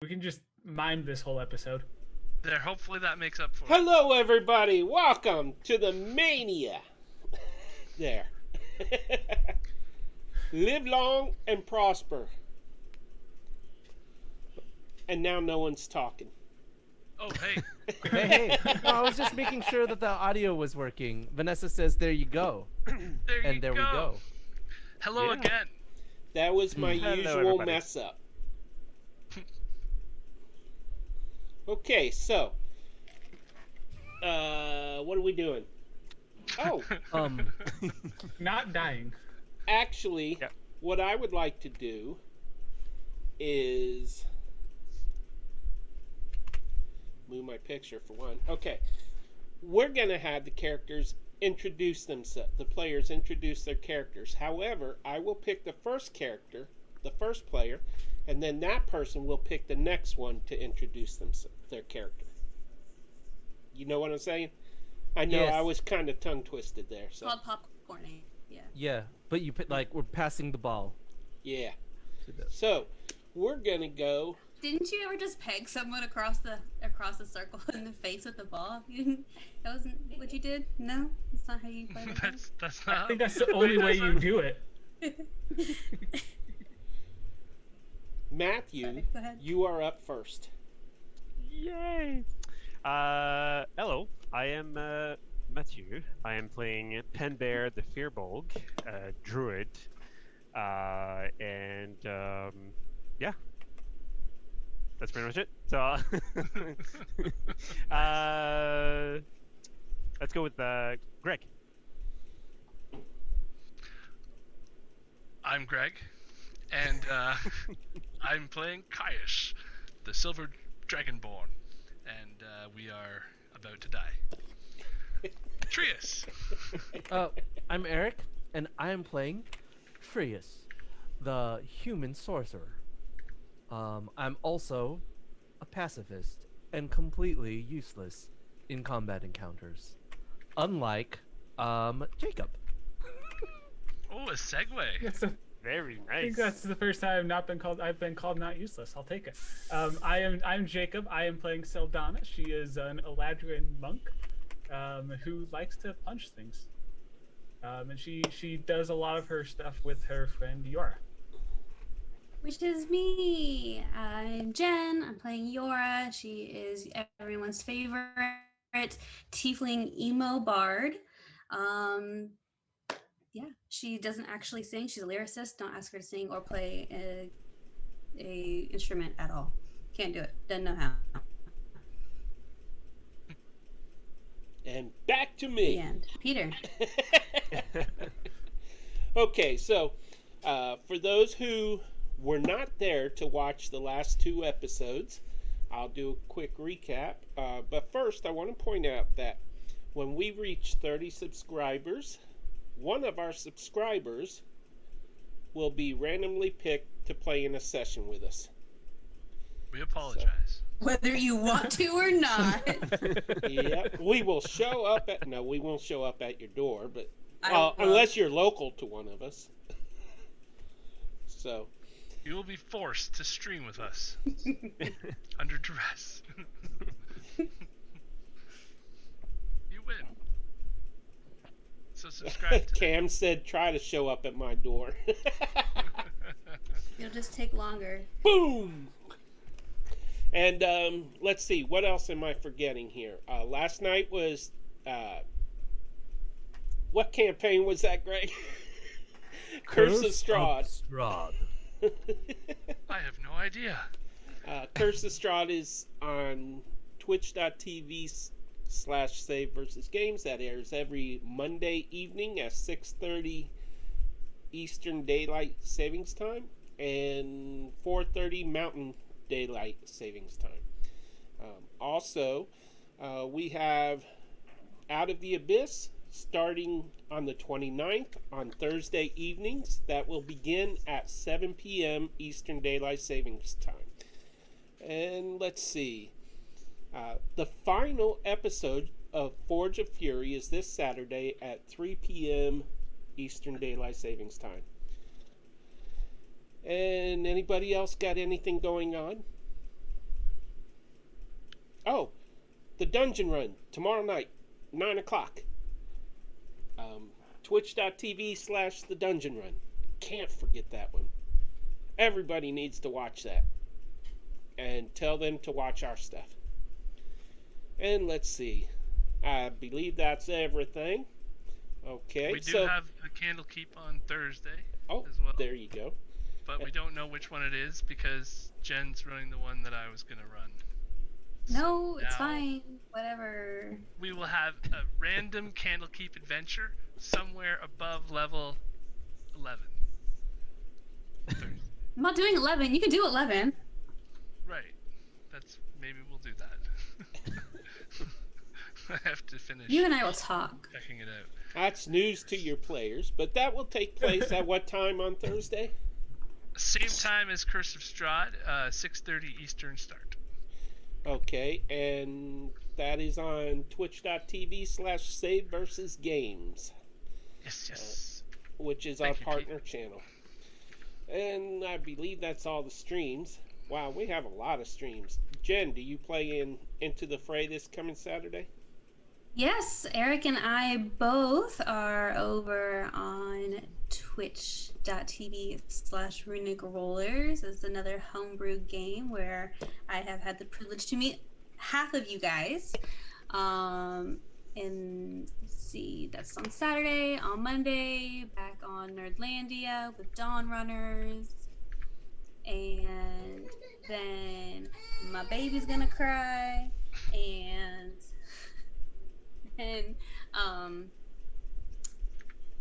We can just mime this whole episode. There, hopefully that makes up for it. Hello, everybody. Welcome to the Mania. There. Live long and prosper. And now no one's talking. Oh, hey. Hey. No, I was just making sure that the audio was working. Vanessa says, there you go. There we go. Hello again. That was my Hello, usual everybody. mess up. Okay, so. What are we doing? Oh, Not dying. actually, Yep. what I would like to do is move my picture for one. Okay, we're gonna have the characters introduce themselves. The players introduce their characters. However, I will pick the first character, the first player, and then that person will pick the next one to introduce their character. You know what I'm saying? I know Yes. I was kind of tongue twisted there. So Called popcorning. Yeah. Yeah, but we're passing the ball. yeah. To the... So we're gonna go. Didn't you ever just peg someone across the circle in the face with the ball? That wasn't what you did? No, that's not how you play the game. That's I not. think that's the only way you do it. Matthew, Sorry, go ahead. you are up first. Yay! Hello, I am Matthew. I am playing Penbear the Fearbolg, druid, and yeah, that's pretty much it. So, let's go with Greg. I'm Greg, and I'm playing Kaius, the Silver Dragonborn, and we are about to die. Trius! I'm Eric, and I am playing Trius, the human sorcerer. I'm also a pacifist and completely useless in combat encounters. Unlike, Jacob. Oh, a segue! That's the, Very I think nice. that's the first time I've been called not useless. I'll take it. I'm Jacob. I am playing Seldana. She is an Eladrin monk who likes to punch things. And she does a lot of her stuff with her friend Yora. Which is me. I'm Jen. I'm playing Yora. She is everyone's favorite tiefling emo bard. Yeah, she doesn't actually sing. She's a lyricist. Don't ask her to sing or play a instrument at all. Can't do it. Doesn't know how. And back to The me. end. Peter. Okay, so for those who were not there to watch the last two episodes, I'll do a quick recap. But first, I want to point out that when we reach 30 subscribers, one of our subscribers will be randomly picked to play in a session with us. We apologize. Whether you want to or not. Yep, we will show up at. No, we won't show up at your door, but I will. unless you're local to one of us. So. You will be forced to stream with us. Under duress. You win. So subscribe to Cam said try to show up at my door. It'll just take longer. Boom! And let's see, what else am I forgetting here? Last night was... what campaign was that, Greg? Curse of Strahd. I have no idea. Curse of Strahd is on twitch.tv/save versus games. That airs every Monday evening at 6:30 Eastern Daylight Savings Time and 4:30 Mountain Daylight Savings Time. Also, we have Out of the Abyss starting on the 29th on Thursday evenings. That will begin at 7 p.m. Eastern Daylight Savings Time. And let's see. The final episode of Forge of Fury is this Saturday at 3 p.m. Eastern Daylight Savings Time. And anybody else got anything going on? Oh, the Dungeon Run tomorrow night, 9 o'clock. Twitch.tv/The Dungeon Run. Can't forget that one. Everybody needs to watch that. And tell them to watch our stuff. And let's see. I believe that's everything. Okay. We do have the Candlekeep on Thursday as well. There you go. But we don't know which one it is because Jen's running the one that I was going to run. No, it's now fine. Whatever. We will have a random Candlekeep adventure somewhere above level 11. Thursday. I'm not doing 11. You can do 11. Right. Maybe we'll do that. I have to finish. You and I will talk. Checking it out. That's news to your players, but that will take place at what time on Thursday? Same time as Curse of Strahd, 6:30 Eastern start. Okay, and that is on twitch.tv/Save versus Games. Yes. Which is our partner channel. And I believe that's all the streams. Wow, we have a lot of streams. Jen, do you play in Into the Fray this coming Saturday? Yes, Eric and I both are over on twitch.tv/Runic Rollers. It's another homebrew game where I have had the privilege to meet half of you guys. And let's see, that's on Saturday. On Monday, back on Nerdlandia with Dawn Runners. And then my baby's gonna cry. And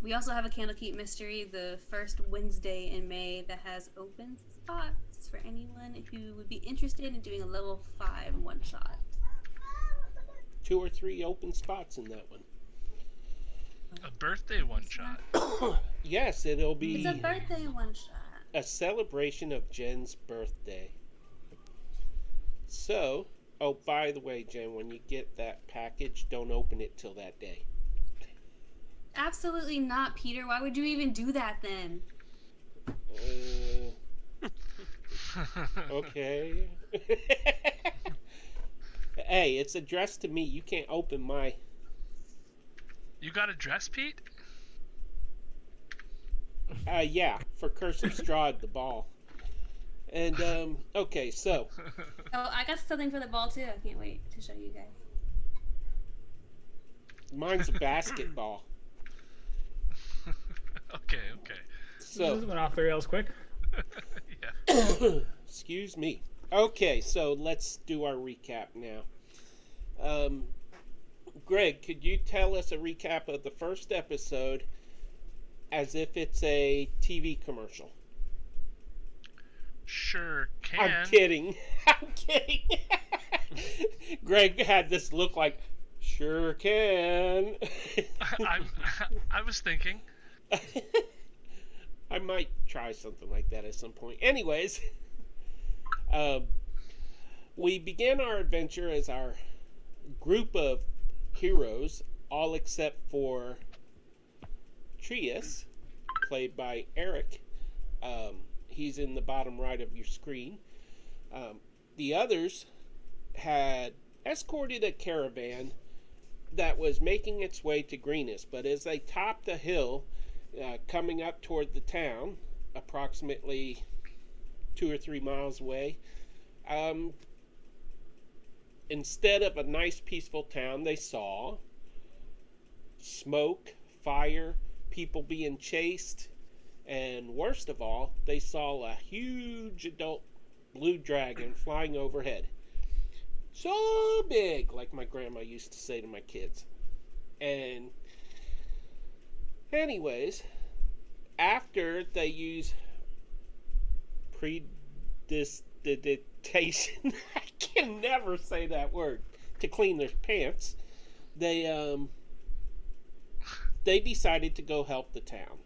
we also have a Candlekeep Mystery the first Wednesday in May that has open spots for anyone who would be interested in doing a level 5 one-shot. 2 or 3 open spots in that one. A birthday one-shot. Yes, it'll be It's a birthday one-shot. a celebration of Jen's birthday. So, oh, by the way, Jen, when you get that package, don't open it till that day. Absolutely not, Peter. Why would you even do that then? Okay. Hey, it's addressed to me. You can't open my... You got a dress, Pete? Yeah, for Curse of Strahd, the ball. And, okay, so... Oh, I got something for the ball, too. I can't wait to show you guys. Mine's a basketball. Okay. So... This went off the rails quick. Yeah. Excuse me. Okay, so let's do our recap now. Greg, could you tell us a recap of the first episode as if it's a TV commercial? Sure can. I'm kidding. Greg had this look like, sure can. I was thinking. I might try something like that at some point. Anyways, we began our adventure as our group of heroes, all except for Trius, played by Eric. He's in the bottom right of your screen. The others had escorted a caravan that was making its way to Greenest, but as they topped a hill coming up toward the town, approximately 2 or 3 miles away, instead of a nice peaceful town, they saw smoke, fire, people being chased, and worst of all, they saw a huge adult blue dragon flying overhead. So big, like my grandma used to say to my kids. And anyways, after they use prestidigitation, I can never say that word, to clean their pants, they decided to go help the town.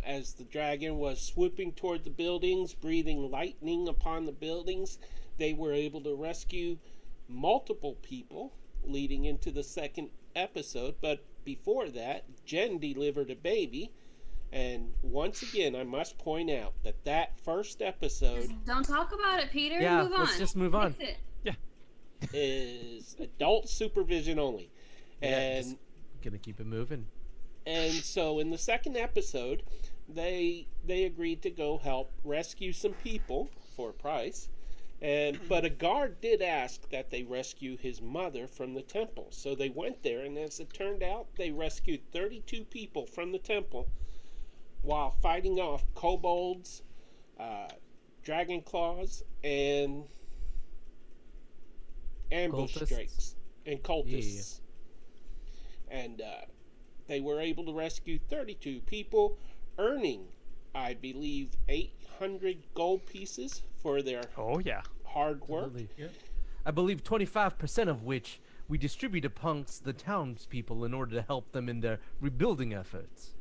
As the dragon was swooping toward the buildings, breathing lightning upon the buildings, they were able to rescue multiple people leading into the second episode. But before that, Jen delivered a baby. And once again, I must point out that first episode... Just don't talk about it, Peter. Yeah, Move on. let's just move on. Fix it. Yeah. is adult supervision only. And just gonna keep it moving. And so in the second episode, they agreed to go help rescue some people for a price. But a guard did ask that they rescue his mother from the temple. So they went there, and as it turned out, they rescued 32 people from the temple while fighting off kobolds, dragon claws, and ambush Cultists? drakes and cultists. And they were able to rescue 32 people, earning, I believe, 800 gold pieces for their Oh yeah. hard work. Absolutely. Yeah. I believe 25% of which we distribute amongst the townspeople in order to help them in their rebuilding efforts.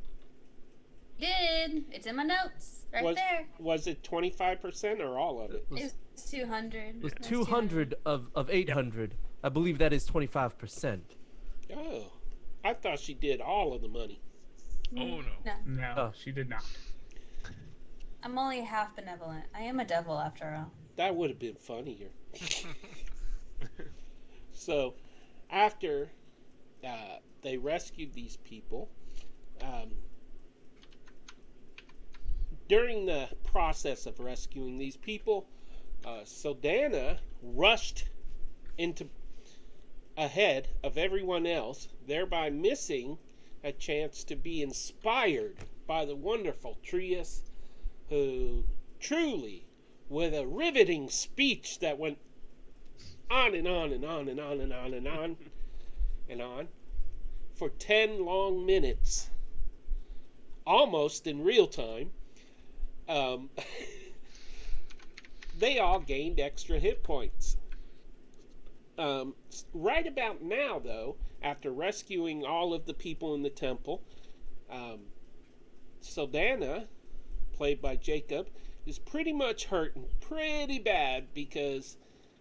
Did. It's in my notes. Right there. Was it 25% or all of it? It's 200. It was That's 200 of 800. I believe that is 25%. Oh, I thought she did all of the money. Oh no. No, No, Oh. she did not. I'm only half benevolent. I am a devil after all. That would have been funnier. So, after they rescued these people, during the process of rescuing these people, Sildana rushed ahead of everyone else, thereby missing a chance to be inspired by the wonderful Trius, who truly, with a riveting speech that went on and on and on and on and on and on and on for 10 long minutes, almost in real time, they all gained extra hit points. Right about now, though, after rescuing all of the people in the temple, Sildana, played by Jacob, is pretty much hurting pretty bad because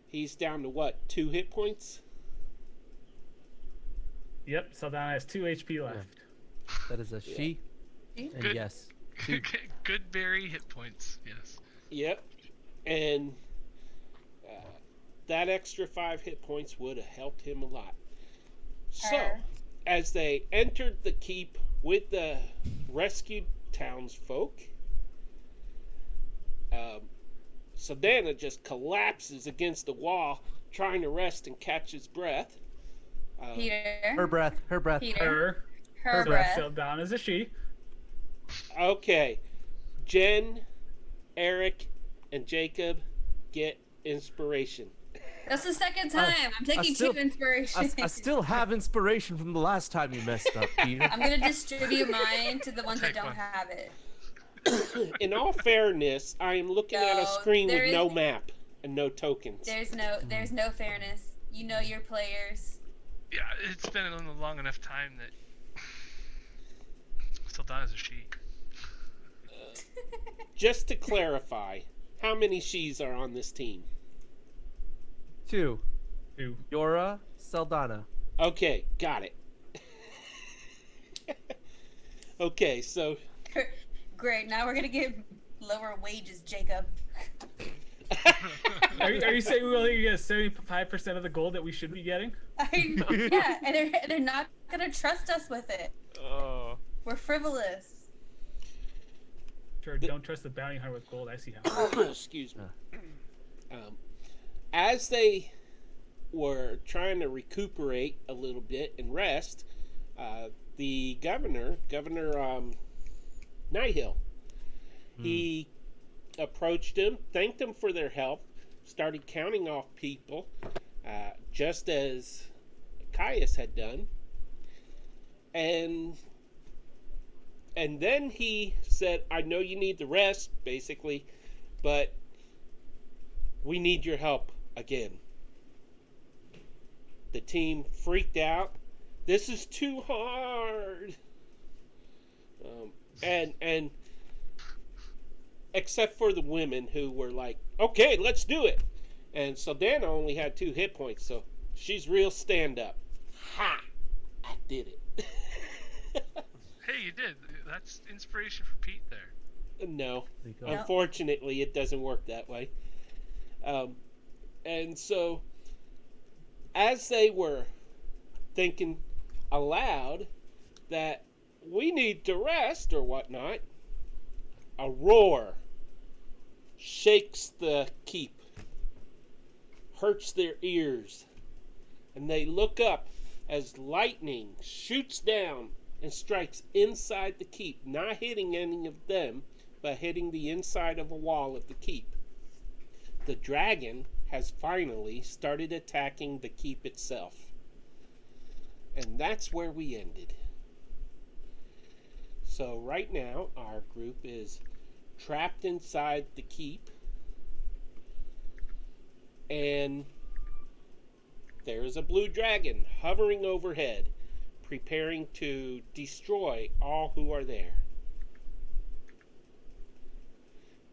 he's down to what, 2 hit points? Yep, Saldana has 2 HP left. That is a she. And Good. yes, two. Good berry hit points. Yes. Yep. And that extra 5 hit points would have helped him a lot. So, as they entered the keep with the rescued townsfolk, Sildana just collapses against the wall, trying to rest and catch his breath. Peter. Her breath. Peter. Her So breath. Saldana's a she. Okay. Jen, Eric, and Jacob get inspiration. That's the second time. I'm taking still- 2 inspiration. I still have inspiration from the last time you messed up, Peter. I'm gonna distribute mine to the ones that Take don't one. have it. In all fairness, I am looking at a No, screen there with is- no map and no tokens. There's no fairness. You know your players. Yeah, it's been a long enough time that Saldana's a she. Just to clarify, how many she's are on this team? 2. 2. Yora, Saldana. Okay, got it. Okay, so Great. Now we're gonna get lower wages, Jacob. Are you saying we only get 75% of the gold that we should be getting? Yeah, and they're not gonna trust us with it. Oh. We're frivolous. Sure, don't trust the bounty hunter with gold. I see how. excuse me. As they were trying to recuperate a little bit and rest, the Governor Nighthill, he approached them, thanked them for their help, started counting off people, just as Caius had done, and then he said, "I know you need the rest, basically, but we need your help again." The team freaked out. This is too hard. And except for the women who were like, "Okay, let's do it." And Saldana only had 2 hit points, so she's real stand-up. Ha! I did it. Hey, you did. That's inspiration for Pete there. No. There you go. Unfortunately, it doesn't work that way. And so as they were thinking aloud that we need to rest or whatnot, a roar shakes the keep, hurts their ears, and they look up as lightning shoots down and strikes inside the keep, not hitting any of them, but hitting the inside of a wall of the keep. The dragon has finally started attacking the keep itself. And that's where we ended. So right now, our group is trapped inside the keep. And there is a blue dragon hovering overhead, preparing to destroy all who are there.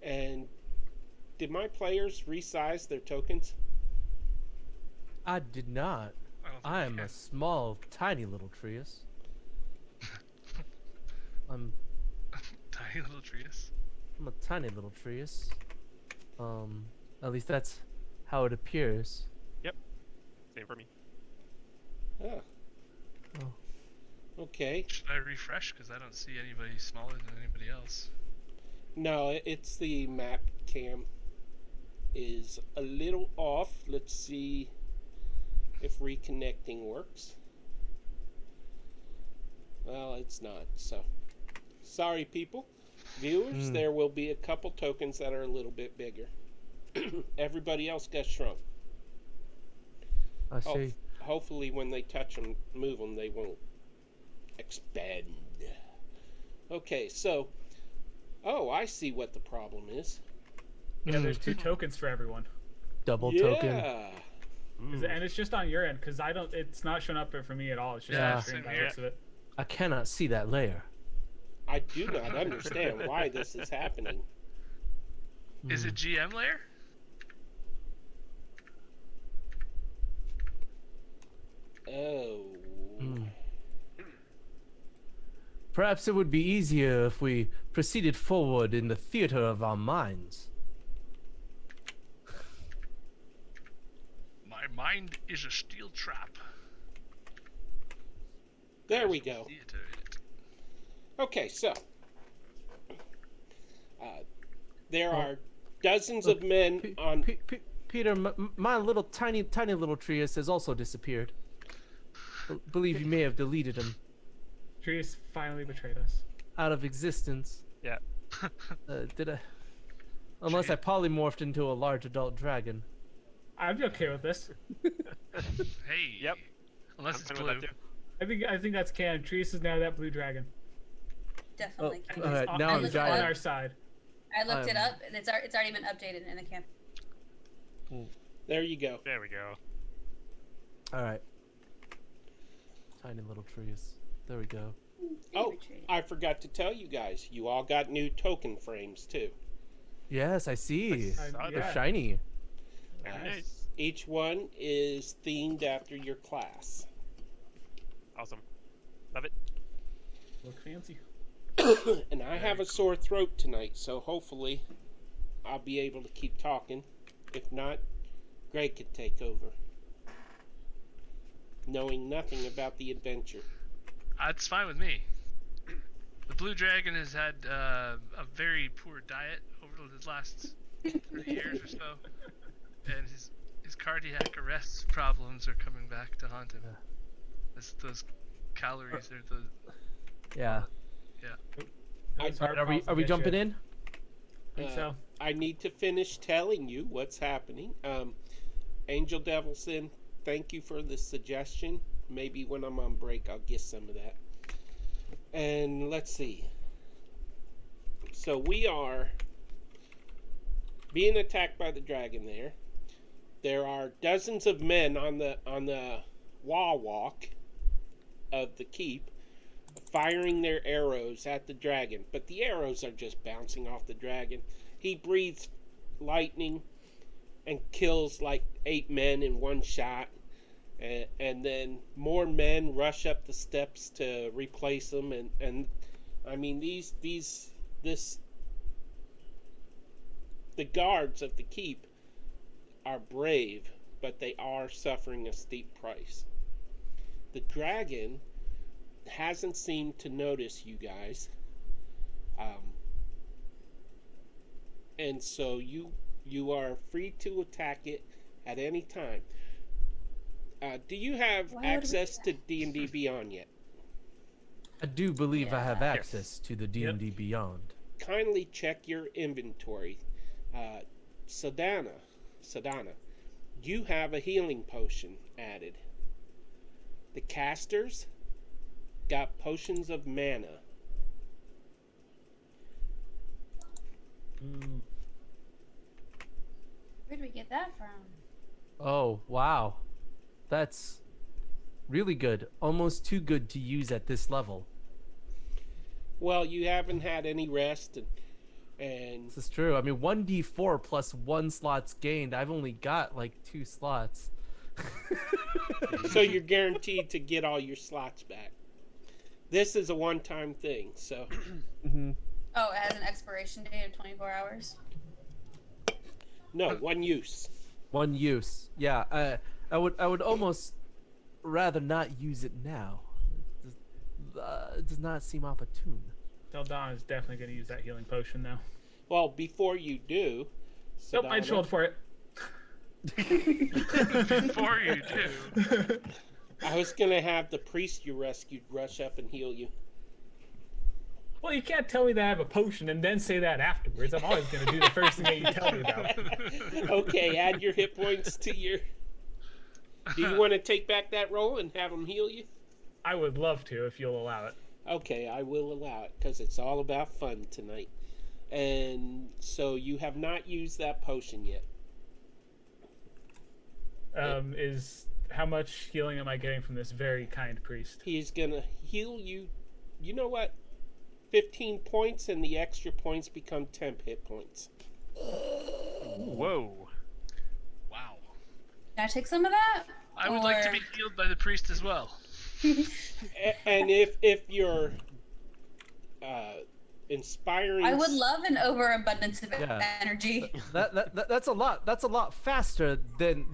And did my players resize their tokens? I did not. I am a small, tiny little Trius. I'm Tiny little Trius. a tiny little Trius. At least that's how it appears. Same for me. Oh. Oh. Okay. Should I refresh? Because I don't see anybody smaller than anybody else. No, it's the map cam is a little off. Let's see if reconnecting works. Well, it's not. So, sorry, people. Viewers, there will be a couple tokens that are a little bit bigger. Everybody else got shrunk. I see. Hopefully, when they touch them, move them, they won't expand. Okay, so... Oh, I see what the problem is. Yeah, there's 2 tokens for everyone. Double Yeah. token. And it's just on your end, because it's not showing up for me at all. It's just Yeah. on screen by the looks of it. I cannot see that layer. I do not understand why this is happening. Is it GM layer? Oh. Perhaps it would be easier if we proceeded forward in the theater of our minds. My mind is a steel trap. There we go. Theater in it. Okay, so there are dozens of men on. Peter, my little tiny little Trius has also disappeared. Believe you may have deleted him Trius finally betrayed us. out of existence. Yeah. Did I? Unless I polymorphed into a large adult dragon. I'd be okay with this. Hey. Yep. Unless I'm it's fine with blue. that too. I think that's canon. Trius is now that blue dragon. Definitely. Oh, can. alright, On- now on I'm looked giant. our side. I looked it up, and it's already been updated in the camp. There you go. There we go. All right. Tiny little Trius. There we go. Oh, Favorite tree. I forgot to tell you guys. You all got new token frames too. Yes, I see. I- They're yeah. shiny. Very Uh, nice. Each one is themed after your class. Awesome. Love it. Look fancy. And I have a sore throat tonight, so hopefully I'll be able to keep talking. If not, Greg could take over. Knowing nothing about the adventure. That's fine with me. The blue dragon has had a very poor diet over the last 30 years or so, and his cardiac arrest problems are coming back to haunt him. Those calories are the Yeah. Those hard Are we calls to get jumping you. in? I think so. I need to finish telling you what's happening. Angel Devilson, thank you for the suggestion. Maybe when I'm on break, I'll get some of that. And let's see. So we are being attacked by the dragon there. There are dozens of men on the wall walk of the keep firing their arrows at the dragon, but the arrows are just bouncing off the dragon. He breathes lightning and kills like 8 men in one shot, and then more men rush up the steps to replace them, and I mean the guards of the keep are brave, but they are suffering a steep price. The dragon hasn't seemed to notice you guys. And so you are free to attack it at any time. Do you have Why would we access do to D&D Beyond yet? I do believe I have Yeah. access to the D&D Beyond. Kindly check your inventory. Sadana, you have a healing potion added. The casters got potions of mana. Where'd we get that from? Oh, wow. That's really good. Almost too good to use at this level. Well, you haven't had any rest, and This is true. I mean, 1d4 plus 1 slots gained. I've only got like 2 slots. so you're guaranteed to get all your slots back. This is a one-time thing, so Oh, it has an expiration date of 24 hours. no, one use. One use. Yeah, I would almost rather not use it now. It does not seem opportune. Seldana is definitely going to use that healing potion now. Well, before you do, Nope, I Sadana, rolled for it. Before you do. I was gonna have the priest you rescued rush up and heal you. Well, you can't tell me that I have a potion and then say that afterwards. I'm always going to do the first thing that you tell me about. Okay, add your hit points to your. Do you want to take back that roll and have him heal you? I would love to if you'll allow it. Okay, I will allow it because it's all about fun tonight. And so you have not used that potion yet. Is how much healing am I getting from this very kind priest? He's gonna heal you. You know what? 15 points, and the extra points become 10 hit points. Whoa. Wow. Can I take some of that? I would like to Or- be healed by the priest as well. And if you're inspiring, I would love an overabundance of Yeah. energy. That's a lot. That's a lot faster than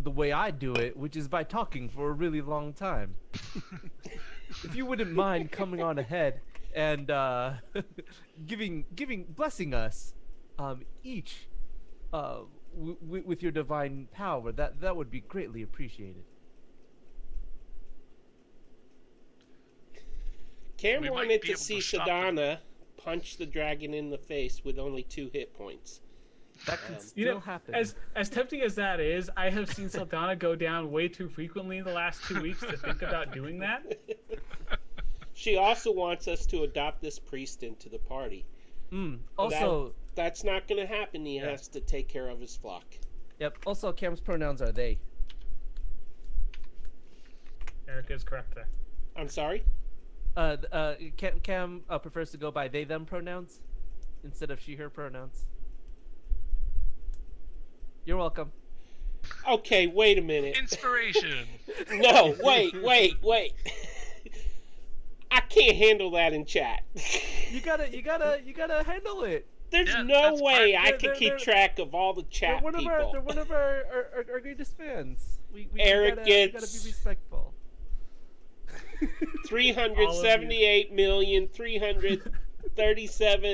the way I do it, which is by talking for a really long time. If you wouldn't mind coming on ahead and blessing us each with your divine power, that would be greatly appreciated. Cam We might wanted be to able see to stop them. Sadana punch the dragon in the face with only 2 hit points. That could You still You know, happen. as tempting as that is, I have seen Seldana go down way too frequently in the last 2 weeks to think about doing that. She also wants us to adopt this priest into the party. Also, That's not going to happen. He has to take care of his flock. yep. Also, Cam's pronouns are they. Erica is correct there. I'm sorry? Cam prefers to go by they them pronouns instead of she her pronouns. You're welcome. Okay, wait a minute. Inspiration. No, wait. I can't handle that in chat. You gotta handle it. There's Yeah, no that's way fine. I can keep track of all the They're chat one of people. they're one of our greatest fans. We Eric gotta be gets- respectful.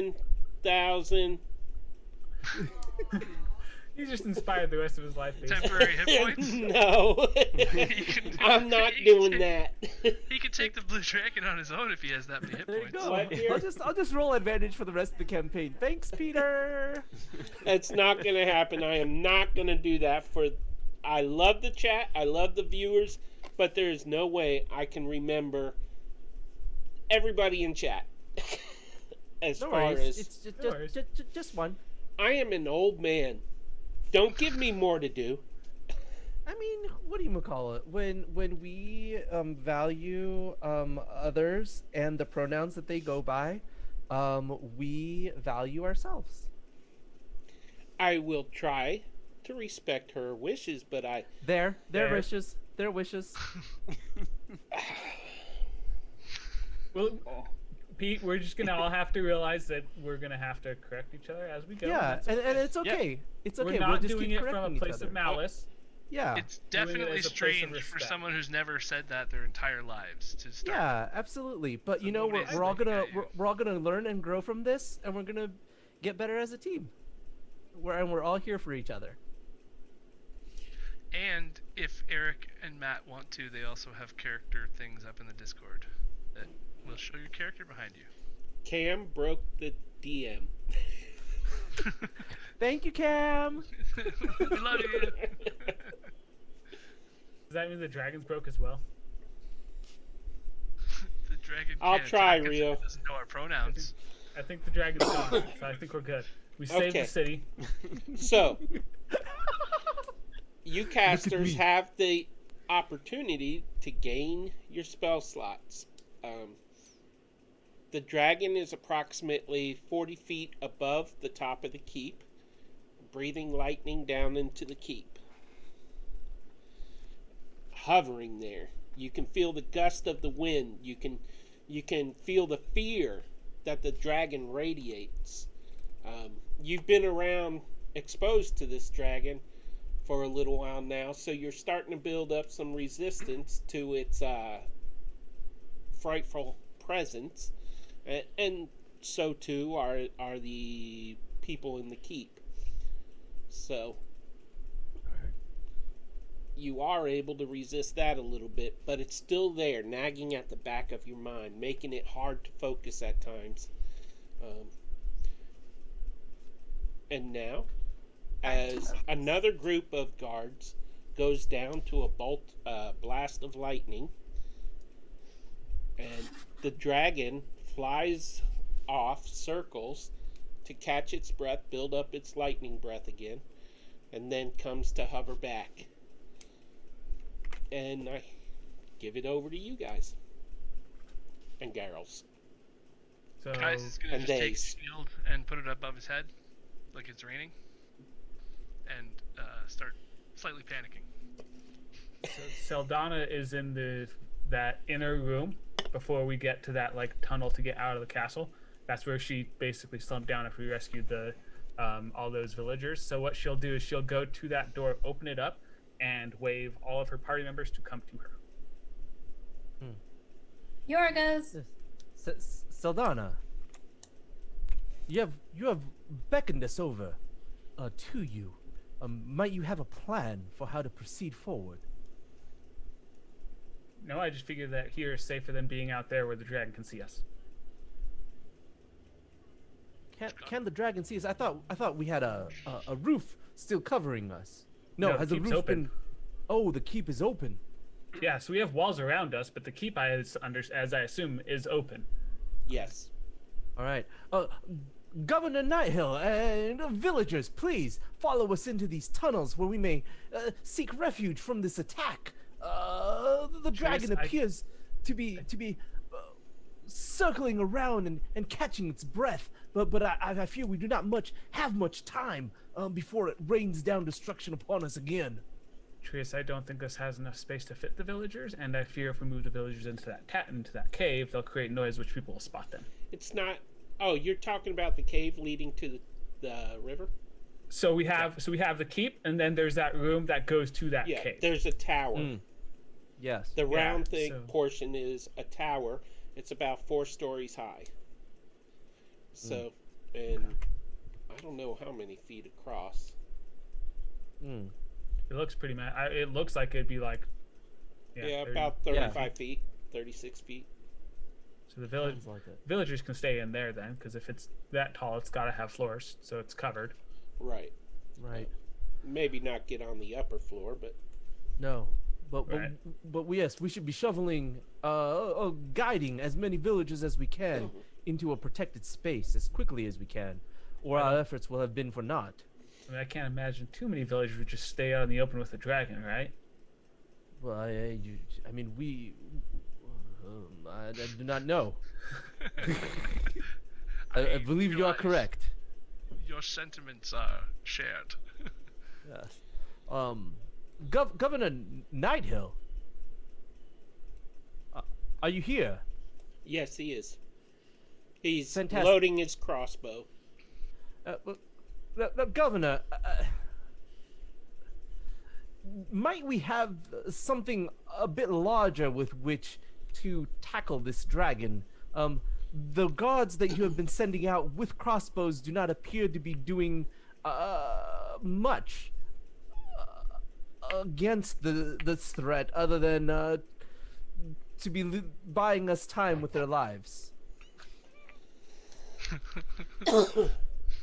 378,337,000. He's just inspired the rest of his life. Basically. Temporary hit points. No, I'm not doing that. He could take the blue dragon on his own if he has that many hit There you points. go. What, dear? I'll just roll advantage for the rest of the campaign. Thanks, Peter. That's not going to happen. I am not going to do that. I love the chat. I love the viewers, but there is no way I can remember everybody in chat. As No far worries. as It's No worries. just one. I am an old man. Don't give me more to do. I mean, what do you call it? When we value others and the pronouns that they go by, we value ourselves. I will try to respect her wishes, but Their There. wishes. Their wishes. Well, Pete, we're just gonna all have to realize that we're gonna have to correct each other as we go. Yeah, That's and okay. it's okay. It's okay. We're not we'll just doing keep it from correcting a each place other. of malice. Yeah. It's Doing it definitely as a place of strange for respect. someone who's never said that their entire lives to start. Yeah, absolutely. But So you know, nobody's we're all looking gonna at you. we're all gonna learn and grow from this, and we're gonna get better as a team. We're all here for each other. And if Eric and Matt want to, they also have character things up in the Discord that will show your character behind you. Cam broke the DM. Thank you, Cam. We love you. Does that mean the dragons broke as well? The dragon. I'll can't try, attack us if Rio. it doesn't know our pronouns. I think the dragon's gone, so I think we're good. We saved Okay. the city. So, you me. casters have the opportunity to gain your spell slots. The dragon is approximately 40 feet above the top of the keep, breathing lightning down into the keep. Hovering there. You can feel the gust of the wind. You can feel the fear that the dragon radiates. You've been around exposed to this dragon for a little while now, so you're starting to build up some resistance to its frightful presence, and so too are the people in the keep. So you are able to resist that a little bit, but it's still there, nagging at the back of your mind, making it hard to focus at times. And now, as another group of guards goes down to a blast of lightning, and the dragon flies off, circles to catch its breath, build up its lightning breath again, and then comes to hover back. And I give it over to you guys and girls. So Kais is gonna and just take days. shield and put it above his head, like it's raining, and start slightly panicking. Seldana is in that inner room before we get to that like tunnel to get out of the castle. That's where she basically slumped down after we rescued the all those villagers. So what she'll do is she'll go to that door, open it up, and wave all of her party members to come to her. Yora goes. Saldana, you have beckoned us over to you. Might you have a plan for how to proceed forward? No, I just figured that here is safer than being out there where the dragon can see us. Can the dragon see us? I thought we had a roof still covering us. No, No, has the the keep's roof open. been? Oh, the keep is open. Yeah, so we have walls around us, but the keep, as I assume, is open. Yes. All right. Governor Nighthill and villagers, please follow us into these tunnels where we may seek refuge from this attack. The dragon I- appears to be circling around and catching its breath, but I fear we do not have much time before it rains down destruction upon us again. Trius, I don't think this has enough space to fit the villagers, and I fear if we move the villagers into that cave, they'll create noise which people will spot them. It's not. Oh, you're talking about the cave leading to the river? So we have the keep, and then there's that room that goes to that Yeah, cave. there's a tower. Yes. The round thing so- portion is a tower. It's about 4 stories high. So, and I don't know how many feet across. Mm. It looks pretty it looks like it'd be like Yeah, 30. about 35 feet, 36 feet. So the Sounds like it. villagers can stay in there then, because if it's that tall, it's got to have floors, so it's covered. Right. Right. Maybe not get on the upper floor, but No, but Right. yes, we should be shoveling, guiding as many villagers as we can into a protected space as quickly as we can, or our efforts will have been for naught. I mean, I can't imagine too many villagers would just stay out in the open with the dragon, right? Well, I mean, I do not know. I believe you are realize correct. Your sentiments are shared. Yes. Governor Nighthill, are you here? yes, he is. He's Fantastic. loading his crossbow. Governor, might we have something a bit larger with which to tackle this dragon? The guards that you have been sending out with crossbows do not appear to be doing much against this threat, other than to be buying us time with their lives.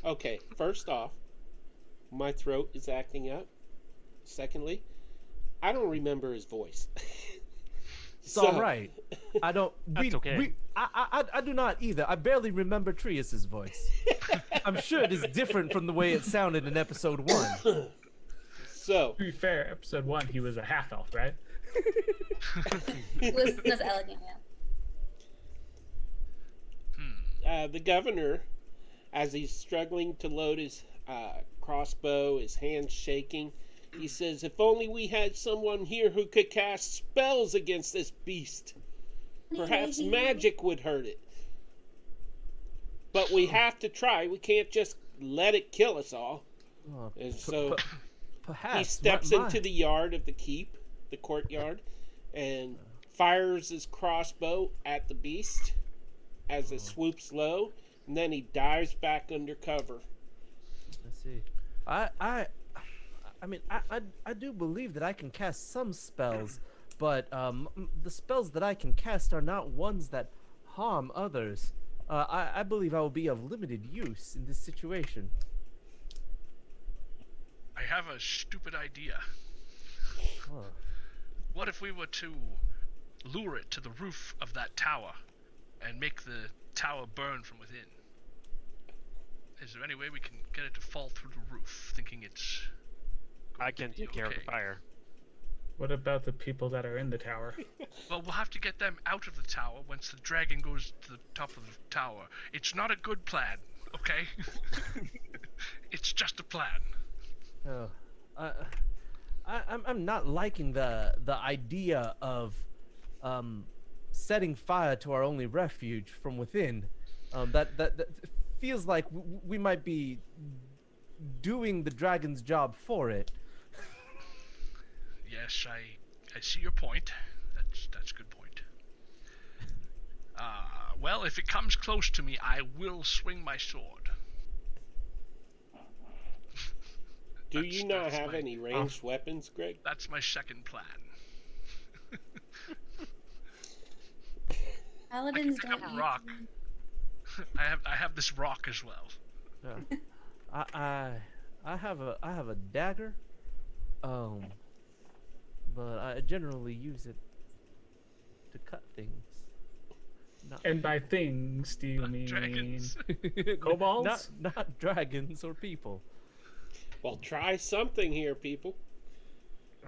Okay, first off, my throat is acting up. Secondly, I don't remember his voice. It's all right. I don't. That's okay. I do not either. I barely remember Trius's voice. I'm sure it is different from the way it sounded in episode 1. So, To be fair, episode 1, he was a half elf, right? It wasn't as elegant, yeah. the governor, as he's struggling to load his crossbow, his hands shaking, he says, "If only we had someone here who could cast spells against this beast. Perhaps magic would hurt it. But we have to try. We can't just let it kill us all." And so Perhaps he steps into the yard of the keep, the courtyard, and fires his crossbow at the beast as it swoops low, and then he dives back under cover. Let's see. I mean, I do believe that I can cast some spells, but the spells that I can cast are not ones that harm others. I believe I will be of limited use in this situation. I have a stupid idea. Huh. What if we were to lure it to the roof of that tower and make the tower burn from within? Is there any way we can get it to fall through the roof, thinking it's... I can take care of the fire. What about the people that are in the tower? Well, we'll have to get them out of the tower once the dragon goes to the top of the tower. It's not a good plan, okay? It's just a plan. Oh, I'm not liking the idea of setting fire to our only refuge from within. That feels like we might be doing the dragon's job for it. Yes, I see your point. That's a good point. Well, if it comes close to me, I will swing my sword. Do you not that's have my- any ranged weapons, Greg? That's my second plan. Paladins pick up don't a use rock. I have this rock as well. Yeah. I have a dagger, but I generally use it to cut things. And by things, do you Not mean dragons. kobolds? Not dragons or people. Well, try something here, people.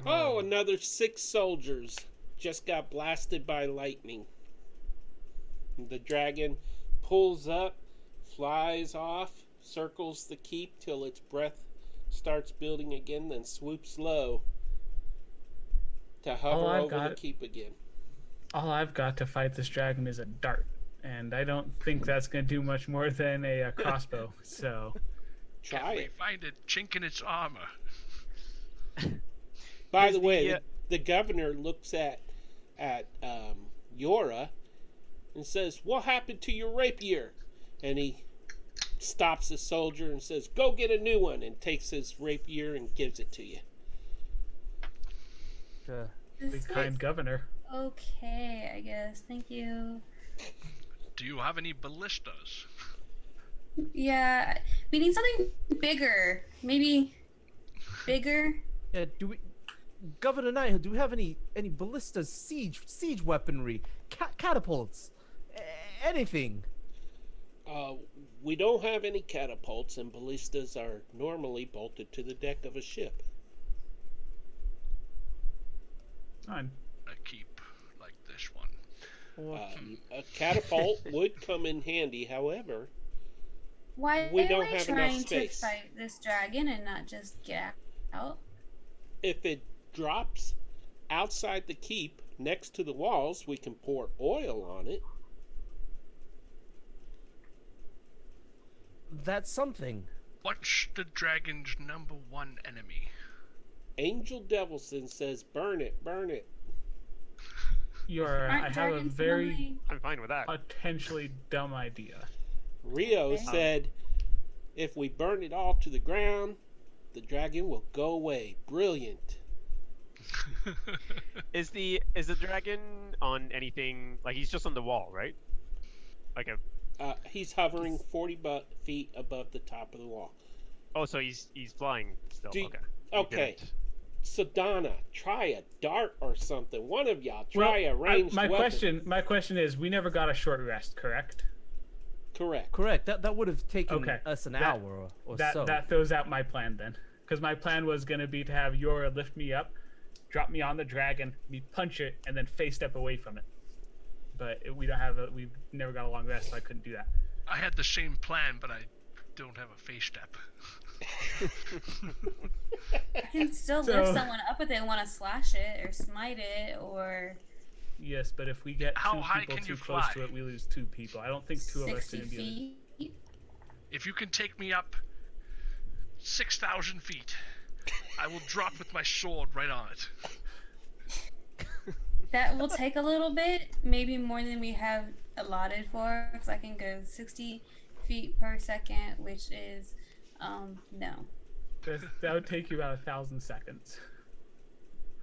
Oh, another 6 soldiers just got blasted by lightning. The dragon pulls up, flies off, circles the keep till its breath starts building again, then swoops low to hover I've over the got- keep again. All I've got to fight this dragon is a dart, and I don't think that's going to do much more than a crossbow. So, Try Can we it. find a chink in its armor? By Is the way, the, the governor looks at Yora and says, "What happened to your rapier?" And he stops the soldier and says, "Go get a new one," and takes his rapier and gives it to you. the This kind is governor. okay, I guess. Thank you. Do you have any ballistas? Yeah, we need something bigger. Maybe bigger. Yeah, Governor Knight, do we have any ballistas, siege weaponry, catapults, anything? We don't have any catapults, and ballistas are normally bolted to the deck of a ship. Fine. A keep like this one. A catapult would come in handy, however. Why We are don't we have enough trying to space. fight this dragon and not just get out? If it drops outside the keep next to the walls, we can pour oil on it. That's something. What's the dragon's number one enemy? Angel Devilson says, "Burn it, burn it." I have a dragons very normally- I'm fine with that. potentially dumb idea. Rio Okay. said, "If we burn it all to the ground, the dragon will go away." Brilliant. Is the dragon on anything? Like he's just on the wall, right? Like a He's hovering 40 feet above the top of the wall. oh, so he's flying still. Do you- Okay. Okay. Didn't. So Donna, try a dart or something. One of y'all Well, try a ranged my weapon. my question is, we never got a short rest, correct? Correct. Correct. That would have taken Okay. us an That- hour or That so. that throws out my plan then, because my plan was gonna be to have Yora lift me up, drop me on the dragon, me punch it, and then face step away from it. But we never got a long rest, so I couldn't do that. I had the same plan, but I don't have a face step. I can still So- lift someone up if they want to slash it or smite it or Yes, but if we get How two high people can too you close fly? to it, we lose two people. I don't think two of us 60 can be. feet. If you can take me up 6,000 feet, I will drop with my sword right on it. That will take a little bit, maybe more than we have allotted for, because I can go 60 feet per second, which is, no. That would take you about 1,000 seconds,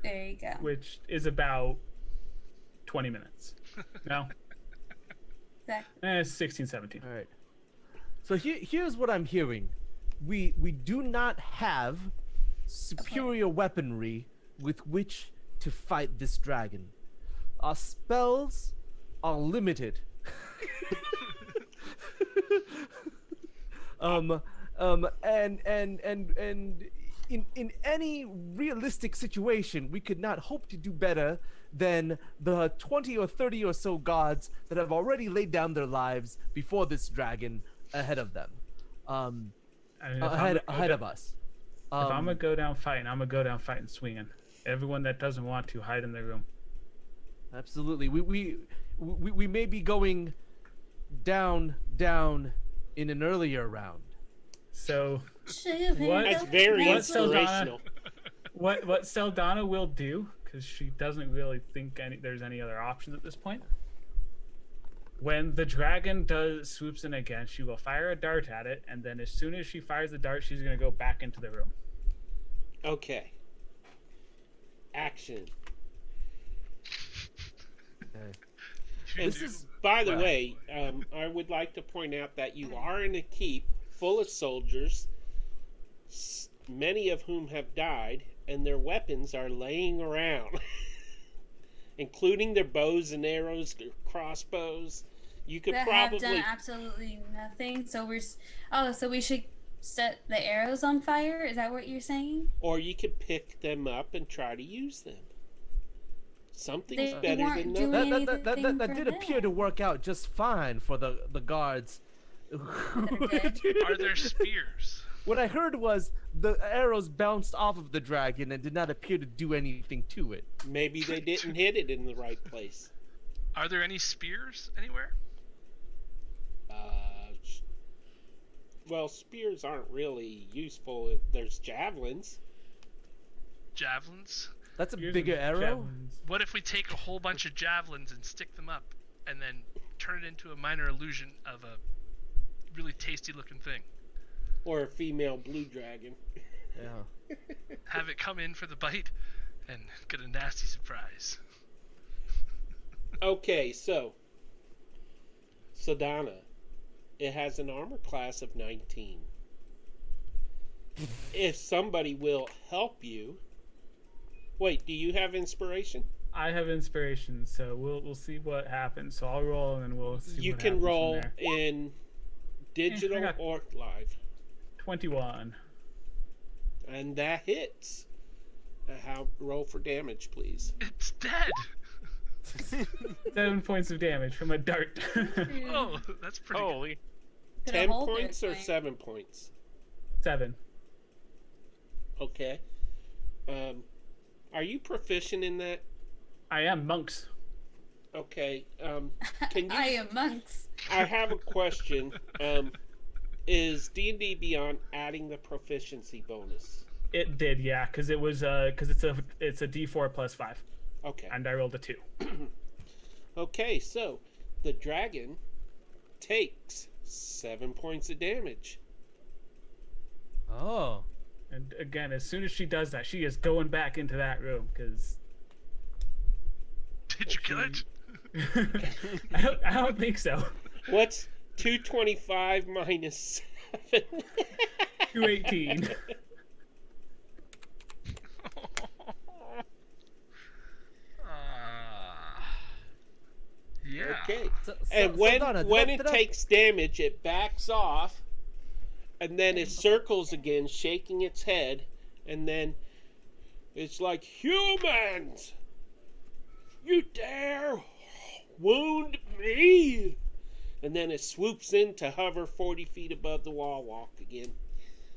There you go. which is about 20 minutes. No, Exactly. 16, 17. All right. So here's what I'm hearing. We do not have superior weaponry with which to fight this dragon. Our spells are limited. And in any realistic situation, we could not hope to do better than the 20 or 30 or so gods that have already laid down their lives before this dragon ahead of them. I mean, Ahead of us. If I'm gonna go down fighting, I'm gonna go down fighting swinging. Everyone that doesn't want to, hide in their room. Absolutely. We may be going down in an earlier round. So What? That's very What inspirational. what Seldana will do, because she doesn't really think there's any other options at this point. When the dragon swoops in again, she will fire a dart at it, and then as soon as she fires the dart, she's gonna go back into the room. Okay. Action. And This is by the way, I would like to point out that you are in a keep full of soldiers, many of whom have died, and their weapons are laying around, including their bows and arrows, their crossbows. You could That have probably done absolutely nothing. So so we should set the arrows on fire? Is that what you're saying? or you could pick them up and try to use them. Something's They better weren't than doing nothing. that for did appear to them. work out just fine for the guards. Are there spears? What I heard was the arrows bounced off of the dragon and did not appear to do anything to it. Maybe they didn't hit it in the right place. Are there any spears anywhere? Well, spears aren't really useful. There's javelins. Javelins? That's a Here's bigger the arrow. javelins. What if we take a whole bunch of javelins and stick them up and then turn it into a minor illusion of a really tasty looking thing? Or a female blue dragon. Yeah. Have it come in for the bite and get a nasty surprise. Okay, so Donna, it has an armor class of 19. If somebody will help you. Wait, do you have inspiration? I have inspiration, so we'll see what happens. So I'll roll and then we'll see. You what can happens from roll there. in digital got- or live. 21. And that hits. Roll for damage, please. It's dead! 7 points of damage from a dart. Oh, that's pretty good. Holy. Could 10 hold points it, or like- 7 points? 7. Okay. Are you proficient in that? I am monks. Okay. Can you? I am monks. I have a question. Is D&D Beyond adding the proficiency bonus? It did, yeah, because it's a D4 plus 5, Okay. and I rolled a 2. Okay, so the dragon takes 7 points of damage. Oh. And again, as soon as she does that, she is going back into that room because Did you kill it? I don't think so. What's 225 minus 7? 218. Yeah. Okay. So, And Donna, when did it I- takes damage, it backs off, and then it circles again, shaking its head, and then it's like, humans! You dare wound me! And then it swoops in to hover 40 feet above the wall walk again.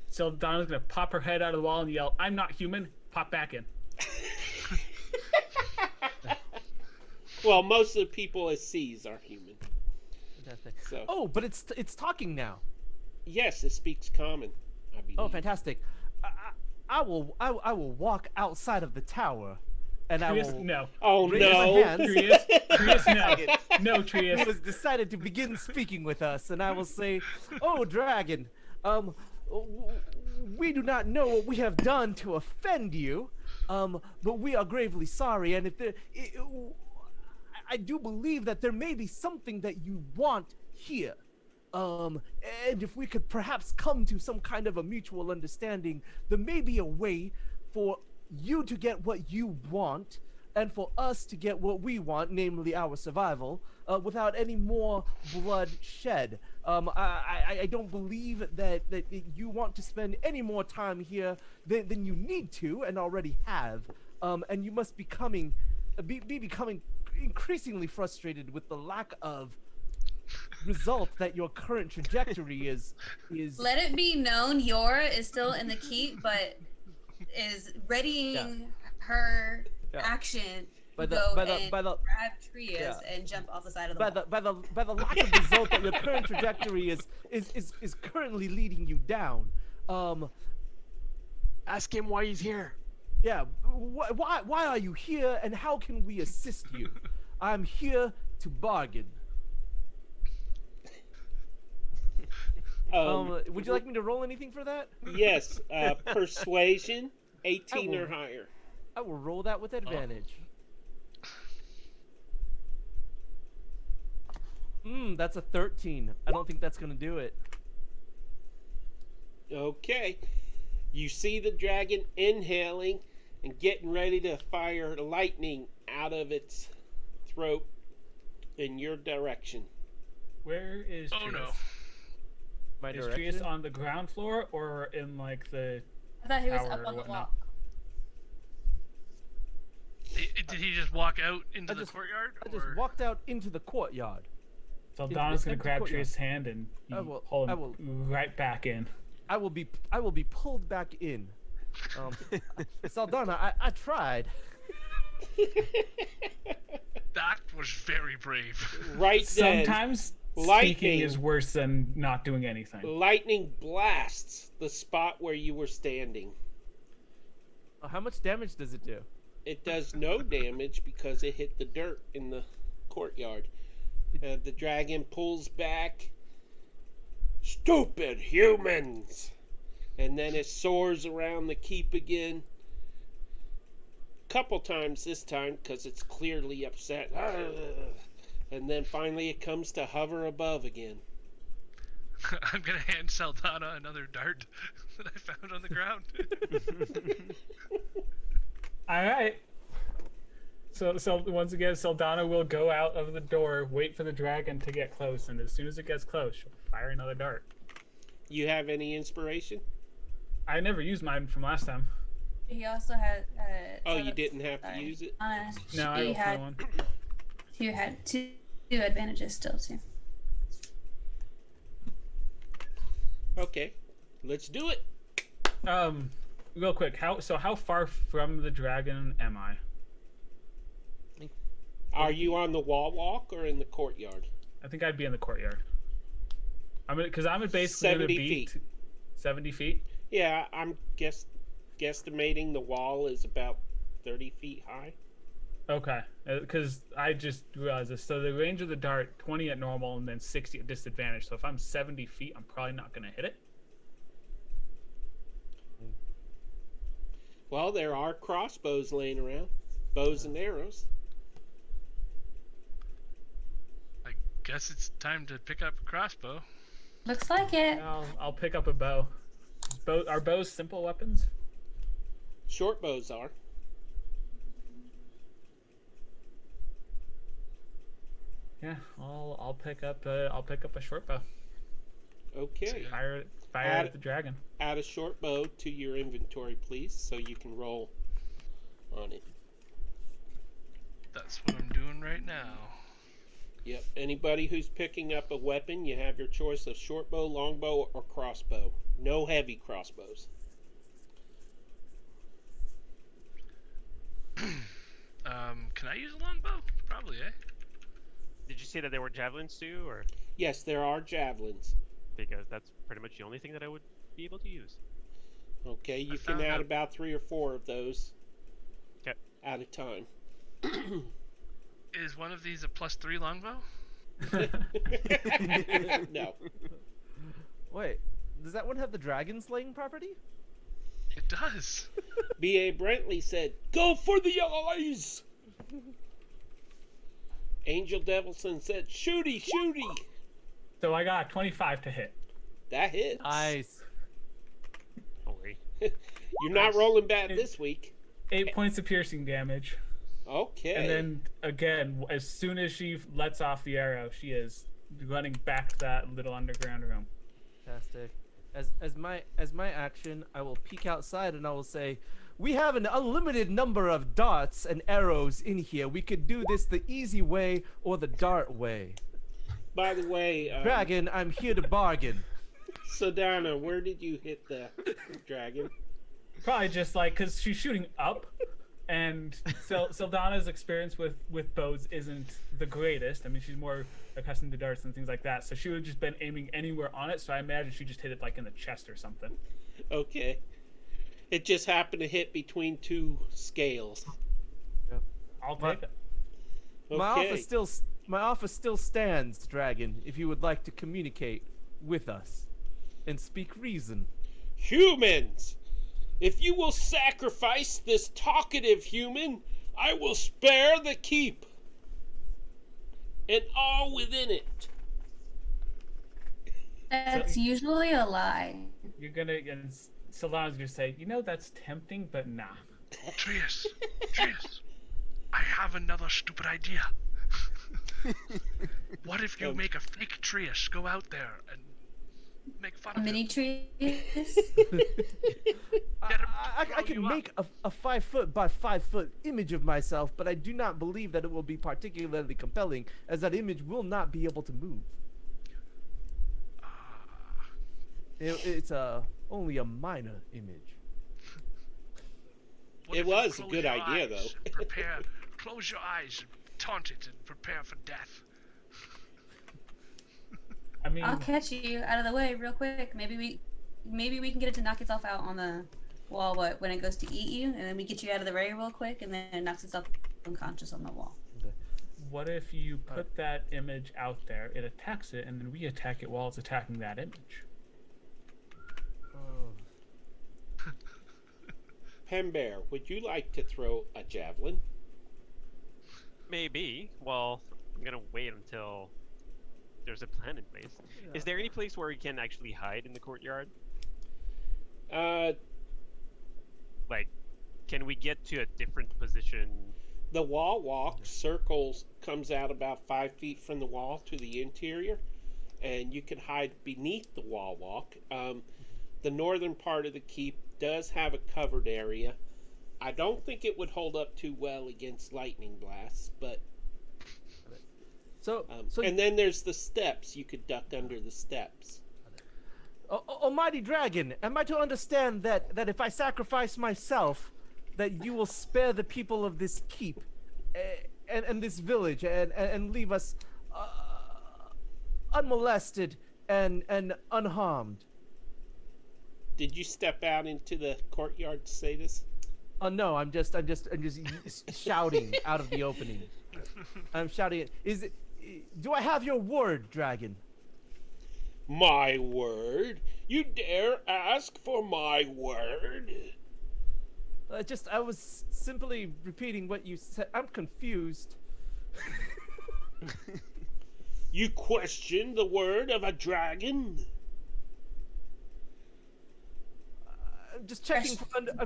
So Donna's gonna pop her head out of the wall and yell, "I'm not human." Pop back in. Well, most of the people it sees are human. Fantastic. So, Oh, but it's talking now. yes, it speaks common, I believe. Oh, fantastic. I will walk outside of the tower, and I Trius, will. no. Oh, Raise my no. hand. Trius, no. No, Who Trius. has decided to begin speaking with us, and I will say, "Oh, dragon, we do not know what we have done to offend you, but we are gravely sorry. And if I do believe that there may be something that you want here, and if we could perhaps come to some kind of a mutual understanding, there may be a way for you to get what you want." And for us to get what we want, namely our survival, without any more blood shed. I don't believe that you want to spend any more time here than you need to and already have. And you must be becoming increasingly frustrated with the lack of result that your current trajectory is. Let it be known Yora is still in the keep, but is readying her action By to the- go by the- and by the- grab Trius yeah. and jump off the side of the By wall. the lack of result that your current trajectory is currently leading you down. Ask him why he's here. Yeah. Why are you here, and how can we assist you? I'm here to bargain. Would you like me to roll anything for that? Yes, persuasion, 18 I or will- higher. I will roll that with advantage. That's a 13. I don't think that's gonna do it. Okay. You see the dragon inhaling and getting ready to fire lightning out of its throat in your direction. Where is Oh Trius? no. My Is direction. Trius on the ground floor or in like the I thought he was tower up or on the whatnot? wall. Did he just walk out into I the just- courtyard? I just or- walked out into the courtyard. So the Donna's gonna empty grab courtyard. Trius' hand and I will- pull I him will- right back in. I will be pulled back in. Saldana, I tried. That was very brave. Right then, Sometimes lightning. speaking is worse than not doing anything. lightning blasts the spot where you were standing. How much damage does it do? It does no damage because it hit the dirt in the courtyard. The dragon pulls back. Stupid humans! And then it soars around the keep again. Couple times this time because it's clearly upset. And then finally it comes to hover above again. I'm gonna hand Saldana another dart that I found on the ground. All right. So once again, Saldana will go out of the door, wait for the dragon to get close, and as soon as it gets close, she'll fire another dart. You have any inspiration? I never used mine from last time. He also had. Oh, you didn't have to use it? No, I She rolled had 21. You had two advantages still too. Okay, let's do it. Real quick, how far from the dragon am I? Are you on the wall walk or in the courtyard? I think I'd be in the courtyard. I'm basically 70 gonna be feet. 70 feet. Yeah, I'm guess guesstimating the wall is about 30 feet high. Okay, because I just realized this. So the range of the dart, 20 at normal and then 60 at disadvantage. So if I'm 70 feet, I'm probably not going to hit it. Well, there are crossbows laying around. Bows and arrows. I guess it's time to pick up a crossbow. Looks like it. I'll pick up a bow. Are bows simple weapons? Short bows are. Yeah, I'll pick up a short bow. Okay. Fire at the dragon. Add a short bow to your inventory, please, so you can roll on it. That's what I'm doing right now. Yep. Anybody who's picking up a weapon, you have your choice of short bow, longbow, or crossbow. No heavy crossbows. Can I use a longbow? Probably, eh? Did you say that there were javelins too, or Yes, there are javelins. because that's pretty much the only thing that I would be able to use. Okay, you I can found add out- about 3 or 4 of those 'Kay. at a time. Is one of these a +3 longbow? No. Wait, does that one have the dragon slaying property? It does. B.A. Brentley said, "Go for the eyes!" Angel Devilson said, "Shooty, shooty!" So I got 25 to hit. That hits. Nice. Don't worry. You're not rolling bad this week. 8 points of piercing damage. Okay. And then again, as soon as she lets off the arrow, she is running back to that little underground room. Fantastic. As my action, I will peek outside and I will say, "We have an unlimited number of darts and arrows in here. We could do this the easy way or the dart way. By the way, Dragon, I'm here to bargain." Sedana, where did you hit the dragon? Probably just like because she's shooting up, and Sildana's experience with bows isn't the greatest. I mean, she's more accustomed to darts and things like that, so she would have just been aiming anywhere on it. So I imagine she just hit it like in the chest or something. Okay. It just happened to hit between 2 scales. I'll take it. Okay. My offer still stands, Dragon, if you would like to communicate with us and speak reason. Humans! If you will sacrifice this talkative human, I will spare the keep. And all within it. That's usually a lie. You're gonna and Sildana's gonna say, that's tempting, but nah. Trius, I have another stupid idea. What if you make a fake Trius go out there and make fun A of mini him? tree. I can make a 5 foot by 5 foot image of myself, but I do not believe that it will be particularly compelling, as that image will not be able to move. It's only a minor image. What It if you was a close good your idea, eyes though. and close your eyes, and taunt it, and prepare for death. I mean, I'll catch you out of the way real quick. Maybe we can get it to knock itself out on the wall when it goes to eat you, and then we get you out of the way real quick, and then it knocks itself unconscious on the wall. what if you put that image out there, it attacks it, and then we attack it while it's attacking that image? Pembear, would you like to throw a javelin? Maybe. Well, I'm gonna wait until there's a plan in place. Is there any place where we can actually hide in the courtyard? Like, can we get to a different position? The wall walk circles comes out about 5 feet from the wall to the interior, and you can hide beneath the wall walk. The northern part of the keep does have a covered area. I don't think it would hold up too well against lightning blasts, but So and then there's the steps. You could duck under the steps. Almighty Dragon, am I to understand that if I sacrifice myself, that you will spare the people of this keep and this village and leave us unmolested and unharmed? Did you step out into the courtyard to say this? Oh no, I'm just shouting out of the opening. I'm shouting. Do I have your word, dragon? My word? You dare ask for my word? I was simply repeating what you said. I'm confused. You question the word of a dragon? I'm just checking.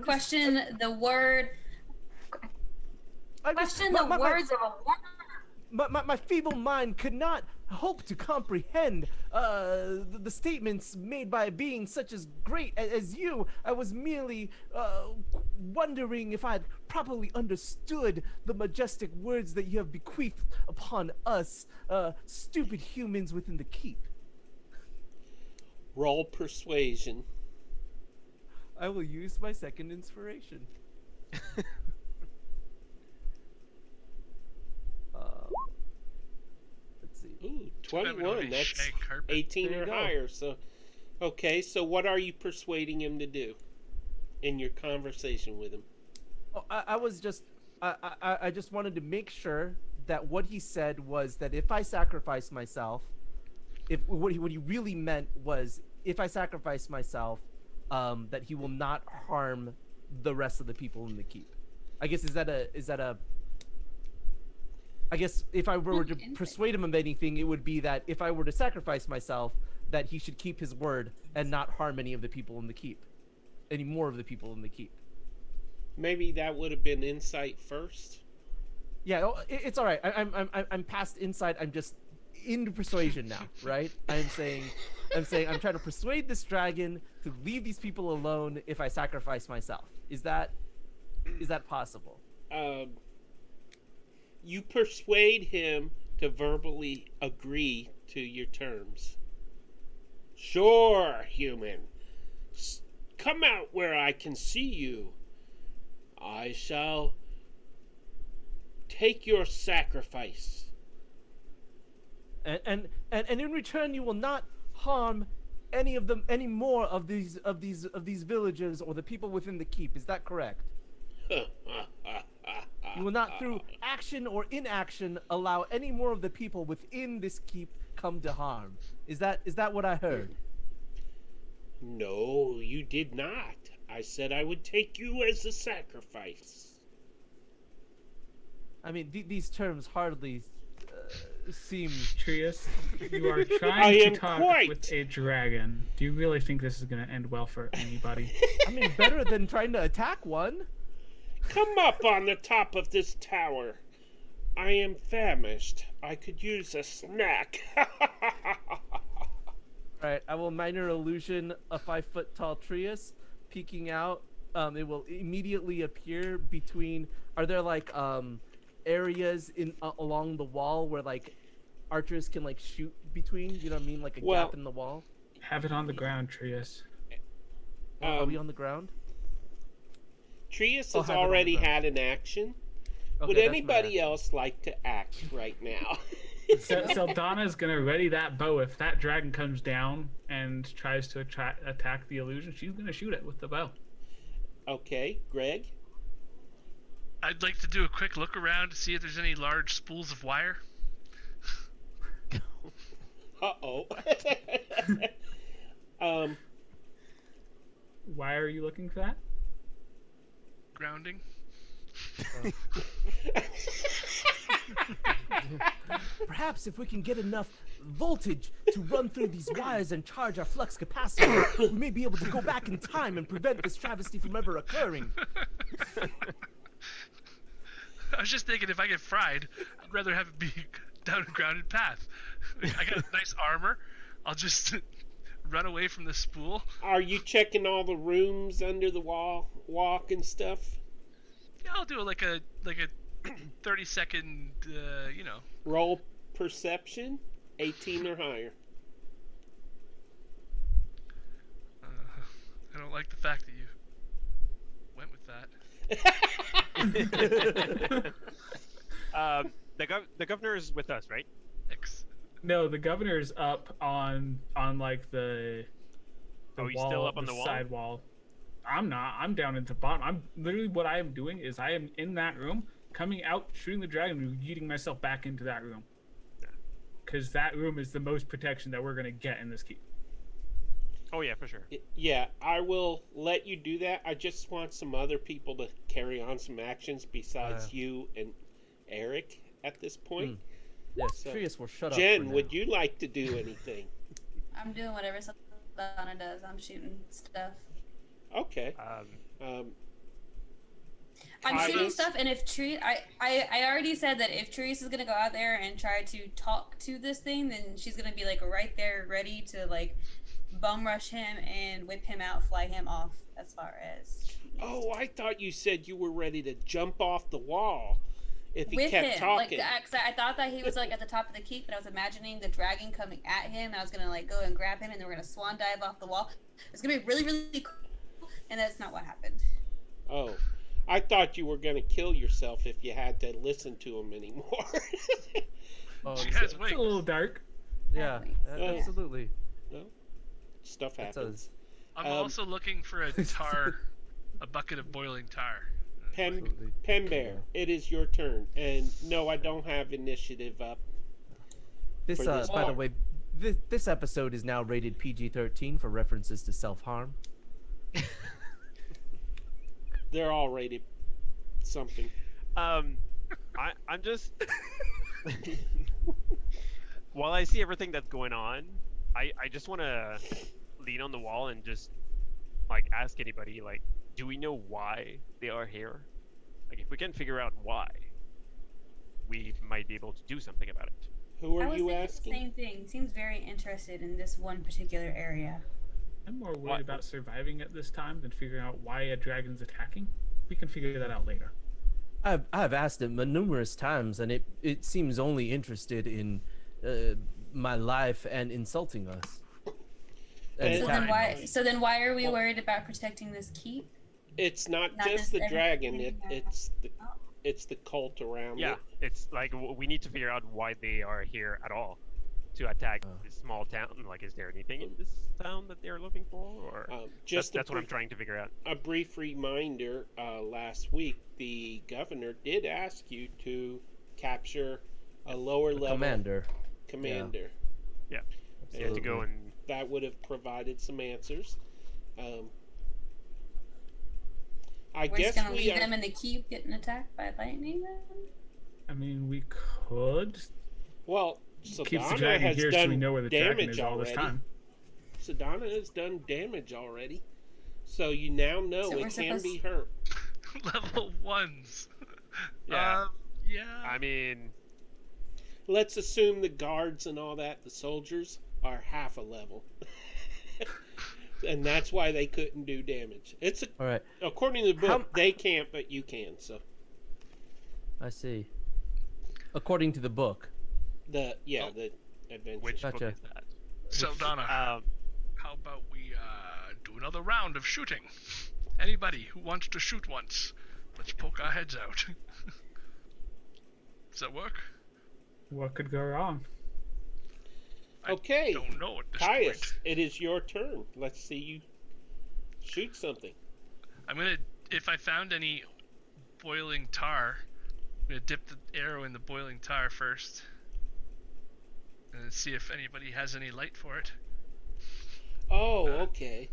Question the word. Question the words of a woman. My feeble mind could not hope to comprehend the statements made by a being such as great as you. I was merely wondering if I had properly understood the majestic words that you have bequeathed upon us, stupid humans within the keep. Roll persuasion. I will use my second inspiration. Let's see. Ooh, Probably 21. already That's shag carpet. 18 There or you go. higher. So, okay. So, what are you persuading him to do in your conversation with him? Oh, I was just, I just wanted to make sure that what he said was that if I sacrifice myself, if what he really meant was if I sacrifice myself, that he will not harm the rest of the people in the keep. I guess is that a I guess if I were to persuade him of anything, it would be that if I were to sacrifice myself, that he should keep his word and not harm any of the people in the keep, any more of the people in the keep. Maybe that would have been insight first. Yeah, it's all right. I'm past insight. I'm just into persuasion now, right? I'm trying to persuade this dragon to leave these people alone if I sacrifice myself. Is that possible? You persuade him to verbally agree to your terms. Sure, human. Come out where I can see you. I shall take your sacrifice. And in return, you will not harm any more of these villagers or the people within the keep. Is that correct? You will not, through action or inaction, allow any more of the people within this keep come to harm. Is that what I heard? No, you did not. I said I would take you as a sacrifice. I mean, these terms hardly seem... Trius, you are I trying am to talk quite- with a dragon. Do you really think this is going to end well for anybody? I mean, better than trying to attack one. Come up on the top of this tower. I am famished. I could use a snack. Right, I will minor illusion a 5-foot-tall Trius peeking out. It will immediately appear between. Are there like areas in along the wall where like archers can like shoot between? You know what I mean, like a Well- gap in the wall. Have it on the ground, Trius. Are we on the ground? Trius I'll has have it on the already ground. had an action. Okay, Would that's my anybody action. else like to act right now? Seldana's going to ready that bow. If that dragon comes down and tries to attack the illusion, she's going to shoot it with the bow. Okay, Greg? I'd like to do a quick look around to see if there's any large spools of wire. Uh-oh. Why are you looking for that? Grounding. Perhaps if we can get enough voltage to run through these wires and charge our flux capacitor, we may be able to go back in time and prevent this travesty from ever occurring. I was just thinking if I get fried, I'd rather have it be down a grounded path. I got nice armor. I'll just run away from the spool. Are you checking all the rooms under the walk and stuff? Yeah, I'll do like a 30-second, Roll perception, 18 or higher. I don't like the fact that you went with that. The governor is with us, right? X. No, the governor's up on like the the Oh, you wall, still up on the wall? side wall. I'm not. I'm down at the bottom. I'm literally what I am doing is I am in that room, coming out, shooting the dragon, and yeeting myself back into that room. Because that room is the most protection that we're gonna get in this keep. Oh yeah, for sure. Yeah, I will let you do that. I just want some other people to carry on some actions besides you and Eric at this point. Yes, So, Trius will shut up. Jen, for now. would you like to do anything? I'm doing whatever Saldana does. I'm shooting stuff. Okay. I'm shooting Titus? stuff, and if I already said that if Therese is gonna go out there and try to talk to this thing, then she's gonna be like right there, ready to like bum rush him and whip him out, fly him off as far as. Oh, I thought you said you were ready to jump off the wall if he With kept him, talking. like, 'cause I thought that he was like at the top of the keep, but I was imagining the dragon coming at him, and I was gonna like go and grab him, and then we're gonna swan dive off the wall. It's gonna be really, really cool, and that's not what happened. Oh, I thought you were going to kill yourself if you had to listen to him anymore. Oh, She has It's a wings. little dark. yeah, Yeah. absolutely. Stuff That's happens. I'm Um, also looking for a tar, a bucket of boiling tar. Absolutely. Pen Bear, it is your turn. And no, I don't have initiative up. This, For this by the part. way, this episode is now rated PG-13 for references to self-harm. They're all rated something. I'm just while I see everything that's going on, I just want to lean on the wall and just like ask anybody like, do we know why they are here? Like, if we can figure out why, we might be able to do something about it. Who I are was you thinking asking? the same thing. Seems very interested in this one particular area. I'm more worried What? about surviving at this time than figuring out why a dragon's attacking. We can figure that out later. I've asked him numerous times, and it seems only interested in my life and insulting us. And And- attacking us. So then why are we worried about protecting this keep? It's not Not just just the every- dragon. yeah. It's the cult around Yeah, it. it's like we need to figure out why they are here at all to attack this small town. Like, is there anything in this town that they're looking for, or Just that's a what I'm brief- trying to figure out. A brief reminder, last week the governor did ask you to capture a lower level Commander. commander. Yeah, so you have to go and That would have provided some answers. I We're guess just gonna we leave are, them in the keep getting attacked by lightning then? I mean, we could well, keep the Sedana dragon has here so we done know where the dragon damage is all this already. time. Sedana has done damage already. So you now know So we're it can supposed- be hurt. Level 1s. Yeah. Yeah. I mean, Let's assume the guards and all that, the soldiers, are half a level. And that's why they couldn't do damage. All right, According to the book, How- they can't, but you can. So I see. According to the book. the adventure. which book Gotcha. is that? Saldana, Um, how about we do another round of shooting? Anybody who wants to shoot once, let's poke our heads out. Does that work? What could go wrong? Okay, Don't know at this Caius, point. it is your turn. Let's see you shoot something. I'm gonna, if I found any boiling tar, I'm gonna dip the arrow in the boiling tar first, and see if anybody has any light for it. Oh, okay.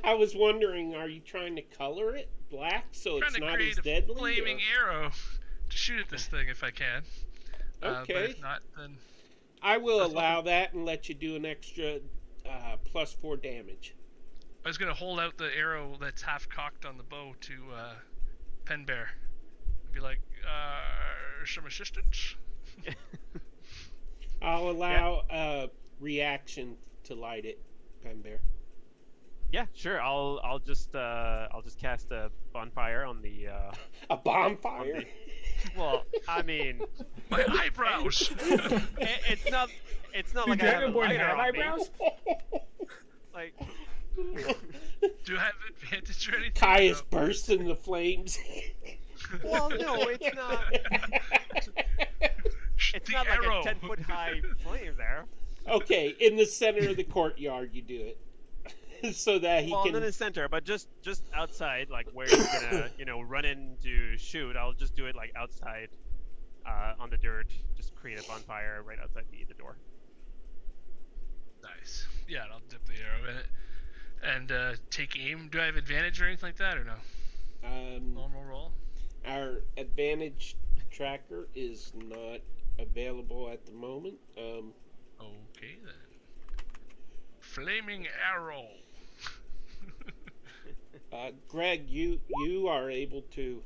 I was wondering, are you trying to color it black so trying it's to not create as a deadly? flaming arrow to shoot at this thing if I can. But Okay. if not, then I will allow that and let you do an extra +4 damage. I was gonna hold out the arrow that's half cocked on the bow to Pen Bear. And be like, some assistance? I'll allow a reaction to light it, Pen Bear. yeah, sure. I'll just cast a bonfire on the. A bonfire? Well, I mean, My eyebrows! it's not. It's not Do like I have a Dragonborn lighter have on me. eyebrows? Like, Do I have advantage or anything? Caius No. bursts into flames. well, no, it's not. It's The not arrow. like a 10-foot high flame there. Okay, in the center of the courtyard, you do it. So that he Well, can. not in the center, but just outside, like where he's gonna, run in to shoot. I'll just do it like outside, on the dirt. Just create a bonfire right outside the door. Nice. Yeah, and I'll dip the arrow in it. And take aim. Do I have advantage or anything like that, or no? Normal roll? Our advantage tracker is not available at the moment. Okay, then. Flaming arrow. Greg, you are able to.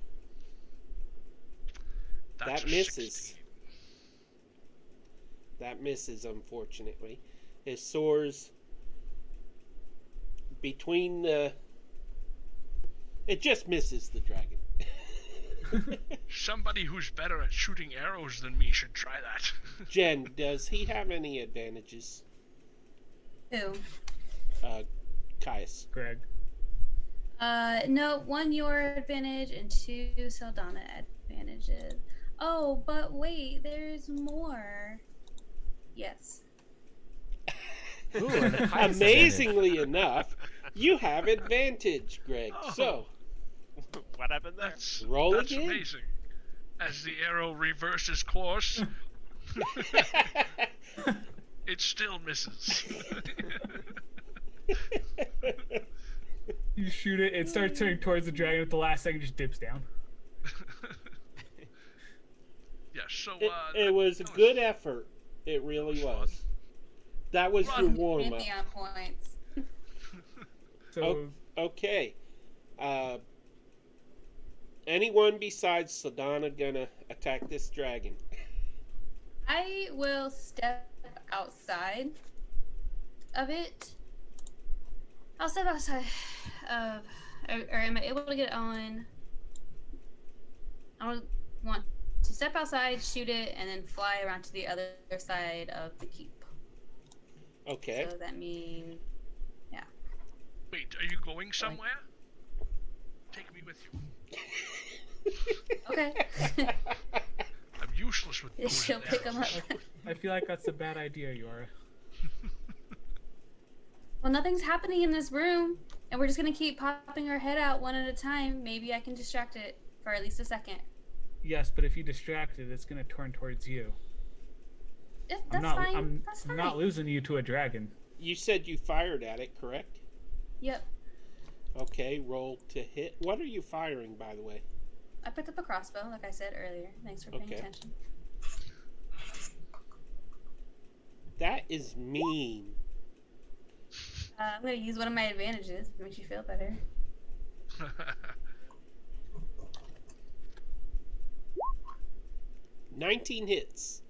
That's That a misses. 16. That misses, unfortunately. It soars between the. It just misses the dragon. Somebody who's better at shooting arrows than me should try that. Jen, does he have any advantages? Who? Caius. Greg. No, 1 your advantage and 2 Saldana advantages. Oh, but wait, there's more. Yes. Ooh, and a Caius Amazingly enough, you have advantage, Greg. Oh. So, What happened there? roll That's again. amazing. As the arrow reverses course, it still misses. You shoot it, it starts turning towards the dragon at the last second, just dips down. Yeah, so It was a good effort. It really was. That was your Run. warm up. Pantheon points. So Okay. Anyone besides Saldana gonna attack this dragon? I will step outside of it. I'll step outside of, or am I able to get on? I would want to step outside, shoot it, and then fly around to the other side of the keep. Okay. So that means, Wait, are you going somewhere? Take me with you. okay. I'm useless with bows She'll and pick him up. arrows. I feel like that's a bad idea, Yora. Well, nothing's happening in this room, and we're just gonna keep popping our head out one at a time. Maybe I can distract it for at least a second. Yes, but if you distract it, it's gonna turn towards you. Yeah, I'm that's not. fine. That's I'm fine. not losing you to a dragon. You said you fired at it, correct? Yep. Okay, roll to hit. What are you firing, by the way? I picked up a crossbow, like I said earlier. Thanks for paying Okay. attention. That is mean. I'm gonna use one of my advantages. It makes you feel better. 19 hits.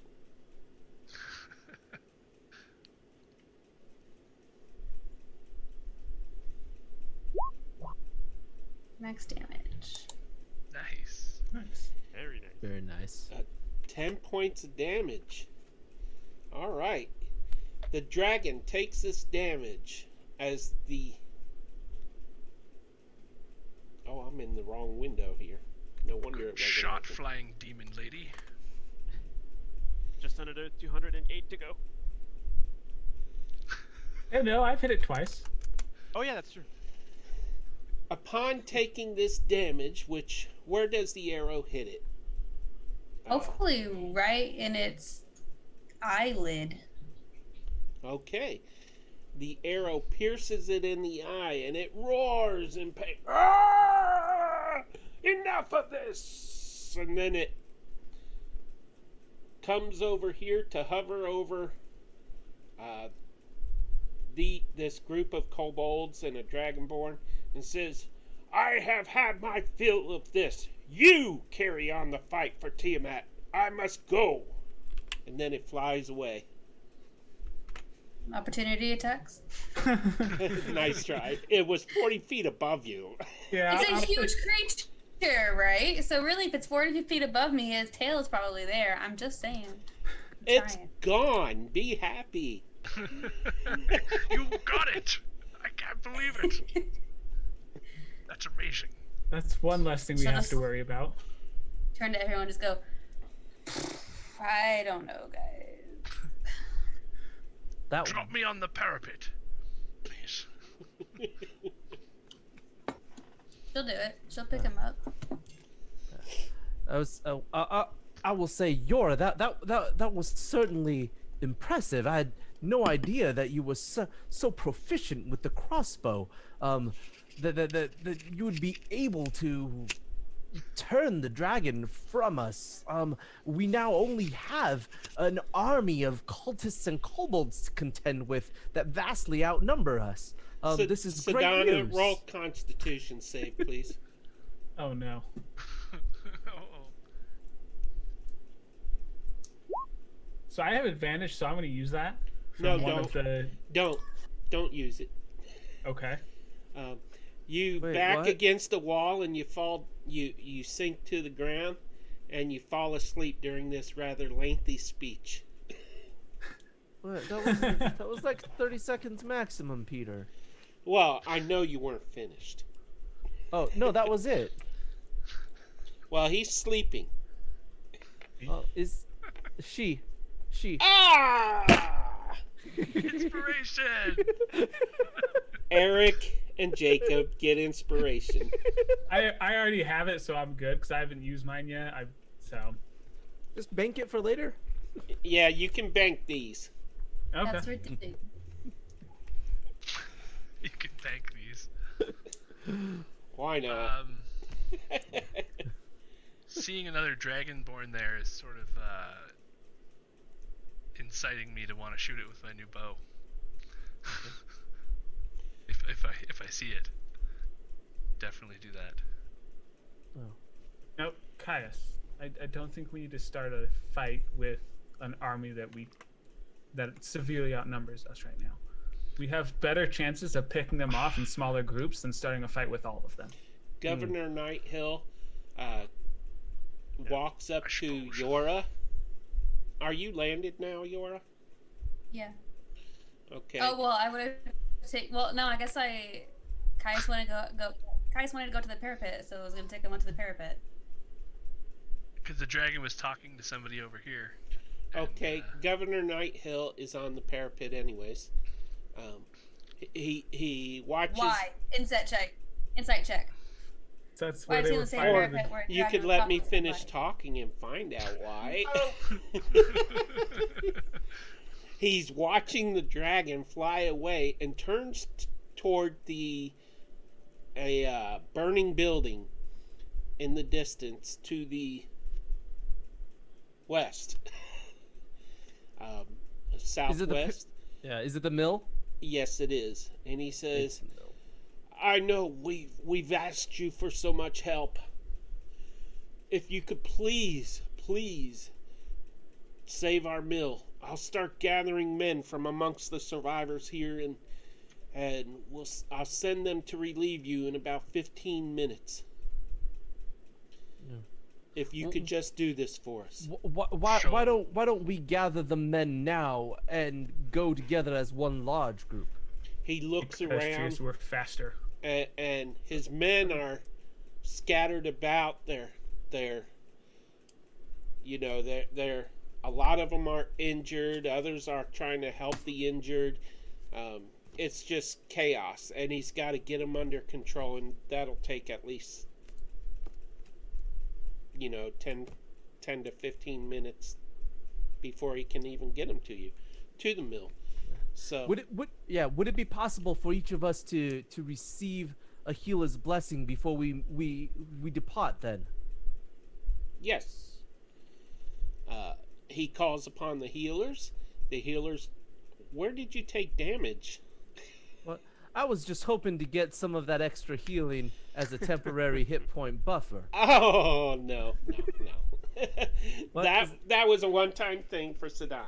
Max damage. Nice. Nice. Very nice. Very nice. 10 points of damage. Alright. The dragon takes this damage as the... Oh, I'm in the wrong window here. No wonder it Good wasn't shot, open. flying demon lady. Just another 208 to go. Hey, no, I've hit it twice. Oh yeah, that's true. Upon taking this damage, where does the arrow hit it? Hopefully, right in its eyelid. Okay. The arrow pierces it in the eye and it roars in pain. Ah! Enough of this! And then it comes over here to hover over this group of kobolds and a dragonborn and says, I have had my fill of this. You carry on the fight for Tiamat. I must go. And then it flies away. Opportunity attacks. Nice try. It was 40 feet above you. Yeah. It's a I'm- huge creature, right? So really, if it's 40 feet above me, his tail is probably there. I'm just saying. It's Trying. gone. Be happy. You got it! I can't believe it. That's amazing. That's one less thing we So have this- to worry about. Turn to everyone, just go. I don't know, guys. That Drop me on the parapet, please. She'll do it. She'll pick him up. I will say, Yora, that was certainly impressive. I had no idea that you were so proficient with the crossbow. That you would be able to turn the dragon from us. We now only have an army of cultists and kobolds to contend with that vastly outnumber us. This is great Sedana, news. roll Constitution save, please. Oh no. Uh-oh. So I have advantage, so I'm going to use that. No, From one of the... Don't use it. Okay. You Wait, back what? against the wall and you fall. You sink to the ground, and you fall asleep during this rather lengthy speech. What? That was like 30 seconds maximum, Peter. Well, I know you weren't finished. Oh no, that was it. Well, he's sleeping. Is she? Ah! Inspiration! Eric and Jacob get inspiration. I already have it, so I'm good, because I haven't used mine yet. So... Just bank it for later. Yeah, you can bank these. Okay. That's ridiculous. You can bank these. Why not? Seeing another dragonborn there is sort of inciting me to want to shoot it with my new bow. if I see it, definitely do that. Nope, Caius. I don't think we need to start a fight with an army that severely outnumbers us right now. We have better chances of picking them off in smaller groups than starting a fight with all of them. Governor Nighthill walks up I to suppose. Yora. Are you landed now, Yora? Yeah. Okay. Oh well, I would have taken. Well, no, I guess Caius wanted to go. Caius wanted to go to the parapet, so I was gonna take him onto the parapet. Because the dragon was talking to somebody over here. and, Okay, Governor Nighthill is on the parapet anyways. He watches. Why? Insight check. Insight check. So that's Why where is they he on were the same fighting. parapet where You Dragon could was let me talking to finish somebody? talking and find out why. Oh. He's watching the dragon fly away and turns toward a burning building in the distance to the west. Southwest. Yeah, is it the mill? Yes, it is. And he says, It's the mill. I know we've asked you for so much help. If you could please save our mill. I'll start gathering men from amongst the survivors here, and I'll send them to relieve you in about 15 minutes. Yeah. If you could just do this for us. Why Sure. why don't we gather the men now and go together as one large group? He looks Because around, trees were faster. and his men are scattered about. They're a lot of them are injured. Others are trying to help the injured. It's just chaos, and he's got to get them under control, and that'll take at least 10 to 15 minutes before he can even get them to the mill. So Would it be possible for each of us to receive a healer's blessing before we depart then? yes, he calls upon the healers. The healers, where did you take damage? Well, I was just hoping to get some of that extra healing as a temporary hit point buffer. Oh no. What that was a one-time thing for Sedana.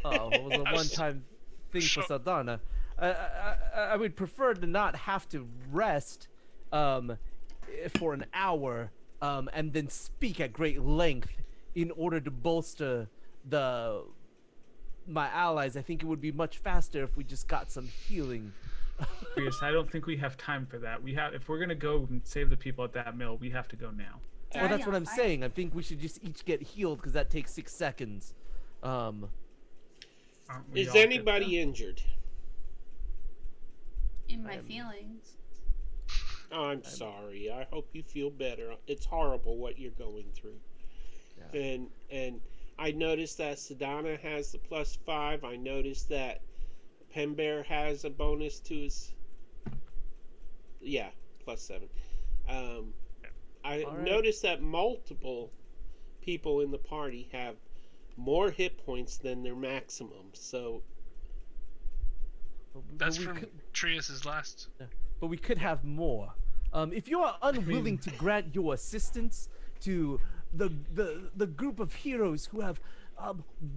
Oh, it was a one-time thing for Saldana. I would prefer to not have to rest for an hour and then speak at great length in order to bolster my allies. I think it would be much faster if we just got some healing. Because I don't think we have time for that. If we're gonna go and save the people at that mill, we have to go now. Well, that's what I'm saying. I think we should just each get healed because that takes 6 seconds. Aren't we Is all good, anybody though? injured? In my feelings. I'm sorry. I hope you feel better. It's horrible what you're going through. Yeah. And I noticed that Sedana has the +5. I noticed that Pembear has a bonus to his. Yeah, +7. I All right. noticed that multiple people in the party have more hit points than their maximum. So That's we from could- Trius's last. but we could have more. If you are unwilling to grant your assistance to the group of heroes who have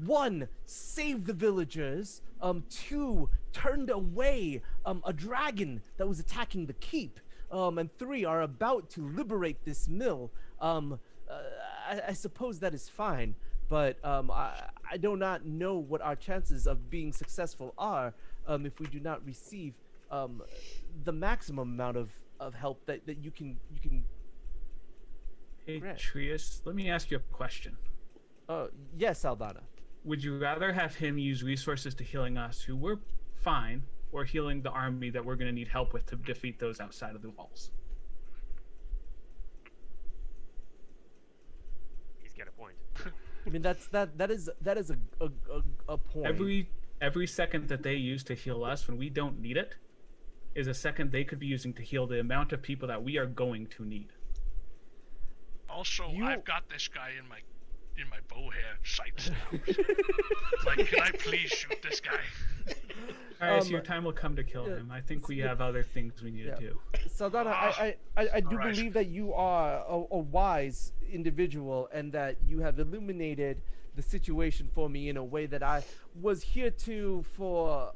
1, saved the villagers, 2, turned away a dragon that was attacking the keep, and 3, are about to liberate this mill, I suppose that is fine. But I do not know what our chances of being successful are if we do not receive the maximum amount of help that you can. Hey, Grant. Trius, let me ask you a question. Yes, Aldana. Would you rather have him use resources to healing us, who we're fine, or healing the army that we're going to need help with to defeat those outside of the walls? He's got a point. I mean that is a point. Every second that they use to heal us when we don't need it is a second they could be using to heal the amount of people that we are going to need. Also, You- I've got this guy in my bow hair sights now. Like, can I please shoot this guy? All right, so Um, your time will come to kill yeah, him. I think we have other things we need yeah. to do. Saldana, I do Alright. believe that you are a wise individual and that you have illuminated the situation for me in a way that I was heretofore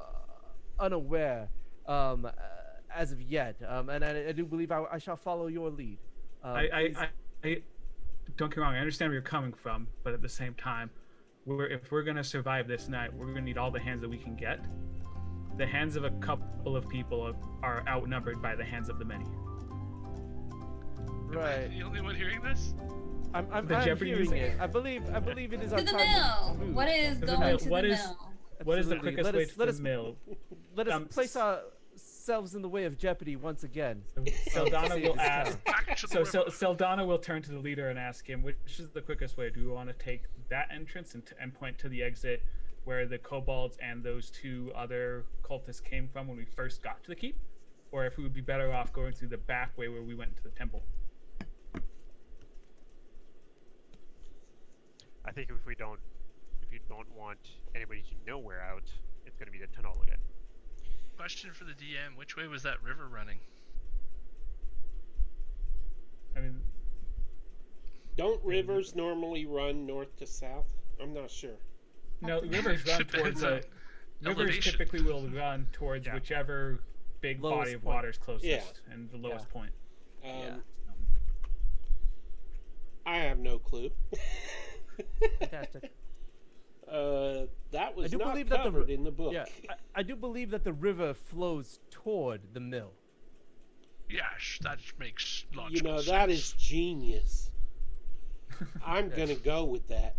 unaware as of yet. And I do believe I shall follow your lead. I don't get me wrong. I understand where you're coming from, but at the same time, if we're gonna survive this night, we're gonna need all the hands that we can get. The hands of a couple of people are outnumbered by the hands of the many. Am I Right. the only one hearing this? I'm The Jeopardy hearing music? it. I believe it is To our the time to mill. move. What is To the going mill. to What the is- mill? What is the Absolutely. quickest way to let the us, mill? Let us Um, place ourselves in the way of jeopardy once again. Saldana save will this ask. town. Back to the So river. Saldana will turn to the leader and ask him, which is the quickest way? Do we want to take that entrance and point to the exit where the kobolds and those 2 other cultists came from when we first got to the keep? Or if we would be better off going through the back way where we went into the temple? I think if you don't want anybody to know we're out, it's gonna be the tunnel again. Question for the DM: which way was that river running? I mean, don't rivers normally run north to south? I'm not sure. no, rivers run Depends towards on rivers elevation. typically will run towards Yeah. whichever big body Lowest of point. water is closest Yeah. and the lowest Yeah. point. Yeah. I have no clue. Fantastic. That I was do not believe that the covered in the book. Yeah, I do believe that the river flows toward the mill. Yes, that makes logical You know, sense. that is genius. I'm Yes. gonna go with that.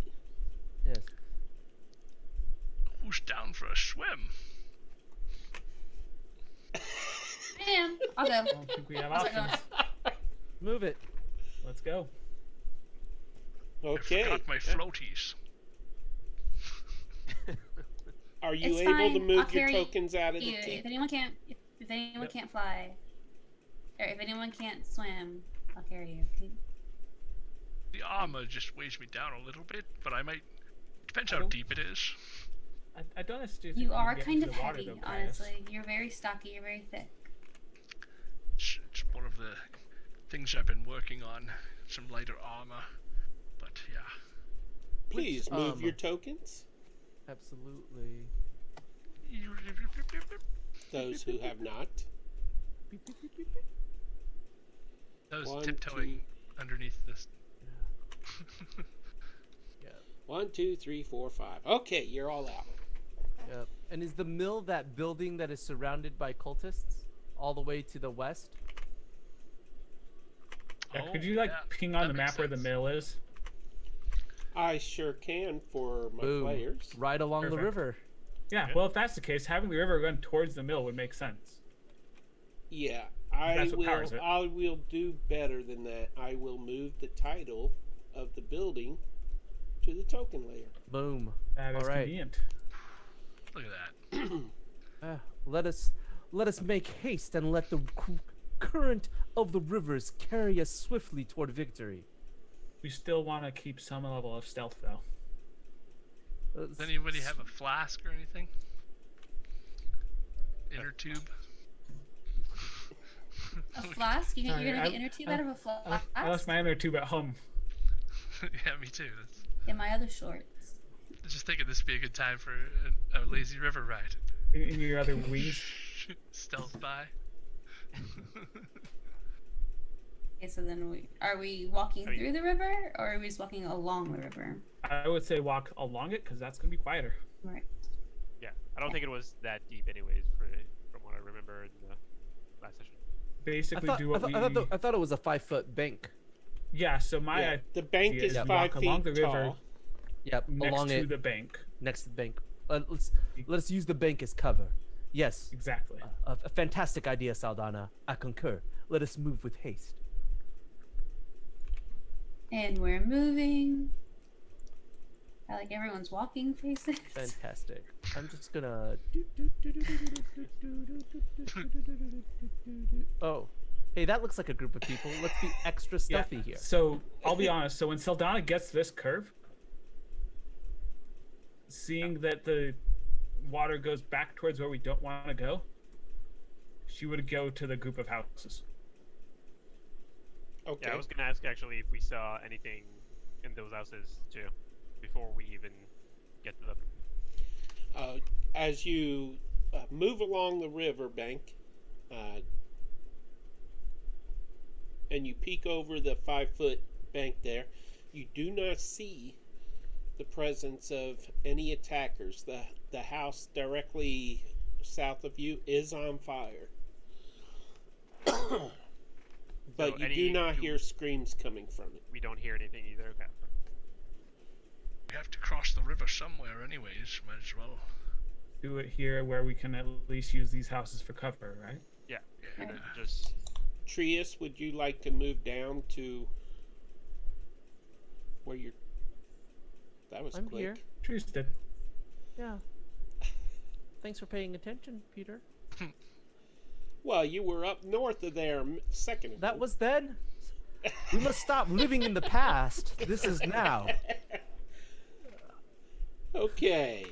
Yes. Who's down for a swim? I am. I'll go. I don't think we have How's it options. Move it. Let's go. I Okay. forgot my floaties. Are you It's able to fine. I'll move your carry tokens out of the If keep? anyone can't, if anyone Yep. can't fly, or if anyone can't swim, I'll carry you. Okay? The armor just weighs me down a little bit, but I might. Depends I how don't- deep it is. I don't honestly think You we are can get kind into of the water, heavy, though, Caius. honestly. You're very stocky. You're very thick. It's one of the things I've been working on. Some lighter armor, but yeah. Please move armor? your tokens. Absolutely. Those who have not. Beep, beep, beep, beep, beep. I was One, tiptoeing underneath this. Yeah. 1, 2, 3, 4, 5. Okay, you're all out. Yeah. And is the mill that building that is surrounded by cultists all the way to the west? Yeah, could you like yeah, ping on that the makes map where the sense. mill is? I sure can for my Boom. players. Right along the Perfect. river. Yeah, Yeah. well, if that's the case, having the river run towards the mill would make sense. Yeah, That's what powers it. I will do better than that. I will move the title of the building to the token layer. Boom. That is All right. convenient. Look at that. Let us make haste and let the current of the rivers carry us swiftly toward victory. We still want to keep some level of stealth, though. Does anybody have a flask or anything? Inner tube? A flask? You're Sorry, gonna I- get inner tube out of a flask? I left my inner tube at home. Yeah, me too. That's, In my other shorts. just thinking this would be a good time for a lazy river ride. In your other wings. Stealth by. Okay, so then are we walking I mean- through the river, or are we just walking along the river? I would say walk along it, because that's going to be quieter. Right. Yeah, I don't think it was that deep, anyways, from what I remember in the last session. Basically, do what we... I thought it was a 5-foot bank. Yeah, so my Yeah, the bank idea is is 5 walk feet along the river tall. Yep, next along to it, the bank. next to the bank. Let's use the bank as cover. Yes, Exactly. a fantastic idea, Saldana. I concur. Let us move with haste. And we're moving. I like everyone's walking faces. Fantastic. I'm just gonna. Oh, hey, that looks like a group of people. Let's be extra stealthy here. So, I'll be honest. So when Saldana gets this curve, seeing that the water goes back towards where we don't want to go, she would go to the group of houses. Okay. Yeah, I was gonna ask actually if we saw anything in those houses too, before we even get to them. As you move along the river bank, and you peek over the 5-foot bank there, you do not see the presence of any attackers. The house directly south of you is on fire. But So you any- do not do- hear screams coming from it. We don't hear anything either. Okay. We have to cross the river somewhere, anyways. Might as well. Do it here where we can at least use these houses for cover, right? Yeah. Yeah. And then just Trius, would you like to move down to where you're... That was I'm quick. here. Trees did. Yeah. Thanks for paying attention, Peter. Well, you were up north of there a second ago. That was then. We must stop living in the past. This is now. Okay.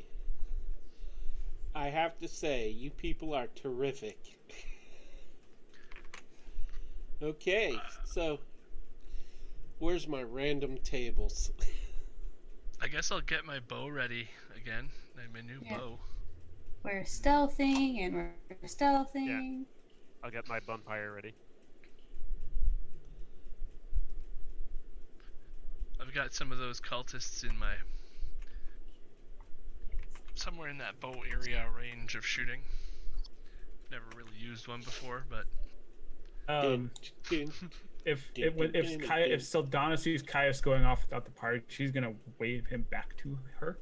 I have to say, you people are terrific. Okay, so where's my random tables? I guess I'll get my bow ready again. My new Yeah. bow. We're stealthing and we're stealthing. I'll get my bonfire ready. I've got some of those cultists in my somewhere in that bow area range of shooting. Never really used one before, but Um, Dun, if Dun, it, dun, if dun, Kaya, dun. if Saldana sees Caius going off without the party, she's gonna wave him back to her.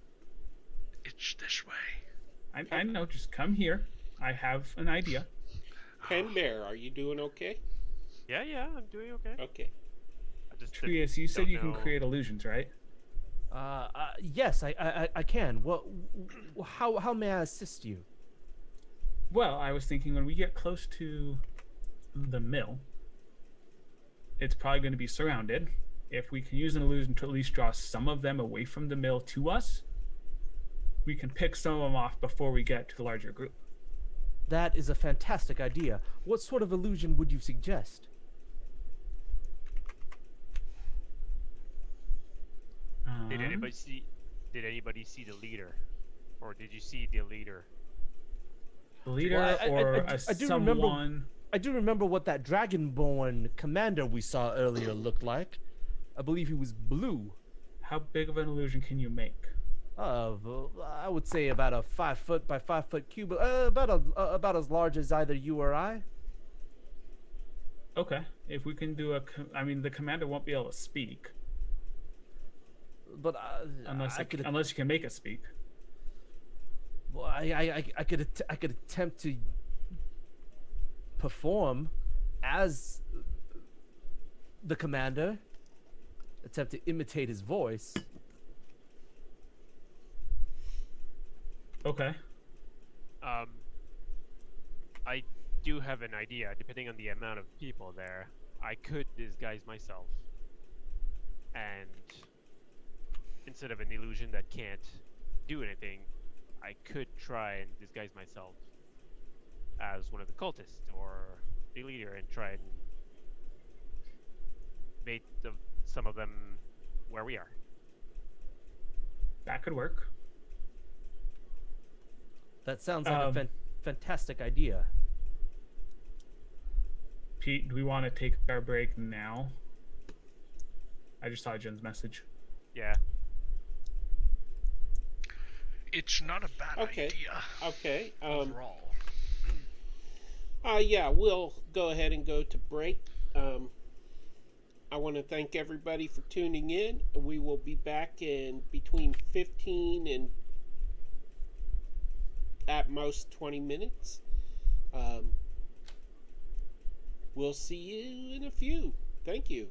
it's this way. I know. Just come here. I have an idea. Pen Bear, are you doing okay? Yeah, I'm doing okay. Okay. I just Trius, you said don't you can know- create illusions, right? Yes, I can. What? How may I assist you? Well, I was thinking when we get close to the mill, it's probably going to be surrounded. If we can use an illusion to at least draw some of them away from the mill to us, we can pick some of them off before we get to the larger group. That is a fantastic idea. What sort of illusion would you suggest? Did anybody see? Did anybody see the leader, or did you see the leader? The leader Well, or I do someone? remember- I do remember what that dragonborn commander we saw earlier looked like. I believe he was blue. How big of an illusion can you make? I would say about a 5-foot by 5-foot cube. About as large as either you or I. Okay, if we can do I mean, the commander won't be able to speak But unless I could. unless you can make it speak. Well, I could attempt to perform as the commander, attempt to imitate his voice. Okay. I do have an idea. Depending on the amount of people there, I could disguise myself, and instead of an illusion that can't do anything, I could try and disguise myself as one of the cultists or the leader and try and make some of them where we are. That could work. That sounds like a fantastic idea. Pete, do we want to take our break now? I just saw Jen's message. Yeah. It's not a bad Okay. idea Okay. overall. Yeah, we'll go ahead and go to break. I want to thank everybody for tuning in. We will be back in between 15 and at most 20 minutes. We'll see you in a few. Thank you.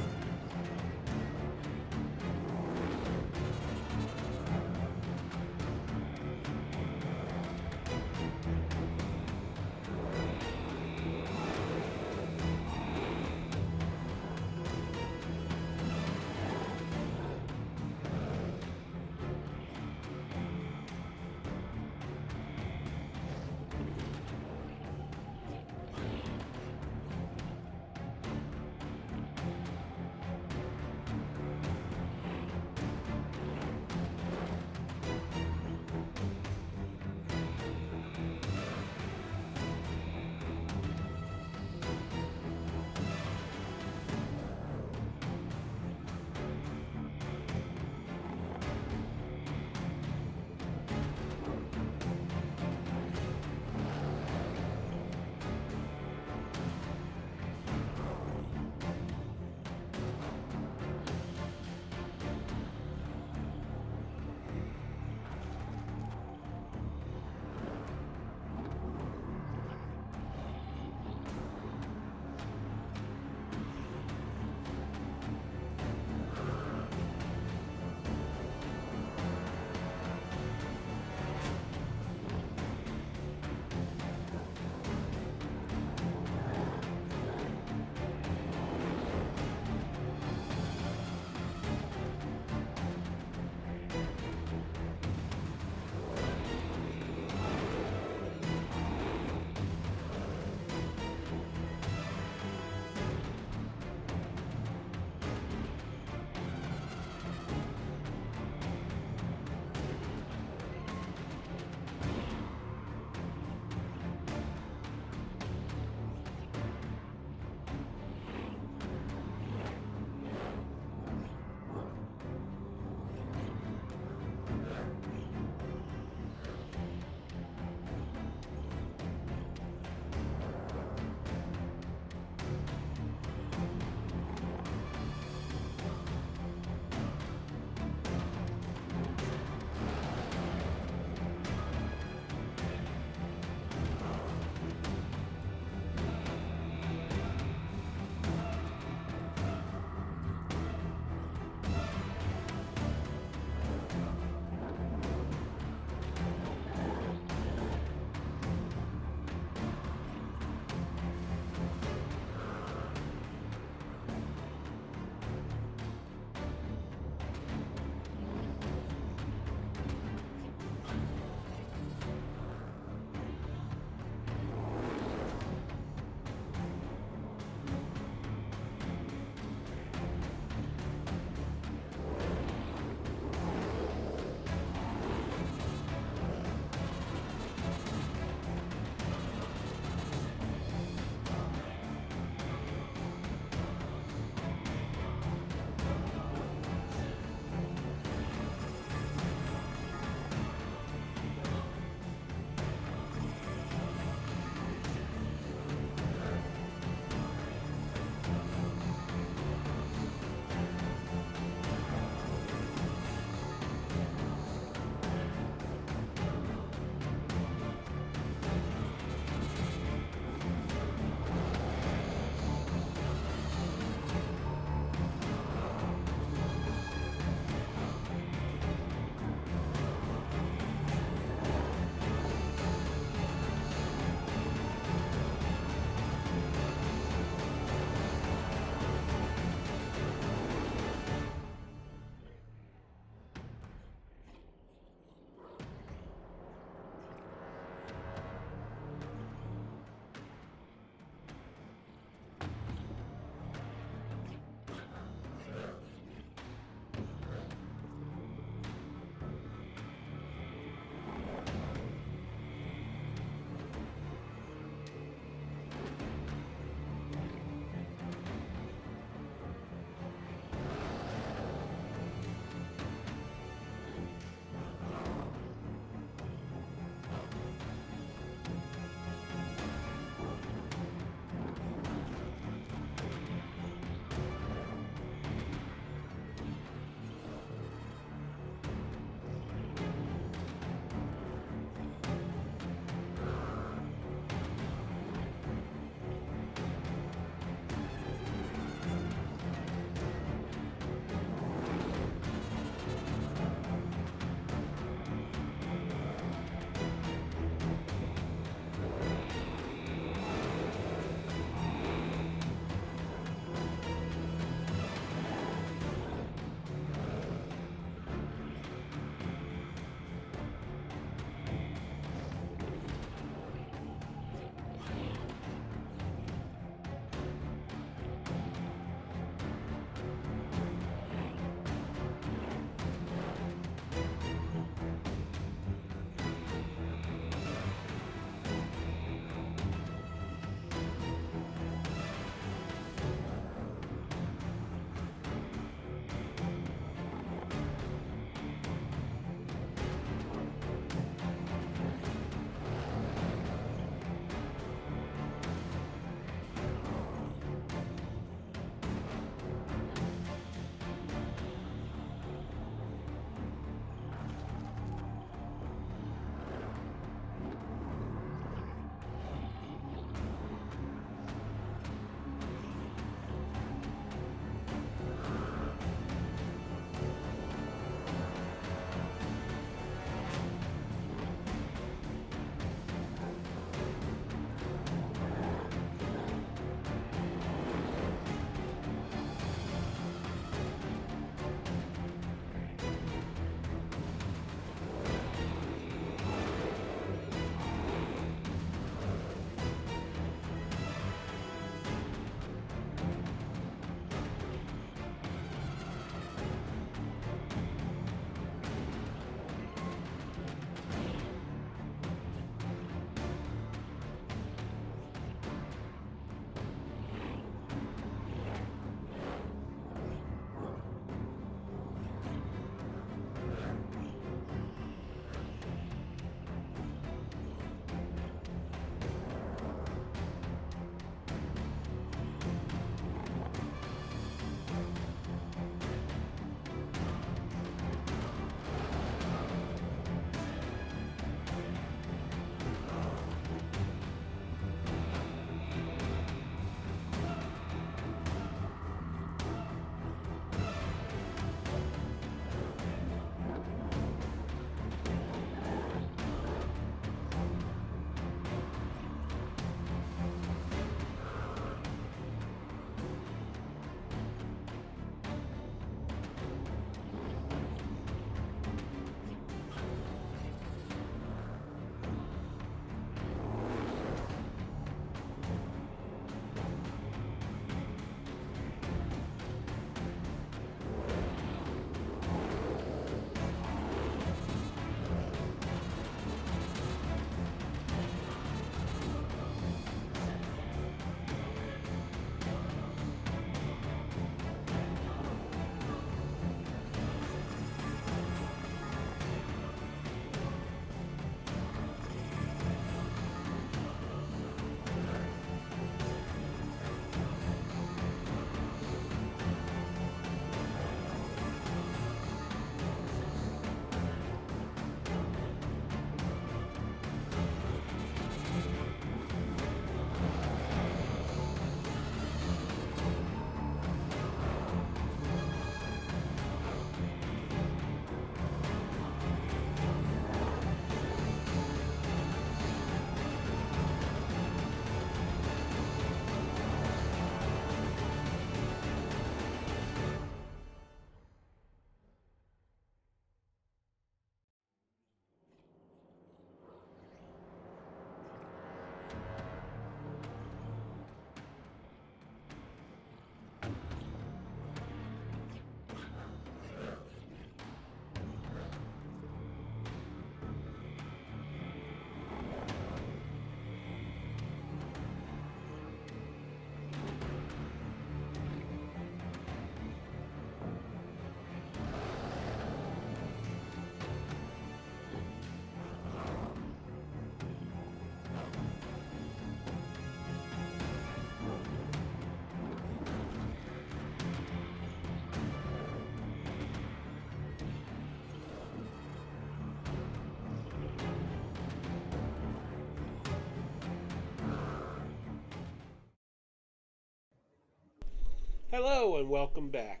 Hello and welcome back.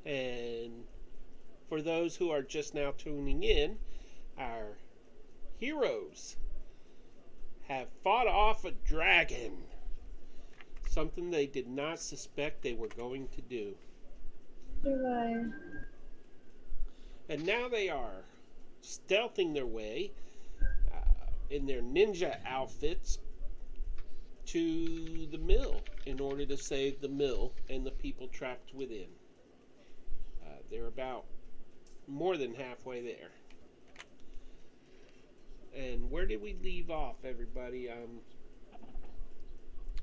And for those who are just now tuning in, our heroes have fought off a dragon. Something they did not suspect they were going to do. And now they are stealthing their way in their ninja outfits to the mill in order to save the mill and the people trapped within. They're about more than halfway there. And where did we leave off, everybody?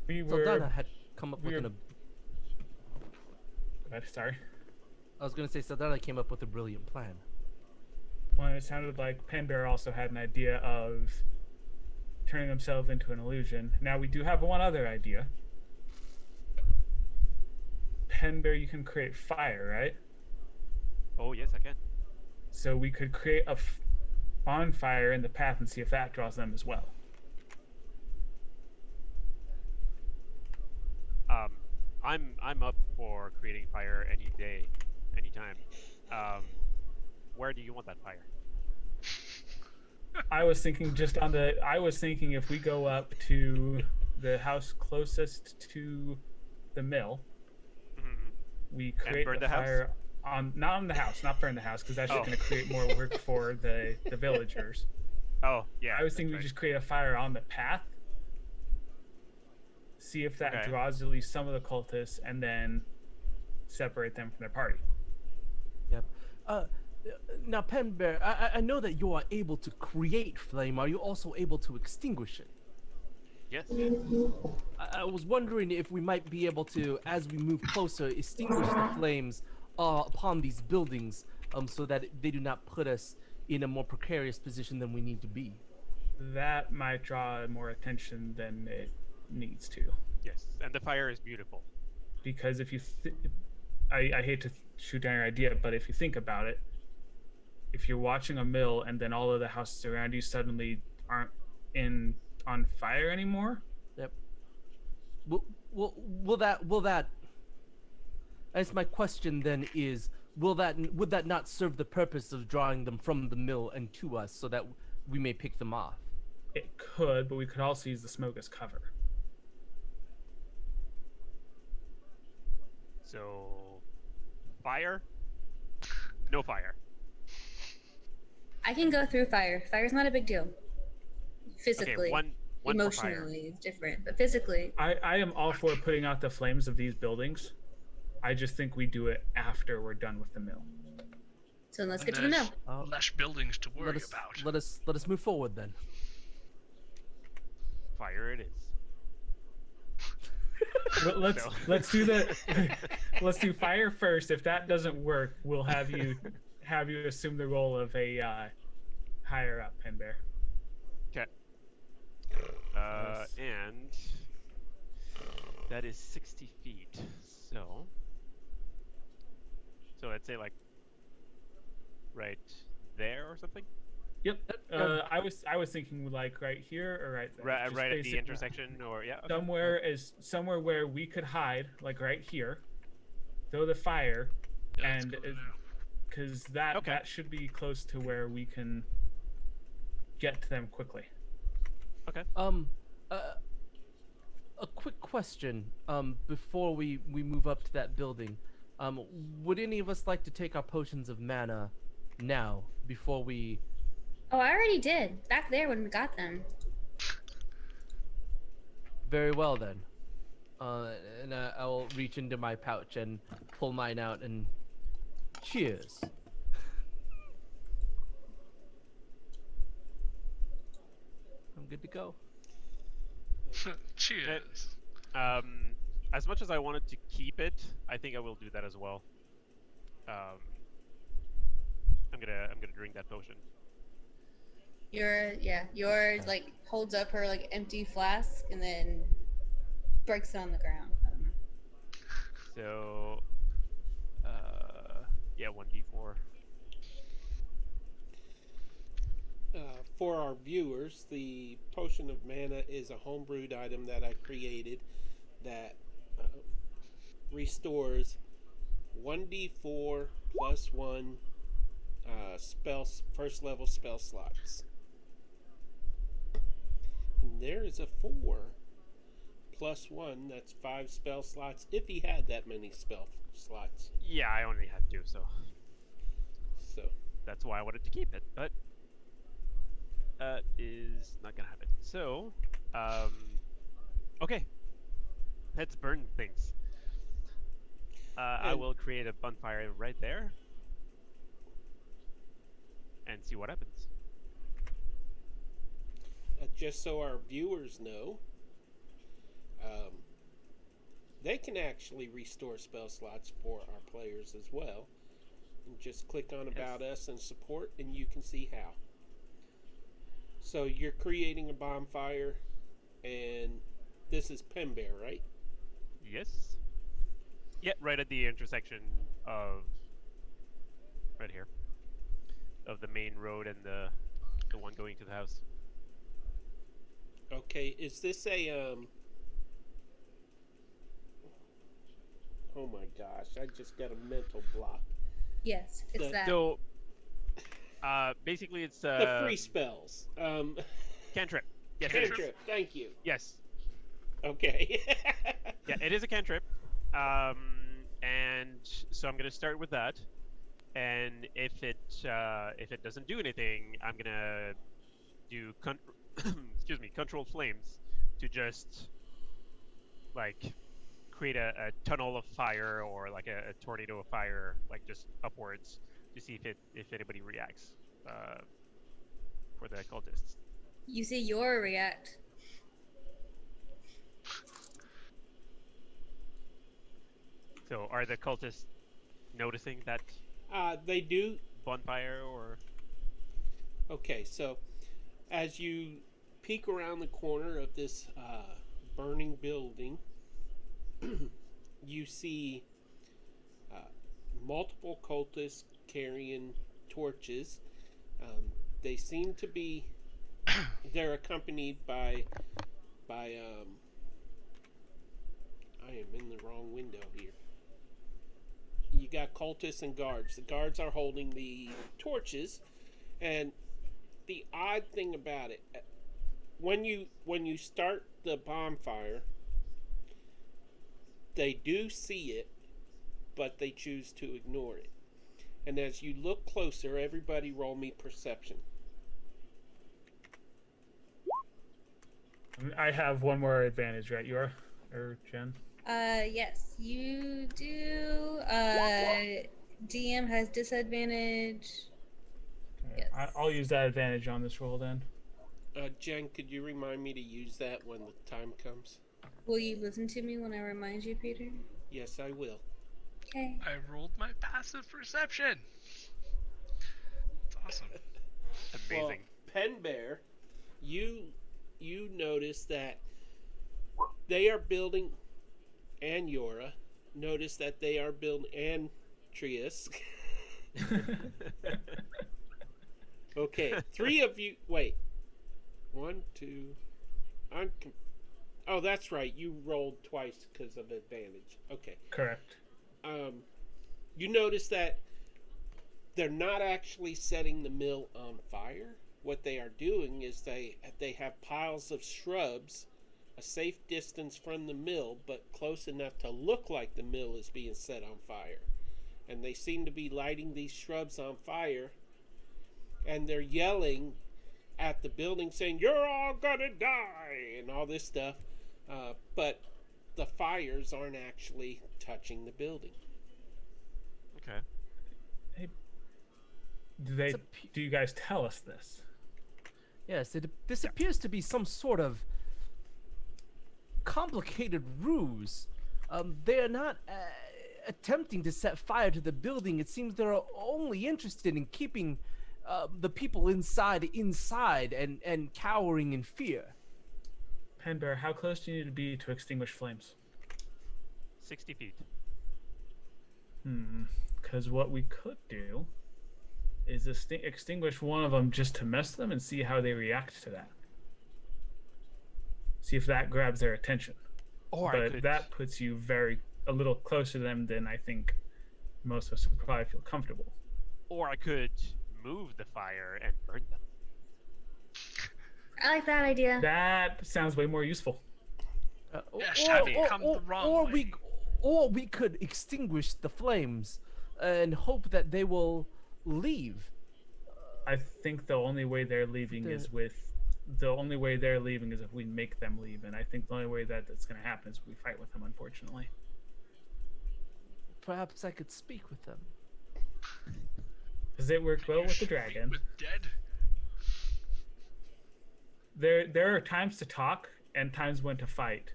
We So were. Dana had come up we with were- Sorry. I was gonna say Saldana came up with a brilliant plan. Well, it sounded like Panbear also had an idea of turning himself into an illusion. Now we do have one other idea. Panbear, you can create fire, right? Oh yes, I can. So we could create a bonfire in the path and see if that draws them as well. I'm up for creating fire any day, anytime. Where do you want that fire? I was thinking if we go up to the house closest to the mill, Mm-hmm. we create burn the the house? fire not burn the house, because that's just Oh. going to create more work for the villagers. Oh yeah. I was that's thinking we right. just create a fire on the path, see if that Okay. draws at least some of the cultists, and then separate them from their party. Yep. Now, Penbear, I know that you are able to create flame. Are you also able to extinguish it? Yes. I was wondering if we might be able to, as we move closer, extinguish the flames upon these buildings, so that they do not put us in a more precarious position than we need to be. That might draw more attention than it needs to. Yes. And the fire is beautiful. Because if you I hate to shoot down your idea, but if you think about it, if you're watching a mill and then all of the houses around you suddenly aren't on fire anymore, Yep. Will that? As my question then is, would that not serve the purpose of drawing them from the mill and to us, so that we may pick them off? it could, but we could also use the smoke as cover. So, fire? No fire. I can go through fire. Fire's not a big deal. Physically. Okay, one for fire. Emotionally, it's different. But physically, I am all for putting out the flames of these buildings. I just think we do it after we're done with the mill. so let's And get to the mill. there's less buildings to worry Let about. us move forward then. Fire it is. Well, No. let's do fire first. If that doesn't work, we'll have you assume the role of a higher up Penbear. Okay. Nice. And that is 60 feet. So I'd say like right there or something. Yep. I was thinking like right here or right there. Right, Just right at the basically intersection, or yeah. Okay. somewhere where we could hide, like right here. Throw the fire, Yeah, let's and go there. because that Okay. that should be close to where we can get to them quickly. A quick question. Before we move up to that building, would any of us like to take our potions of mana now before we? Oh, I already did. Back there when we got them. Very well then. And I will reach into my pouch and pull mine out and cheers. I'm good to go. Cheers. As much as I wanted to keep it, I think I will do that as well. I'm gonna drink that potion. Your like holds up her like empty flask and then breaks it on the ground. So, yeah, 1d4. For our viewers, the potion of mana is a homebrewed item that I created that restores 1d4 plus 1 first level spell slots. And there is a 4 plus 1, that's 5 spell slots, if he had that many spell slots. Yeah, I only had 2, so So, that's why I wanted to keep it. But is not gonna happen. So, okay, let's burn things. I And- will create a bonfire right there and see what happens. just so our viewers know, they can actually restore spell slots for our players as well. And just click on About Us and Support, and you can see how. So you're creating a bonfire, and this is Pen Bear, right? Yes. Yeah, right at the intersection of right here of the main road and the one going to the house. Okay, is this a oh my gosh, I just got a mental block. Yes, it's The- that. So, basically, it's The free spells. cantrip. Yes, it is. Cantrip, thank you. Yes. Okay. Yeah, it is a cantrip. And so I'm gonna start with that. And if it doesn't do anything, I'm gonna do excuse me, control flames to just like create a tunnel of fire or like a tornado of fire, like just upwards to see if anybody reacts for the cultists. You see your react. So are the cultists noticing that They do. bonfire or? Okay, so as you peek around the corner of this burning building, you see multiple cultists carrying torches. They seem to be. They're accompanied by. I am in the wrong window here. You got cultists and guards. The guards are holding the torches, and the odd thing about it, when you start the bonfire, they do see it, but they choose to ignore it. And as you look closer, everybody roll me perception. I have one more advantage, right? You are, or Jen? Yes, you do. DM has disadvantage. Okay, Yes. I'll use that advantage on this roll then. Jen, could you remind me to use that when the time comes? Will you listen to me when I remind you, Peter? Yes, I will. Okay. I rolled my passive perception. It's awesome. Amazing. Well, Pen Bear, you notice that they are building, and Yora notice that they are building, and Trius. Okay, 3 of you. Wait, 1, 2. Oh, that's right. You rolled twice because of advantage. Okay. Correct. You notice that they're not actually setting the mill on fire. What they are doing is they have piles of shrubs a safe distance from the mill, but close enough to look like the mill is being set on fire. And they seem to be lighting these shrubs on fire, and they're yelling at the building saying, "You're all gonna die," and all this stuff. But the fires aren't actually touching the building. Okay. Do you guys tell us this? Yes, this appears to be some sort of complicated ruse. They are not attempting to set fire to the building. It seems they're only interested in keeping the people inside and cowering in fear. Penbear, how close do you need to be to extinguish flames? 60 feet. Because what we could do is extinguish one of them just to mess them and see how they react to that. See if that grabs their attention. Or But that puts you very a little closer to them, then I think most of us would probably feel comfortable. Or I could move the fire and burn them. I like that idea. That sounds way more useful. Yes, having come the wrong way. Or we could extinguish the flames and hope that they will leave. I think the only way they're leaving is if we make them leave, and I think the only way that it's going to happen is if we fight with them, unfortunately. Perhaps I could speak with them. Does it work well with the dragon? With dead. There are times to talk and times when to fight.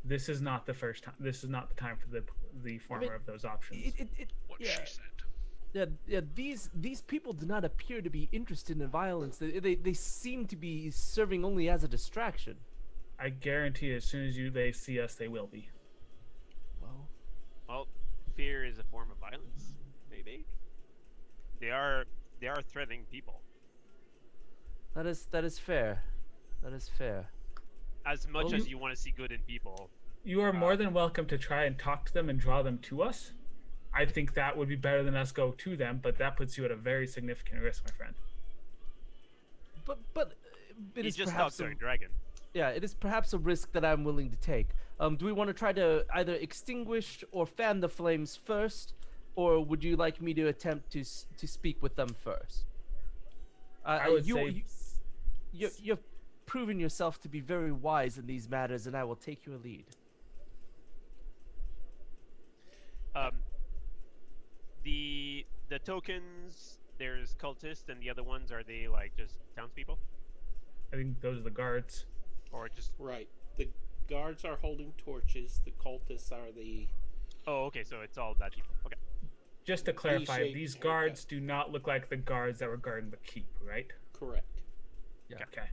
This is not the first time. This is not the time for the former of those options. What she said. Yeah. These people do not appear to be interested in violence. They seem to be serving only as a distraction. I guarantee as soon as they see us, they will be. Well, fear is a form of violence, maybe. They are threatening people. That is fair. That is fair. As much as you want to see good in people. You are more than welcome to try and talk to them and draw them to us. I think that would be better than us go to them, but that puts you at a very significant risk, my friend. But it is just perhaps talked to a dragon. Yeah, it is perhaps a risk that I'm willing to take. Do we want to try to either extinguish or fan the flames first, or would you like me to attempt to speak with them first? I would say you've proven yourself to be very wise in these matters, and I will take your lead. The tokens, there's cultists, and the other ones, are they like just townspeople? I think those are the guards. Or just... Right. The guards are holding torches. The cultists are the... Oh, okay, so it's all bad people. Okay. Just to clarify, V-shaped these haircut. guards do not look like the guards that were guarding the keep, right? Correct. Yeah. Okay.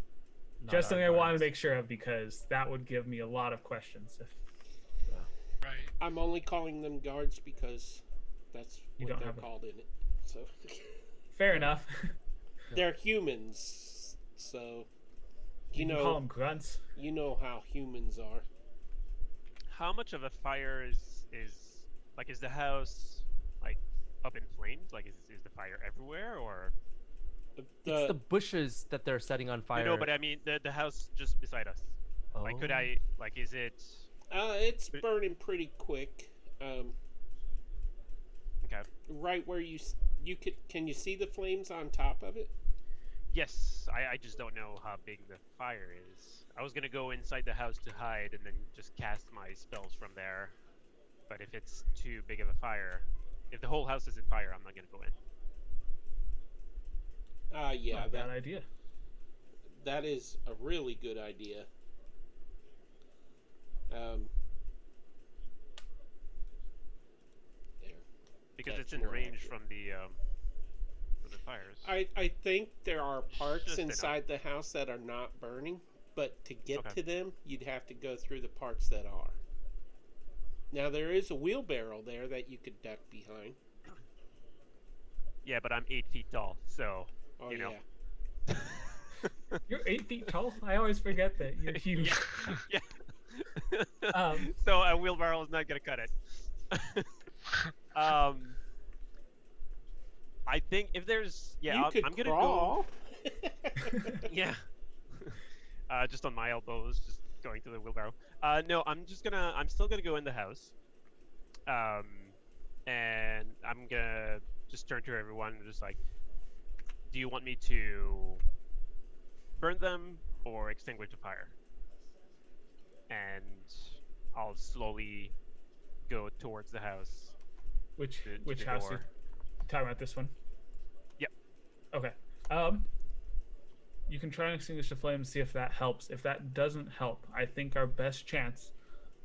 Not Just our something I wanted guards. to make sure of, because that would give me a lot of questions. Right. I'm only calling them guards because that's You what don't they're have a- called in it. So Fair enough. they're humans. So You can call them grunts. you know how humans are. How much of a fire is the house like up in flames? Like is the fire everywhere, or It's the bushes that they're setting on fire. no? But I mean the house just beside us. Oh. Like could I is it It's burning pretty quick. okay? Right where you can you see the flames on top of it? Yes, I just don't know how big the fire is. I was gonna go inside the house to hide and then just cast my spells from there. But if it's too big of a fire, if the whole house is in fire, I'm not gonna go in. Yeah, Not a bad idea. that is a really good idea. There. Because That's it's in more range accurate. from the fires. I think there are parts Just enough. inside the house that are not burning, but to get Okay. to them, you'd have to go through the parts that are. Now there is a wheelbarrow there that you could duck behind. Yeah, but I'm 8 feet tall, so Oh You know. yeah. You're 8 feet tall? I always forget that. You're huge. yeah. Um, So a wheelbarrow is not gonna cut it. I think if there's you could I'm gonna crawl. go. Yeah. Just on my elbows, just going to the wheelbarrow. No, I'm still gonna go in the house. And I'm gonna just turn to everyone and just like, do you want me to burn them or extinguish the fire? And I'll slowly go towards the house. which to which the house are door. you talking about? This one? Yep. Okay. You can try and extinguish the flame and see if that helps. If that doesn't help, I think our best chance,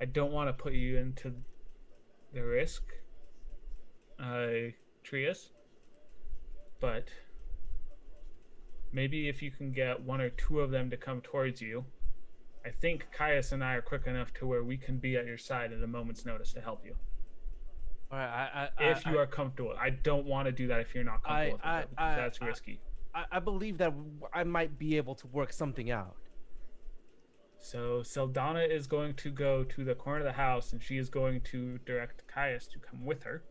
I don't want to put you into the risk, Trias, but maybe if you can get one or two of them to come towards you, I think Caius and I are quick enough to where we can be at your side at a moment's notice to help you. All right, If you are comfortable. I don't want to do that if you're not comfortable with it, because that's risky. I believe that I might be able to work something out. So Sildana is going to go to the corner of the house, and she is going to direct Caius to come with her.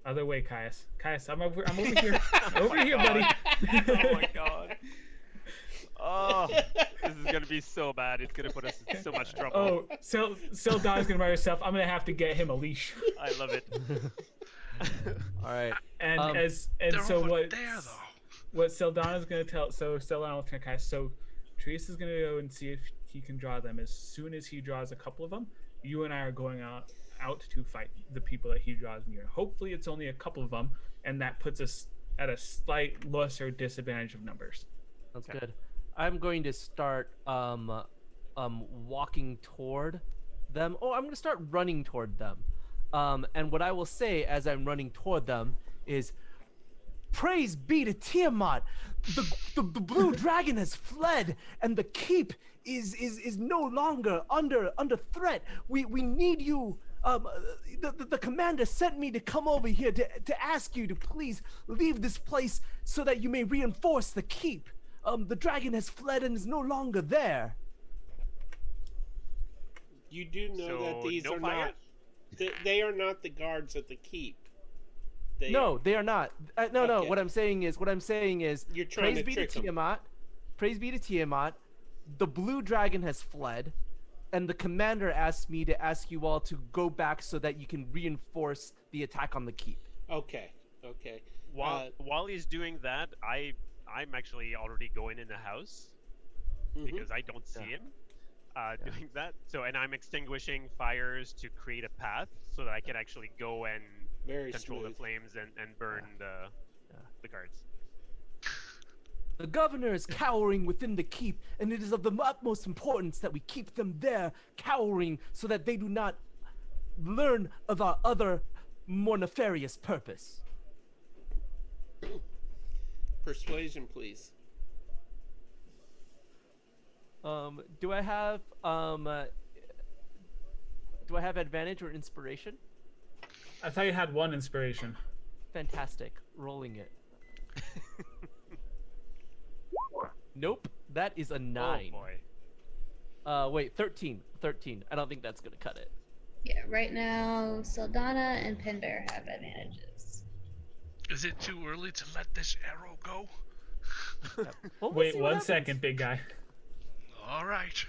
Other way, Caius. Caius, I'm over here. Over here, buddy. Oh my god. Oh, this is gonna be so bad. It's gonna put us in so much trouble. Oh, Sildana's gonna by herself. I'm gonna have to get him a leash. I love it. All right. And They're so over what? there, though. What Sildana's gonna tell? So Sildana will tell Caius. So Teresa's gonna go and see if he can draw them. As soon as he draws a couple of them, you and I are going out to fight the people that he draws near. Hopefully, it's only a couple of them, and that puts us at a slight lesser disadvantage of numbers. That's good. I'm going to start walking toward them. Oh, I'm going to start running toward them. And what I will say as I'm running toward them is, "Praise be to Tiamat! The blue dragon has fled, and the keep is no longer under threat. We need you. The commander sent me to come over here to ask you to please leave this place so that you may reinforce the keep. The dragon has fled and is no longer there." You do know that these no are fire? not. They are not the guards at the keep. No, they are not. No. Okay. What I'm saying is, You're trying praise to be to trick 'em. Tiamat. Praise be to Tiamat. The blue dragon has fled, and the commander asked me to ask you all to go back so that you can reinforce the attack on the keep. Okay. While he's doing that, I'm actually already going in the house because I don't see him doing that. So, and I'm extinguishing fires to create a path so that I can actually go and Very control smooth. the flames and burn the guards. The governor is cowering within the keep, and it is of the utmost importance that we keep them there, cowering, so that they do not learn of our other, more nefarious purpose. Persuasion, please. Do I have advantage or inspiration? I thought you had one inspiration. Fantastic. Rolling it. Nope. That is a 9. Oh boy. Wait, 13. 13. I don't think that's gonna cut it. Yeah, right now, Sildana and Pinbear have advantages. Is it too early to let this arrow go? Well, we'll Wait see what one happens. second, big guy. All right.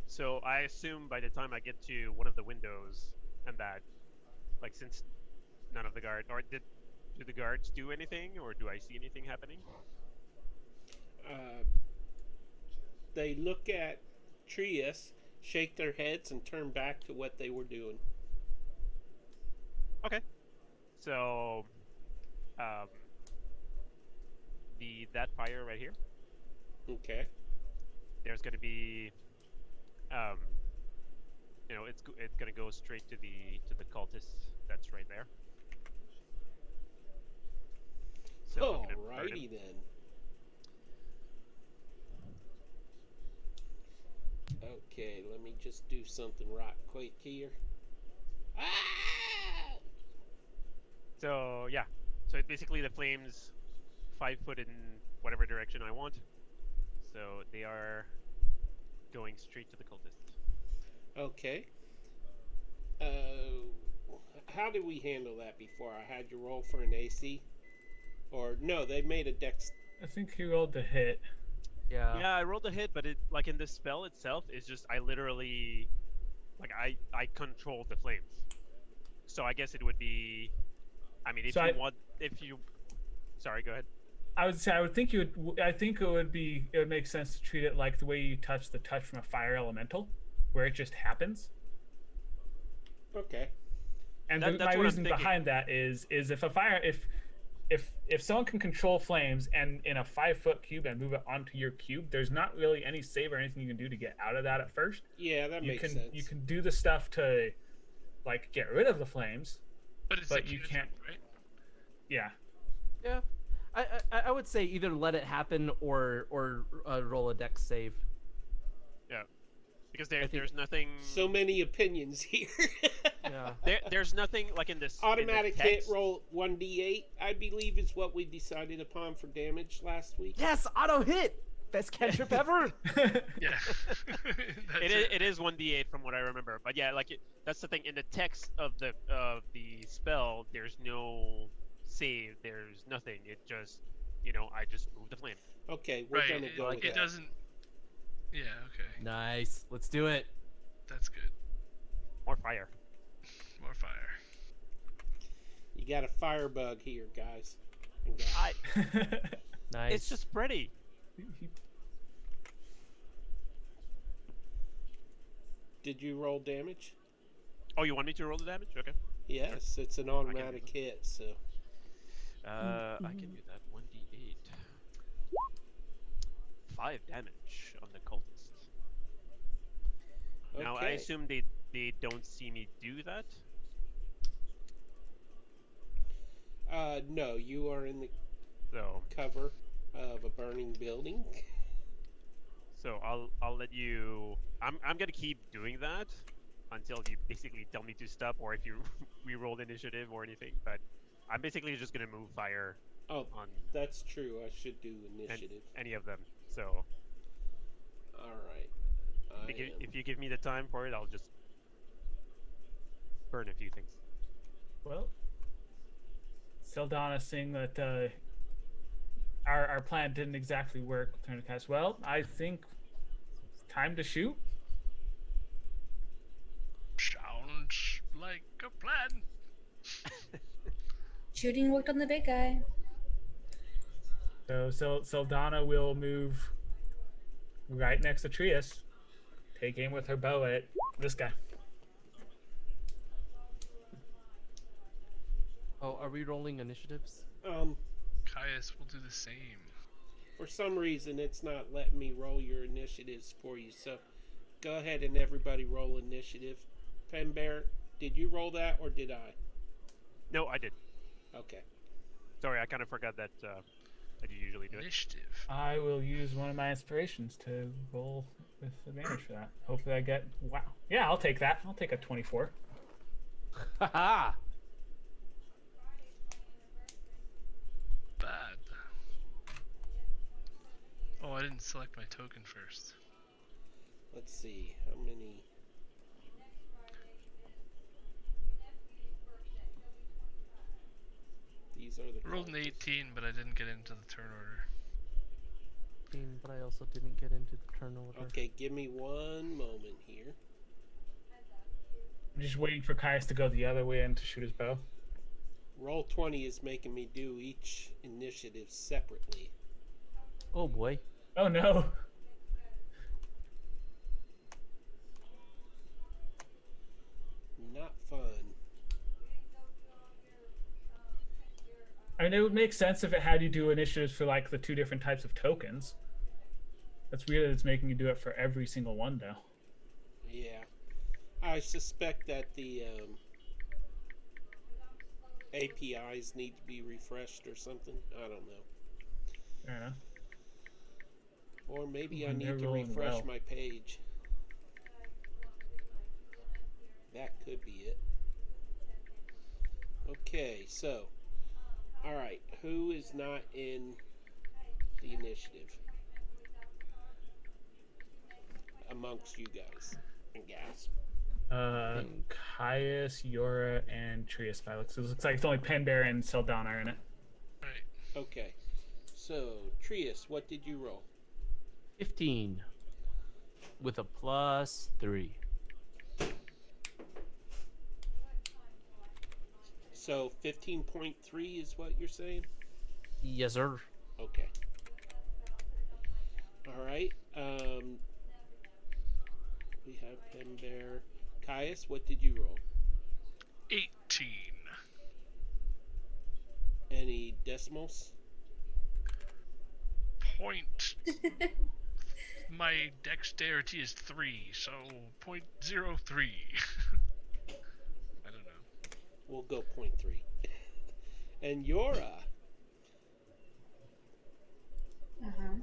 So I assume by the time I get to one of the windows and that, like, since none of the guards, or do the guards do anything, or do I see anything happening? They look at Trius, shake their heads, and turn back to what they were doing. Okay. So, that fire right here. Okay. There's gonna be, it's gonna go straight to the cultist that's right there. So I'm gonna burn him. Alrighty then. Okay, let me just do something right quick here. Ah! So yeah, so it's basically the flames 5 foot in whatever direction I want. So they are going straight to the cultist. Okay. How did we handle that before? I had you roll for an AC? Or no, they made a dex. I think he rolled the hit. Yeah. Yeah, I rolled a hit, but it, like, in the spell itself, it's just I literally, like, I control the flames. So I guess it would be, I mean, sorry, go ahead. I would think you would. I think it would make sense to treat it like the way you touch the touch from a fire elemental, where it just happens. Okay. And That's my what I'm reason thinking. behind that is if a fire if someone can control flames and in a 5-foot cube and move it onto your cube, there's not really any save or anything you can do to get out of that at first. Yeah, that makes sense. You can do the stuff to, like, get rid of the flames, But it's but a you cube, can't. right? Yeah. Yeah. I would say either let it happen or roll a dex save. Yeah. Because think- there's nothing. So many opinions here. Yeah. There's nothing like in this Automatic in the hit text. roll 1d8, I believe, is what we decided upon for damage last week. Yes, auto hit. Best cantrip ever. Yeah. That's It is 1d8 from what I remember, but yeah, like that's the thing. In the text of the spell, there's no save. There's nothing. It just, I just move the flame. Okay, we're Right. gonna go with It that. doesn't. Yeah. Okay. Nice. Let's do it. That's good. More fire. More fire. You got a firebug here, guys. And gals. Nice. It's just pretty. Did you roll damage? Oh, you want me to roll the damage? Okay. Yes, it's an automatic hit, so. I can do that. 1d8. 5 damage on the cultist. Now I Okay. assume they don't see me do that. No, you are in the So cover of a burning building. I'll let you. I'm gonna keep doing that until you basically tell me to stop, or if you re-roll initiative or anything. But I'm basically just gonna move fire Oh, on that's true. I should do initiative. any of them. So Alright. if you give me the time for it, I'll just burn a few things. Well, Sildana, seeing that our plan didn't exactly work, turn to cast. Well, I think it's time to shoot. Sounds like a plan. Shooting worked on the big guy. So Sildana will move right next to Trius, take aim with her bow at this guy. Oh, are we rolling initiatives? Caius will do the same. For some reason, it's not letting me roll your initiatives for you, so go ahead and everybody roll initiative. Pen Bear, did you roll that or did I? No, I did. Okay. Sorry, I kind of forgot that you usually do it. Initiative. I will use one of my inspirations to roll with advantage for that. Hopefully I get... Wow. Yeah, I'll take that. I'll take a 24. Haha. Bad. Oh, I didn't select my token first. Let's see. How many? These are the. I rolled an cards. 18, but I didn't get into the turn order. But I also didn't get into the turn order. Okay, give me one moment here. I'm just waiting for Caius to go the other way and to shoot his bow. Roll 20 is making me do each initiative separately. Oh boy. Oh no. Not fun. I mean, it would make sense if it had you do initiatives for like the two different types of tokens. That's weird that it's making you do it for every single one, though. Yeah. I suspect that the APIs need to be refreshed or something. I don't know. I don't know. Or maybe I They're need to rolling refresh well. my page. That could be it. Okay, so. Alright, who is not in the initiative? Amongst you guys and gals. Caius, Yora, and Trius by looks. It looks like it's only Panbear and Sildana are in it. Right. Okay, so Trius, what did you roll? 15. With a +3. So 15.3 is what you're saying? Yes, sir. Okay. Alright, we have Pembear. Caius, what did you roll? 18. Any decimals? Point. My dexterity is 3, so 0.03. I don't know. We'll go 0.3. And Yora, Uh-huh.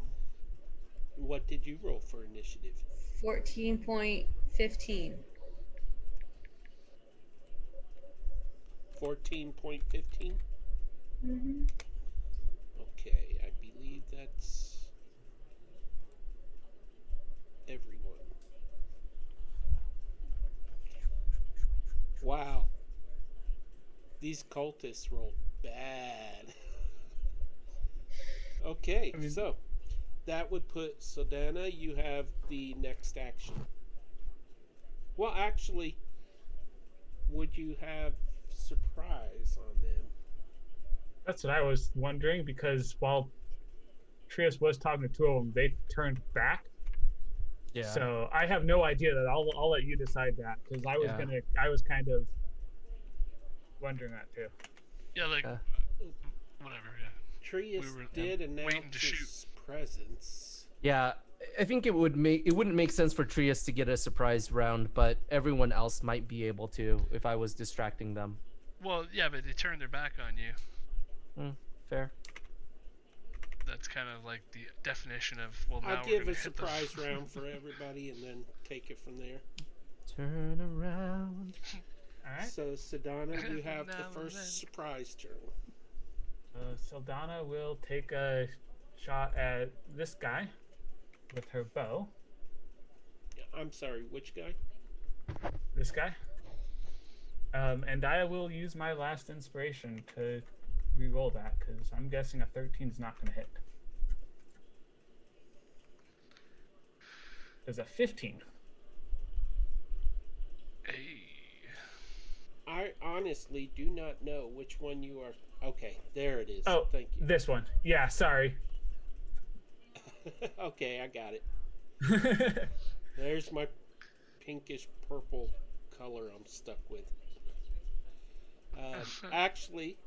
What did you roll for initiative? 14.15. 14.15? Mm-hmm. Okay, I believe that's everyone. Wow. These cultists rolled bad. Okay, I mean- so that would put Sodana, you have the next action. Well, actually, would you have surprise on them? That's what I was wondering because while Trius was talking to two of them, they turned back. Yeah. So I have no idea that. I'll let you decide that because I was Yeah. I was kind of wondering that too. Yeah, like Uh. whatever. Yeah. Trius We were did waiting announce to shoot. his presence. Yeah, I think it wouldn't make sense for Trius to get a surprise round, but everyone else might be able to if I was distracting them. Well, yeah, but they turned their back on you. Fair. That's kind of like the definition of well. Now I'll we're give gonna a hit them. surprise round for everybody and then take it from there. Turn around. All right. So, Sedana, you have the Now and then. first surprise turn. Sildana will take a shot at this guy with her bow. I'm sorry, which guy? This guy. And I will use my last inspiration to re-roll that because I'm guessing a 13 is not going to hit. There's a 15. Hey. I honestly do not know which one you are. Okay, there it is. Oh, Thank you. this one. Yeah, sorry. Okay, I got it. There's my pinkish purple color I'm stuck with. Actually,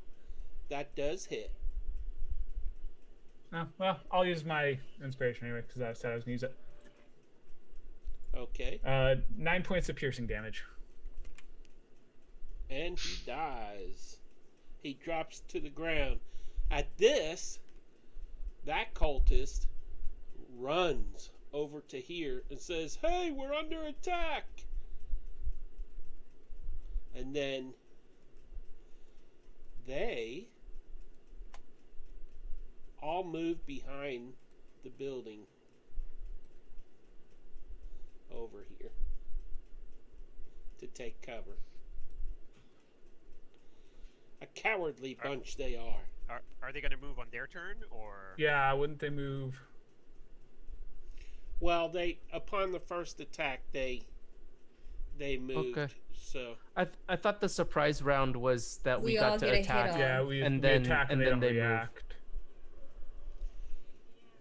that does hit. Oh, well, I'll use my inspiration anyway because I said I was going to use it. Okay, 9 points of piercing damage. and he dies. He drops to the ground. At this, that cultist runs over to here and says, "Hey, we're under attack!" And then they all move behind the building over here to take cover. A cowardly bunch they are. Are they going to move on their turn, or? Yeah, wouldn't they move? Well, they upon the first attack they moved. Okay. So I thought the surprise round was that we We all got to get a hit attack. on. Yeah, we And we then- attack and, and they then don't they move. react.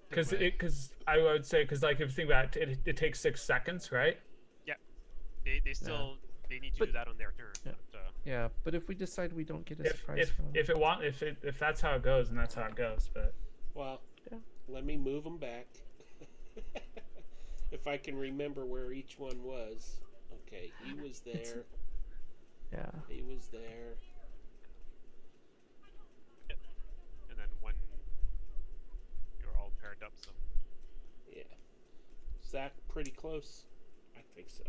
Because Good way. I would say like if you think about it, it takes 6 seconds, right? They still they need to But- do that on their turn. Yeah. But, Yeah, but if we decide we don't get a If surprise round, if that's how it goes, then that's how it goes. But well, Yeah. let me move them back. If I can remember where each one was. Okay, he was there. yeah. He was there. and then when you're all paired up, so Yeah. Is that pretty close? I think so.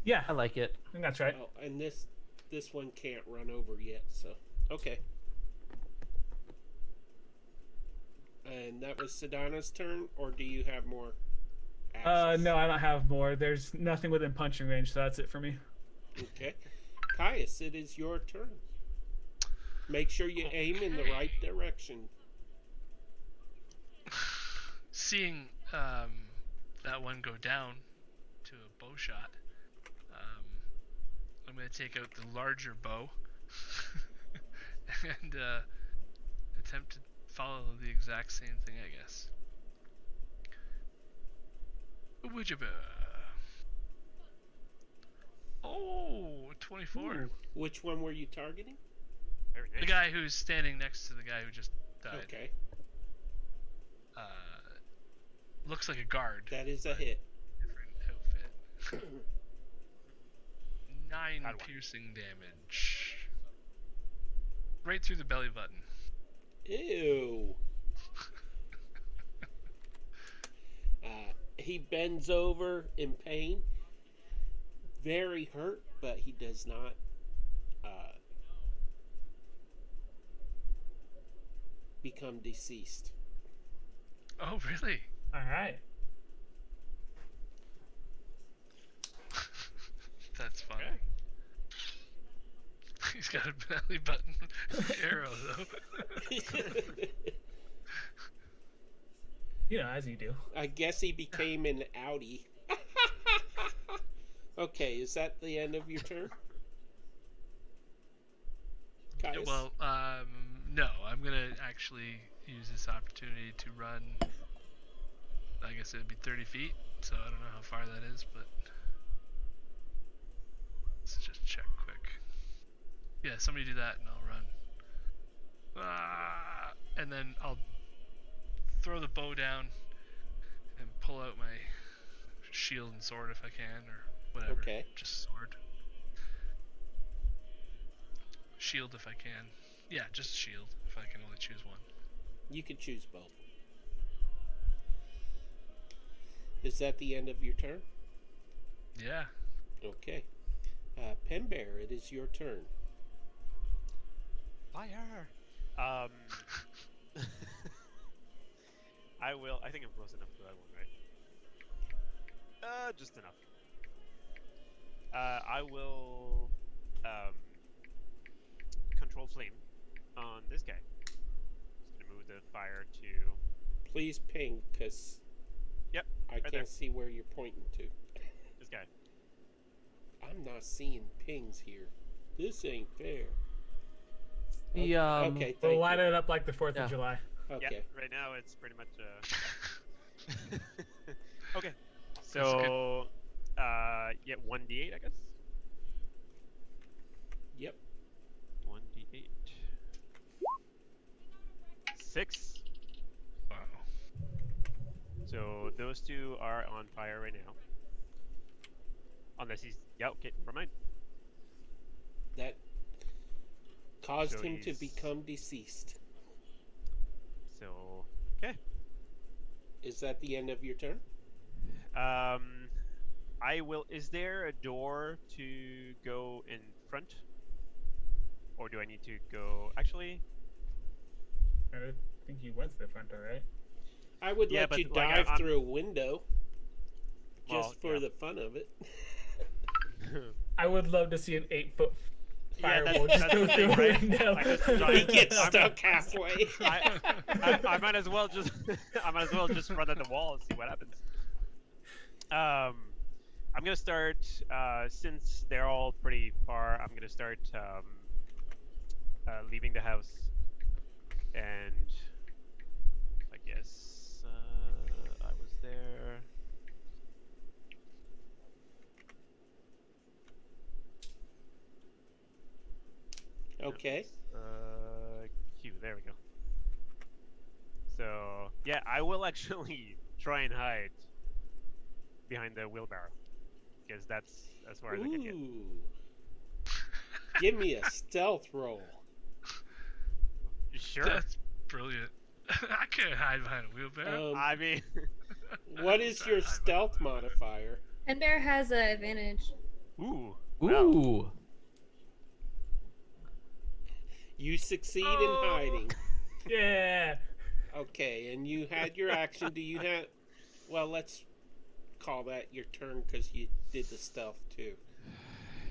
yeah, I like it. I think that's right. Oh, and this one can't run over yet, so okay. And that was Sedana's turn, or do you have more actions? No, I don't have more. There's nothing within punching range, so that's it for me. Okay. Caius, it is your turn. Make sure you aim in the right direction. Seeing that one go down to a bow shot, I'm going to take out the larger bow and attempt to follow the exact same thing, I guess. Wujaba. Oh, 24. Ooh. Which one were you targeting? very nice. The guy who's standing next to the guy who just died. Okay. Looks like a guard. That is a hit. Different outfit. 9 Bad one. piercing damage. Right through the belly button. Ew. He bends over in pain, very hurt, but he does not become deceased. Oh, really? All right. That's funny. Okay. He's got a belly button arrow, though. You know, as you do. I guess he became an outie. Okay, is that the end of your turn? Yeah, Caius? well, no. I'm gonna actually use this opportunity to run. I guess it'd be 30 feet, so I don't know how far that is, but let's just check quick. Yeah, somebody do that, and I'll run. And then I'll throw the bow down and pull out my shield and sword if I can, or whatever. Okay. Just sword. Shield if I can. Yeah, just shield if I can only choose one. You can choose both. Is that the end of your turn? Yeah. Okay. Pen Bear, it is your turn. Fire! I will. I think I'm close enough to that one, right? Just enough. I will control flame on this guy. Just gonna move the fire to. Please ping, because Yep, I right can't there. see where you're pointing to. This guy. I'm not seeing pings here. This ain't fair. The Okay, We'll thank light you. it up like the 4th Yeah. of July. Okay. Yeah, right now it's pretty much. Okay. So, yeah, 1d8, I guess. Yep. 1d8. 6. Wow. So those two are on fire right now. Unless he's. Yeah, okay, never mind. That caused So him to he's- become deceased. So, okay. Is that the end of your turn? I will. Is there a door to go in front? Or do I need to go. Actually. I don't think you went to the front door, right? I would Yeah, let but, you like, dive I'm- through a window. Well, Just for yeah. the fun of it. I would love to see an 8-foot Yeah, fireball that's just go the through thing, a right? window. Like a He giant- gets I'm- stuck halfway. I might as well just I might as well just run at the wall and see what happens. I'm gonna start since they're all pretty far. I'm gonna start leaving the house, and I guess I was there. Okay. Q. There we go. So yeah, I will actually try and hide behind the wheelbarrow because that's as far as I can get. Ooh. Give me a stealth roll. Sure. That's brilliant. I can't hide behind a wheelbarrow. I mean, What is your stealth modifier? And Bear has an advantage. ooh. Ooh. You succeed in Oh. hiding. Yeah. Okay, and you had your action. Do you have? Well, let's call that your turn because you did the stealth too.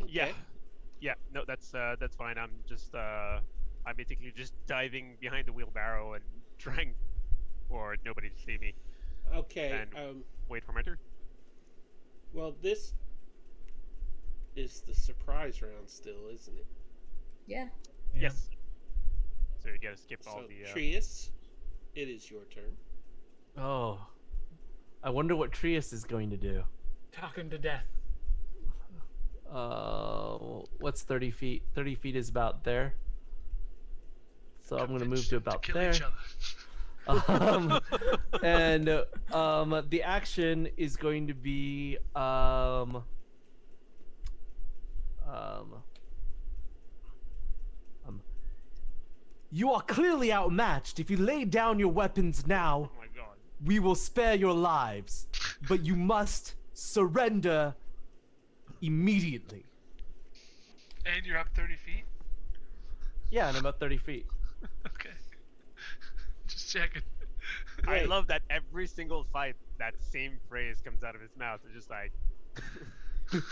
Yeah. Okay? Yeah. No, that's fine. I'm just I'm basically just diving behind the wheelbarrow and trying for nobody to see me. Okay. And- Wait for my turn. Well, this is the surprise round still, isn't it? Yeah. Yes. So you gotta skip all So, the. Trius, it is your turn. Oh. I wonder what Trius is going to do. Talk him to death. What's 30 feet? 30 feet is about there. So I'm gonna move to about kill there. each other. And the action is going to be you are clearly outmatched. If you lay down your weapons now, Oh my god. we will spare your lives. but you must surrender immediately. And you're up 30 feet? Yeah, and I'm up 30 feet. Okay. Just checking. I Right. love that every single fight, that same phrase comes out of his mouth. It's just like,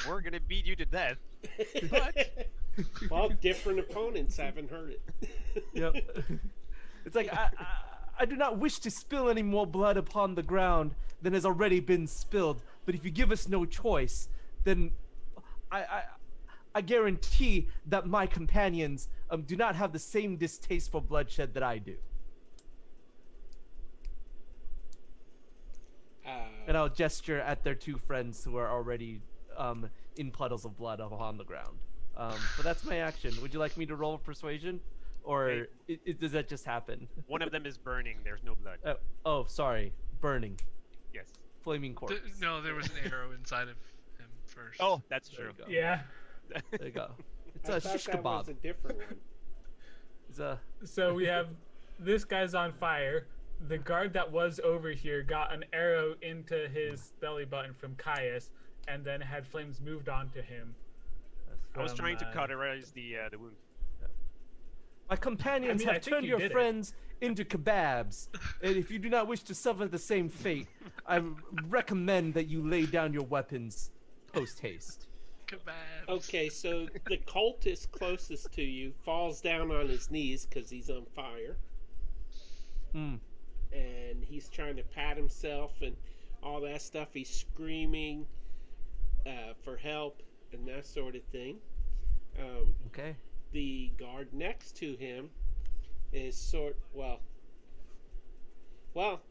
we're gonna beat you to death. But Well, different opponents haven't heard it. Yep. It's like I do not wish to spill any more blood upon the ground than has already been spilled. But if you give us no choice, then I guarantee that my companions do not have the same distaste for bloodshed that I do. And I'll gesture at their two friends who are already in puddles of blood upon the ground. But that's my action. Would you like me to roll persuasion? Or does that just happen? one of them is burning. There's no blood. Oh, sorry. Burning. Yes. Flaming corpse. No, there was an arrow inside of him first. Oh, that's There true. you go. Yeah. There you go. It's I a thought shish that was kebab. a different one. It's a... So we have this guy's on fire. The guard that was over here got an arrow into his belly button from Caius, and then had flames moved on to him. I was from, trying to cauterize the wound. My companions I mean, I have think turned you your did it. friends into kebabs. And if you do not wish to suffer the same fate, I recommend that you lay down your weapons post-haste. Kebabs. Okay, so the cultist closest to you falls down on his knees because he's on fire. Hmm. And he's trying to pat himself and all that stuff. He's screaming for help and that sort of thing. Okay. The guard next to him is well,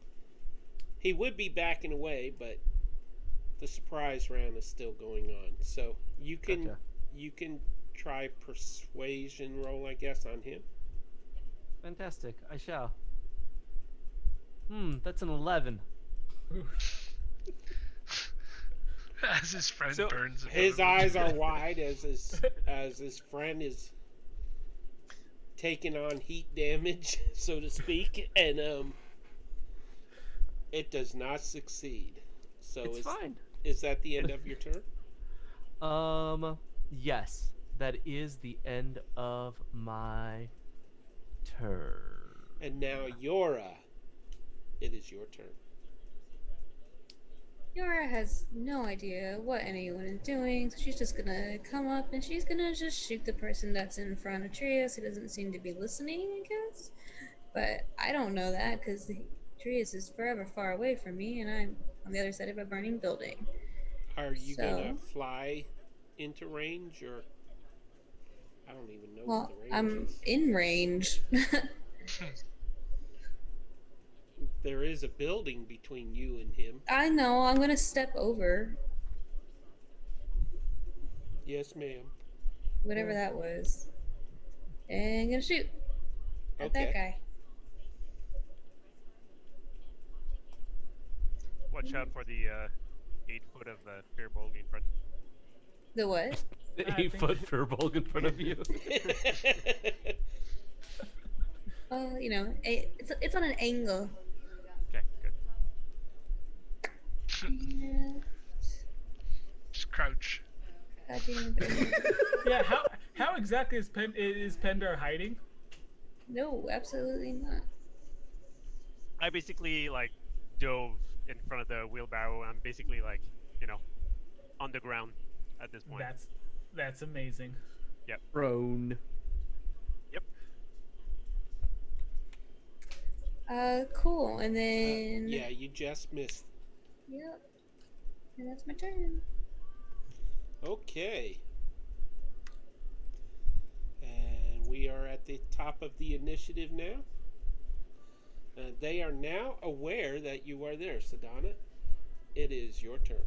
he would be backing away, but the surprise round is still going on. So you can Gotcha. you can try persuasion roll, I guess, on him. Fantastic. I shall. That's an 11. As his friend So, burns. in His front of him. eyes are wide as his friend is taking on heat damage, so to speak, and it does not succeed. So It's fine. is that the end of your turn? Yes. That is the end of my turn. And now Yora, it is your turn. Yara has no idea what anyone is doing, so she's just gonna come up and she's gonna just shoot the person that's in front of Trius who doesn't seem to be listening, I guess. But I don't know that because Trius is forever far away from me and I'm on the other side of a burning building. Are you gonna So- fly into range, or I don't even know Well, what the range I'm is. in range. There is a building between you and him. I know, I'm gonna step over Yes, ma'am. whatever that was. And gonna shoot at that Okay. guy. Watch out for the 8 foot of firbolg in front. The what? The I 8-foot think- furball in front of you. Well, you know, it's on an angle. Okay, good. Yeah. Just crouch. God damn it. Yeah. How exactly is Pendar hiding? No, absolutely not. I basically like dove in front of the wheelbarrow. I'm basically like, on the ground at this point. That's amazing. Prone. Cool. And then. Yeah, you just missed. Yep. And that's my turn. Okay. And we are at the top of the initiative now. They are now aware that you are there, Sedana. It is your turn.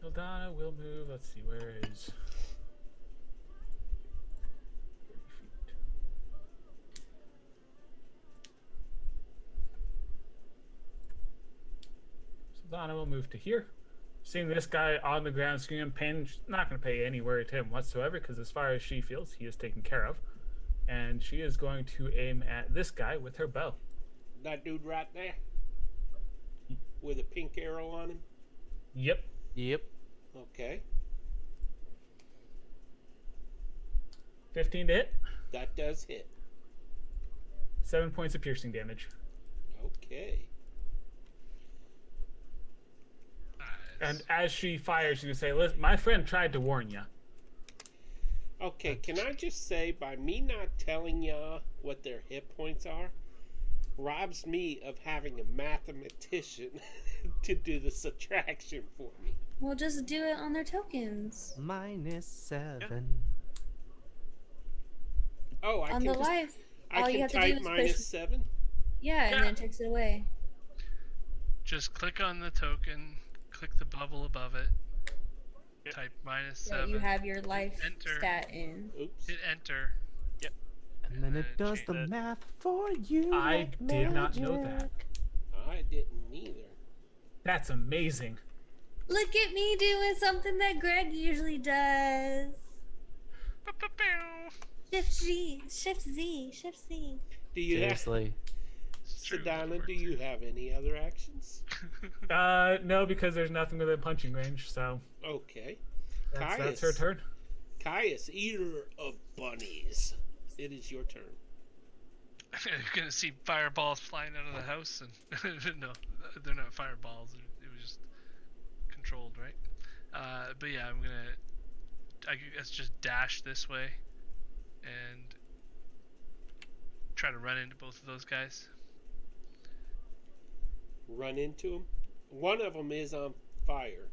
Ildana will move. Let's see, where is 30 feet. Ildana will move to here. Seeing this guy on the ground screaming pain, she's not going to pay any worry to him whatsoever because as far as she feels, he is taken care of. And she is going to aim at this guy with her bow. That dude right there. with a pink arrow on him? Yep. Yep. Okay. 15 to hit. That does hit. 7 points of piercing damage. Okay. And as she fires, you can say, "Listen, my friend tried to warn you." Okay, can I just say, by me not telling y'all what their hit points are, robs me of having a mathematician to do the subtraction for me. We'll just do it on their tokens. -7. Oh, I On can the just, life. I all you can have to do type is minus push- 7? Yeah, and Yeah. then it takes it away. Just click on the token, click the bubble above it, Yep. type That -7, you have your life Enter. stat in. Oops. hit enter. And then it then does change the it. math for you. I like did not know that. magic. I didn't either. That's amazing. Look at me doing something that Greg usually does. Ba-ba-bow. Shift Z, Shift Z, Shift Z. Do you have, Seriously. It's true, Sedona, it do you have any other actions? worked. No, because there's nothing within punching range, so Okay. that's her turn. Caius, eater of bunnies. It is your turn. You're gonna see fireballs flying out of the house, and no, they're not fireballs. It was just controlled, right? But yeah, I guess just dash this way, and try to run into both of those guys. Run into him. One of them is on fire.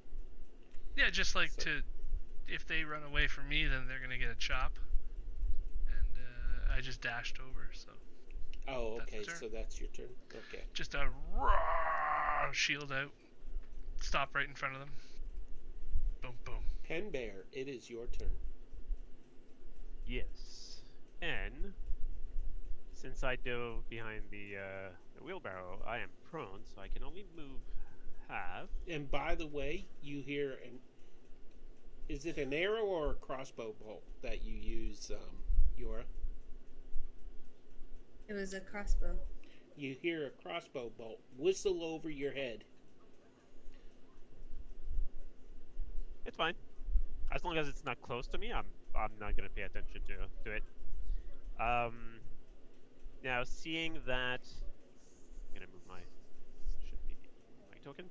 Yeah, just like So- to, if they run away from me, then they're gonna get a chop. And I just dashed over, so Oh, That's okay, the turn. so that's your turn. Okay. just a raw shield out, stop right in front of them. Boom, boom. Pen Bear, it is your turn. Yes. And since I dove behind the wheelbarrow, I am prone, so I can only move half. And by the way, you hear an. Is it an arrow or a crossbow bolt that you use, Yora? It was a crossbow. You hear a crossbow bolt whistle over your head. It's fine. As long as it's not close to me, I'm not gonna pay attention to it. Now seeing that, I'm gonna move my should be my token.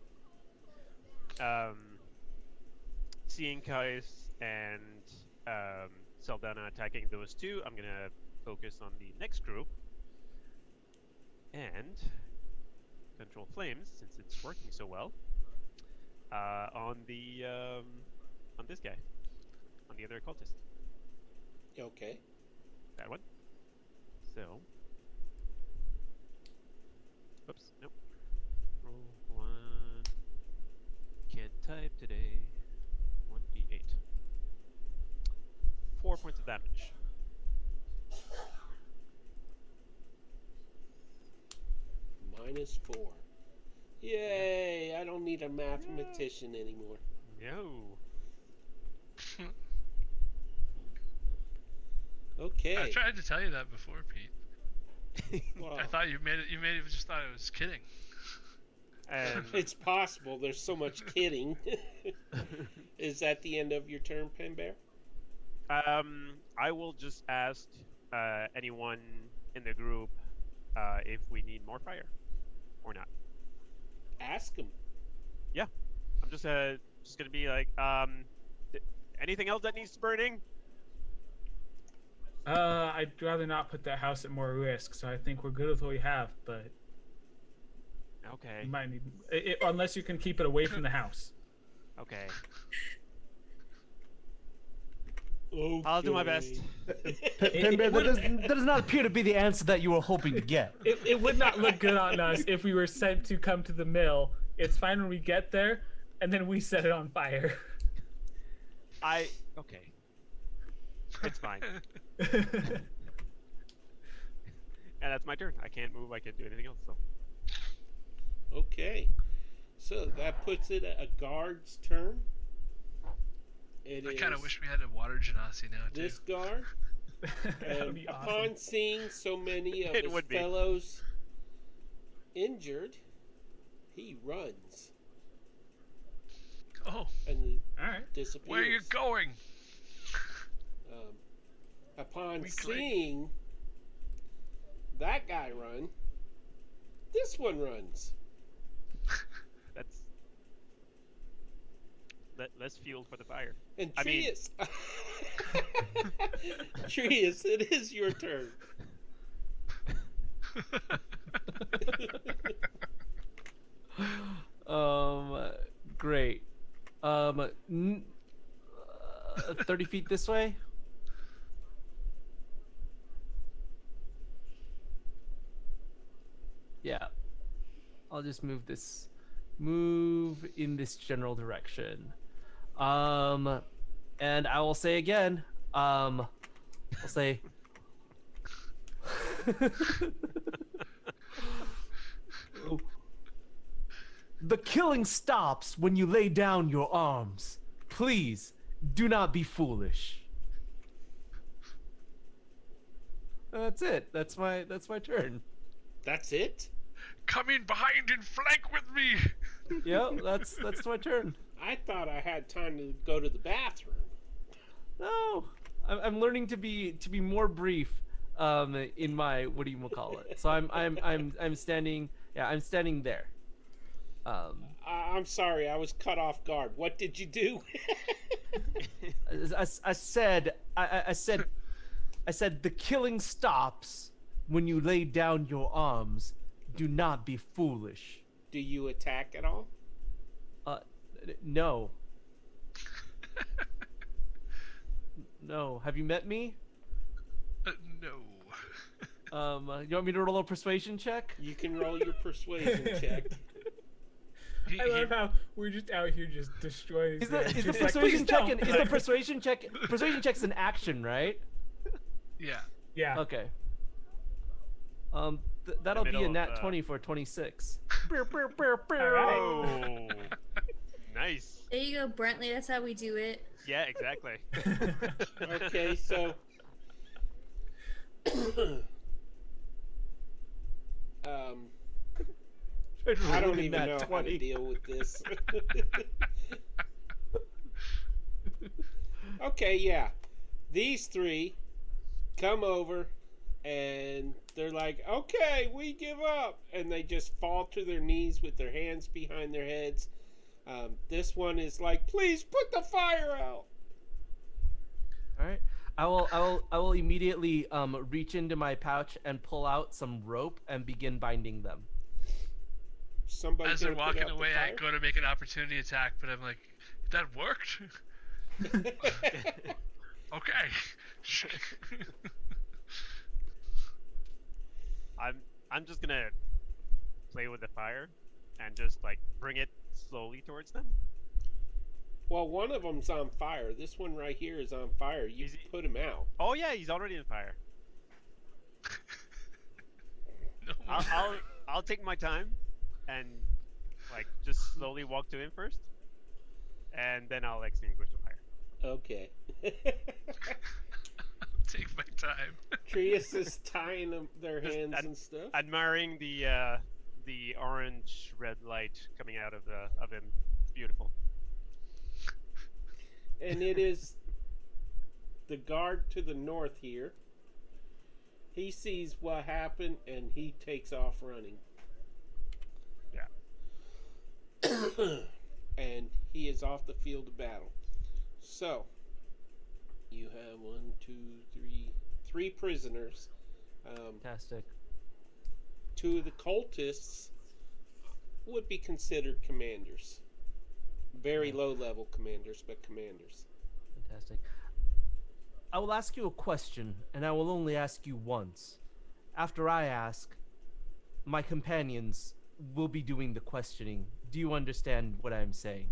Seeing Kais and Saldana attacking those two, I'm gonna focus on the next group and control flames since it's working so well. On this guy, on the other occultist. Okay. That one. So. Oops, nope. Roll 1. Can't type today. 1d8. 4 points of damage. -4. Yay! I don't need a mathematician anymore. No. Okay. I tried to tell you that before, Pete. Wow. I thought you made it. You just thought I was kidding. And It's possible. There's so much kidding. Is that the end of your turn, Pen Bear? I will just ask anyone in the group if we need more fire or not. Ask him. I'm just gonna be like, anything else that needs burning? I'd rather not put that house at more risk, so I think we're good with what we have, but Okay. you might need unless you can keep it away from the house. Okay. Okay. I'll do my best. Pimbear, that does not appear to be the answer that you were hoping to get. It would not look good on us if we were sent to come to the mill. It's fine when we get there, and then we set it on fire. Okay. It's fine. And that's my turn. I can't move. I can't do anything else. So. Okay. So that puts it at a guard's turn. It I kind of is wish we had a water genasi now too. this guard. That would And be awesome. upon seeing so many of It his would be. fellows injured, he runs Oh, and All right. disappears. where are you going? Upon Weakling. seeing that guy run, this one runs. That's less fuel for the fire. And I mean- Trius, Trius, it is your turn. Great. 30 feet this way. Yeah. I'll just move in this general direction. And I will say again, I'll say the killing stops when you lay down your arms. Please do not be foolish. That's it. That's my turn. That's it? Come in behind and flank with me. Yep, that's my turn. I thought I had time to go to the bathroom. No, I'm learning to be more brief. In my whatchamacallit. So I'm standing. Yeah, I'm standing there. I'm sorry, I was cut off guard. What did you do? I said the killing stops when you lay down your arms. Do not be foolish. Do you attack at all? No. No. Have you met me? No. You want me to roll a persuasion check? You can roll your persuasion check. He- I he- love how we're just out here just destroying. Is the just like, persuasion "Please check? don't!" Is the persuasion check? Persuasion check's an action, right? Yeah. Yeah. Okay. That'll be a middle nat of, 20 for 26. Oh, nice. There you go, Brentley. That's how we do it. Yeah, exactly. Okay, so I don't even know how to deal with this. Okay, yeah. These three come over and they're like, okay, we give up. And they just fall to their knees with their hands behind their heads. This one is like, please put the fire out. All right. I will immediately reach into my pouch and pull out some rope and begin binding them. Somebody As they're gonna put walking out the away, I fire? go to make an opportunity attack, but I'm like, that worked? Okay. I'm just gonna play with the fire and just like bring it slowly towards them. Well, one of them's on fire. This one right here is on fire. You Is he- put him out. Oh yeah, he's already in fire. No. I'll take my time and like just slowly walk to him first, and then I'll extinguish the fire. Okay. Take my time. Trius is tying their Just hands and stuff. Admiring the orange red light coming out of him. It's beautiful. And it is the guard to the north here. He sees what happened and he takes off running. Yeah. And he is off the field of battle. So, you have 3 prisoners. Fantastic. 2 of the cultists would be considered commanders. Very low level commanders, but commanders. Fantastic. I will ask you a question, and I will only ask you once. After I ask, my companions will be doing the questioning. Do you understand what I'm saying?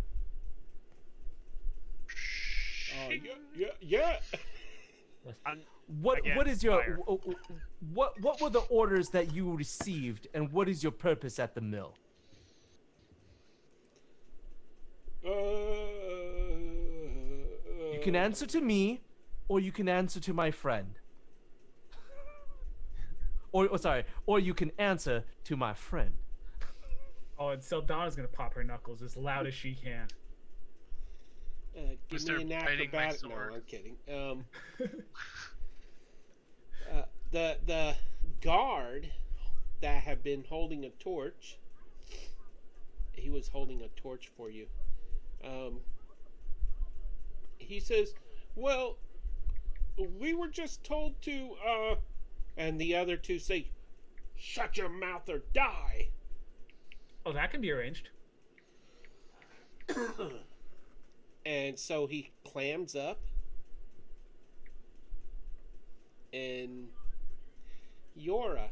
Yeah. What Again, is your fire. what were the orders that you received, and what is your purpose at the mill? You can answer to me, or you can answer to my friend. or you can answer to my friend. Oh, and Seldana's gonna pop her knuckles as loud as she can. Give Start me an biting my acrobatic. No, sword. I'm kidding. The guard that had been holding a torch. He was holding a torch for you. He says, "Well, we were just told to." And the other two say, "Shut your mouth or die." Oh, that can be arranged. And so he clams up, and Yora,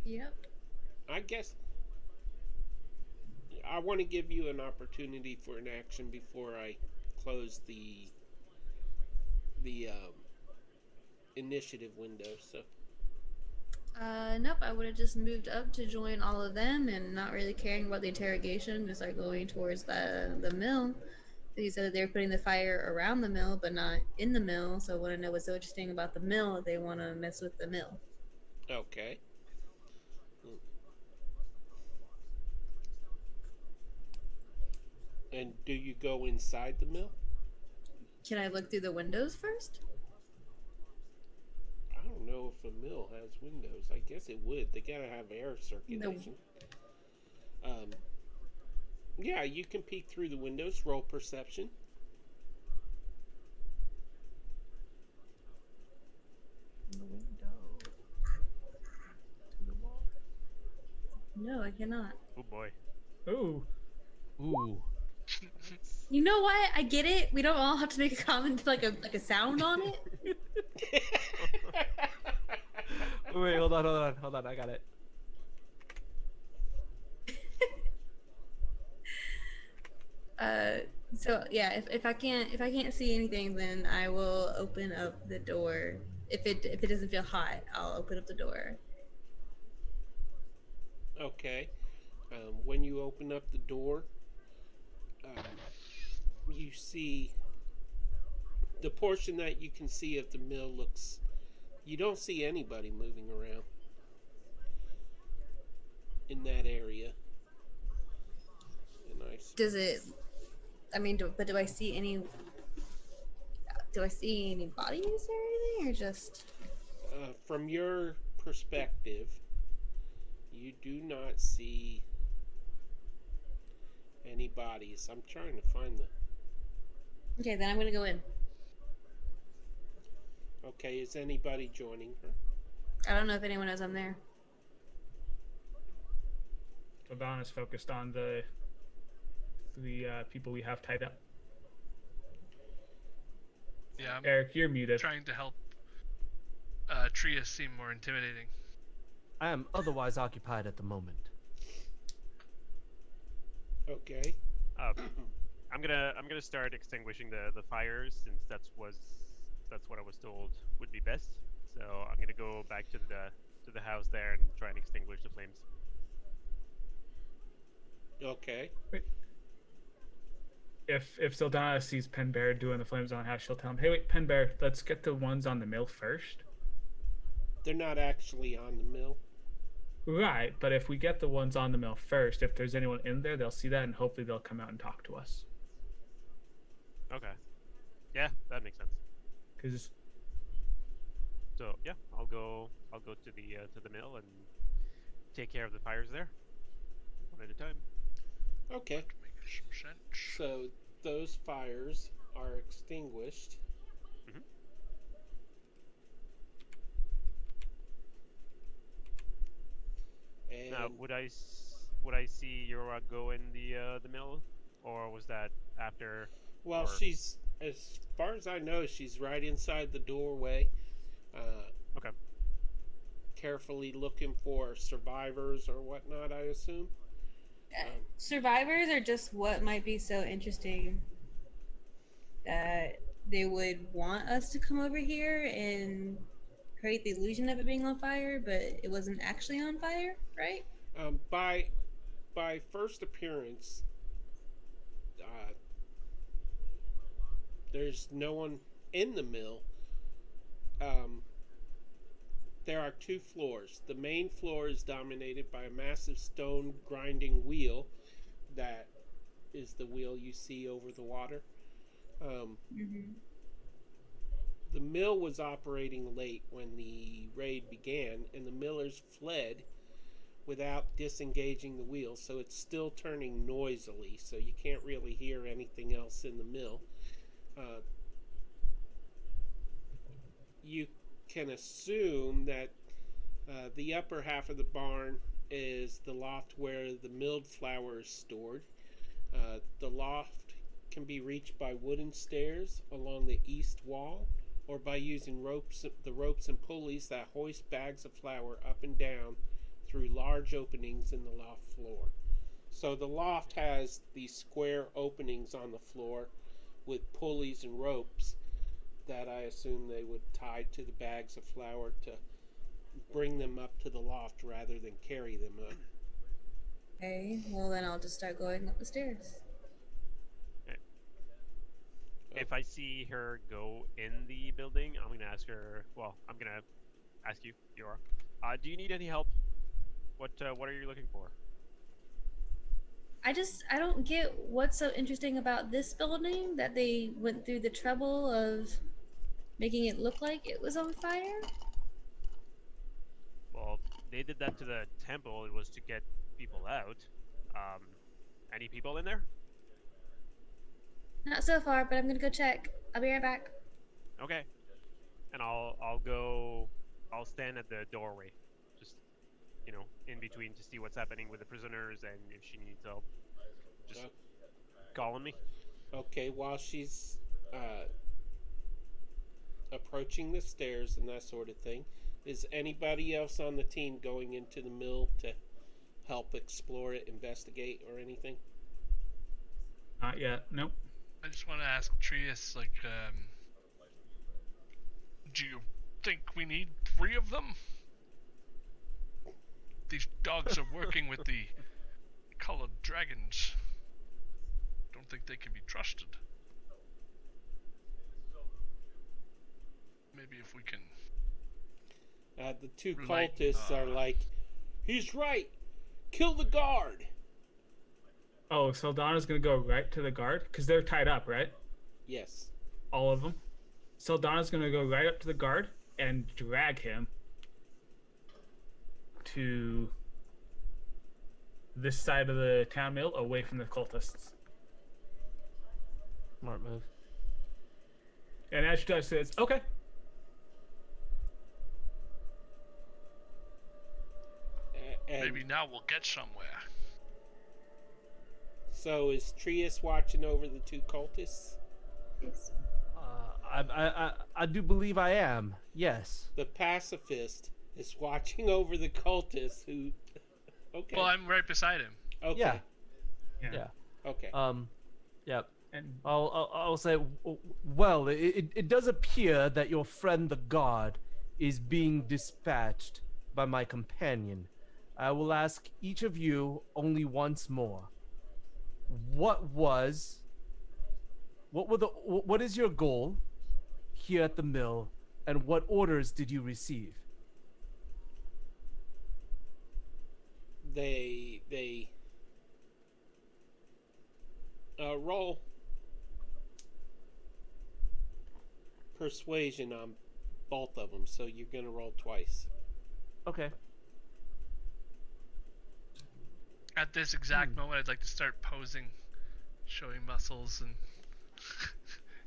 Yep. I guess I want to give you an opportunity for an action before I close the initiative window. So Nope, I would have just moved up to join all of them and not really caring about the interrogation, just like going towards the mill. He said that they were putting the fire around the mill, but not in the mill. So I want to know what's so interesting about the mill if they want to mess with the mill. okay. And do you go inside the mill? Can I look through the windows first? I don't know if a mill has windows. I guess it would. They gotta have air circulation. Yeah, you can peek through the windows. Roll perception. The window. To the wall. No, I cannot. Oh boy. Ooh. Ooh. You know what? I get it. We don't all have to make a comment like a sound on it. Wait, hold on. I got it. So yeah, if I can't see anything, then I will open up the door. If it doesn't feel hot, I'll open up the door. Okay. When you open up the door, you see the portion that you can see of the mill looks. You don't see anybody moving around in that area. And Does it? I mean, do I see any? Do I see any bodies or anything, or just? from your perspective, you do not see any bodies. I'm trying to find the. Okay, then I'm gonna go in. Okay, is anybody joining her? I don't know if anyone knows I'm there. Seldana's focused on the people we have tied up. Yeah, I'm Eric, you're muted. trying to help Trias seem more intimidating. I am otherwise occupied at the moment. Okay. I'm gonna start extinguishing the fires since that's what I was told would be best. So I'm gonna go back to the house there and try and extinguish the flames. Okay. If Seldana sees Penbear doing the flames on house, she'll tell him, "Hey, wait, Penbear, let's get the ones on the mill first." They're not actually on the mill. Right, but if we get the ones on the mill first, if there's anyone in there, they'll see that and hopefully they'll come out and talk to us. Okay. Yeah, that makes sense. Because So yeah, I'll go to the mill and take care of the fires there, one at a time. Okay. Make some sense. So those fires are extinguished. Mhm. And Now, would I see Yura go in the mill, or was that after? well, or- she's, as far as I know, she's right inside the doorway. Okay. Carefully looking for survivors or whatnot, I assume. Survivors are just what might be so interesting that they would want us to come over here and create the illusion of it being on fire, but it wasn't actually on fire, right? By first appearance, there's no one in the mill. there are two floors. The main floor is dominated by a massive stone grinding wheel that is the wheel you see over the water. The mill was operating late when the raid began, and the millers fled without disengaging the wheel, so it's still turning noisily, so you can't really hear anything else in the mill. You can assume that the upper half of the barn is the loft where the milled flour is stored. The loft can be reached by wooden stairs along the east wall, or by using the ropes and pulleys that hoist bags of flour up and down through large openings in the loft floor. So the loft has these square openings on the floor with pulleys and ropes that I assume they would tie to the bags of flour to bring them up to the loft rather than carry them up. Okay, well then I'll just start going up the stairs. If I see her go in the building, I'm gonna ask her. Well, I'm gonna ask you, Yora. Do you need any help? What are you looking for? I don't get what's so interesting about this building that they went through the trouble of making it look like it was on fire. Well, they did that to the temple. It was to get people out. Any people in there? Not so far, but I'm gonna go check. I'll be right back. Okay. And I'll stand at the doorway, just in between to see what's happening with the prisoners, and if she needs help, just call on me. Okay, while she's approaching the stairs and that sort of thing, is anybody else on the team going into the mill to help explore it, investigate, or anything? Not yet. Nope. I just want to ask Trius, do you think we need 3 of them? These dogs are working with the colored dragons. Don't think they can be trusted. Maybe if we can... The two Like, cultists are like, he's right! Kill the guard! Oh, Saldana's gonna go right to the guard because they're tied up, right? Yes. All of them. Saldana's gonna go right up to the guard and drag him to this side of the town mill, away from the cultists. Smart move. And as she does, says, "Okay." And Maybe now we'll get somewhere. so is Trius watching over the two cultists? I do believe I am. Yes. The pacifist is watching over the cultists who... Okay. Well, I'm right beside him. Okay. Yeah. Yeah. Yeah. Okay. Yep. And I'll say, well, it does appear that your friend the guard is being dispatched by my companion. I will ask each of you only once more. What is your goal here at the mill, and what orders did you receive? They roll persuasion on both of them, so you're gonna roll twice. Okay. At this exact moment, I'd like to start posing, showing muscles, and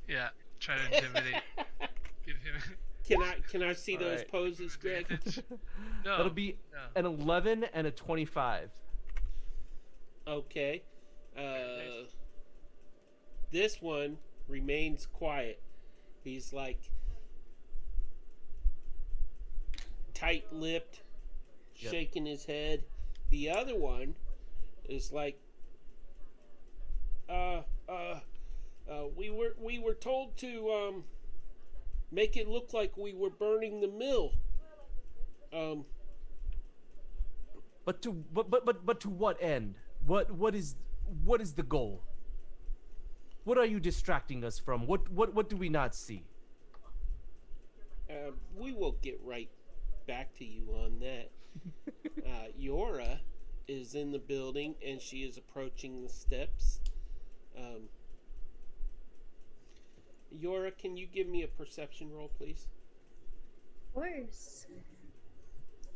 yeah, try to intimidate. Give him. Can I see those Alright. poses, Greg? No. That'll be no. an 11 and a 25. Okay. This one remains quiet. He's like tight-lipped, Yep. shaking his head. The other one is like, we were told to make it look like we were burning the mill. But to what end? What is the goal? What are you distracting us from? What do we not see? We will get right back to you on that. Yora is in the building and she is approaching the steps. Yora, can you give me a perception roll, please? Of course.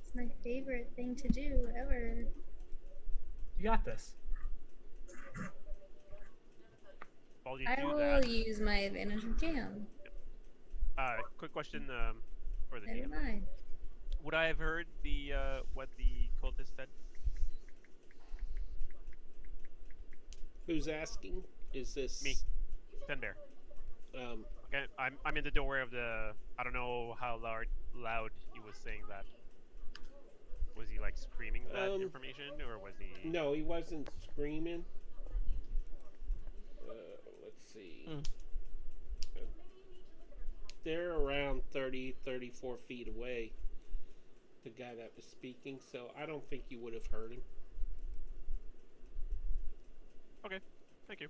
It's my favorite thing to do ever. You got this. While you I do will that, use my advantage of jam. quick question for the Never DM. mind. Would I have heard the what the cultist said? Who's asking? Is this Me. Ten Bear. Okay, I'm in the doorway of the. I don't know how loud he was saying that. Was he like screaming that information, or was he? No, he wasn't screaming. Let's see. They're around 30, 34 feet away. The guy that was speaking, so I don't think you would have heard him. Okay, thank you.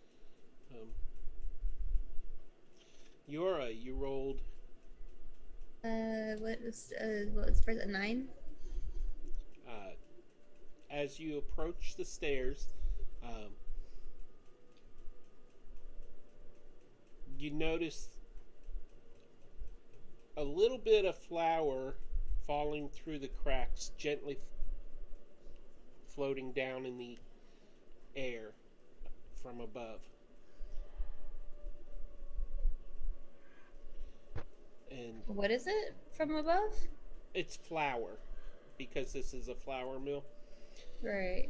Yora, you rolled. What was first? A 9? As you approach the stairs, you notice a little bit of flour falling through the cracks, gently floating down in the air from above. And What is it from above? it's flour, because this is a flour mill. Right.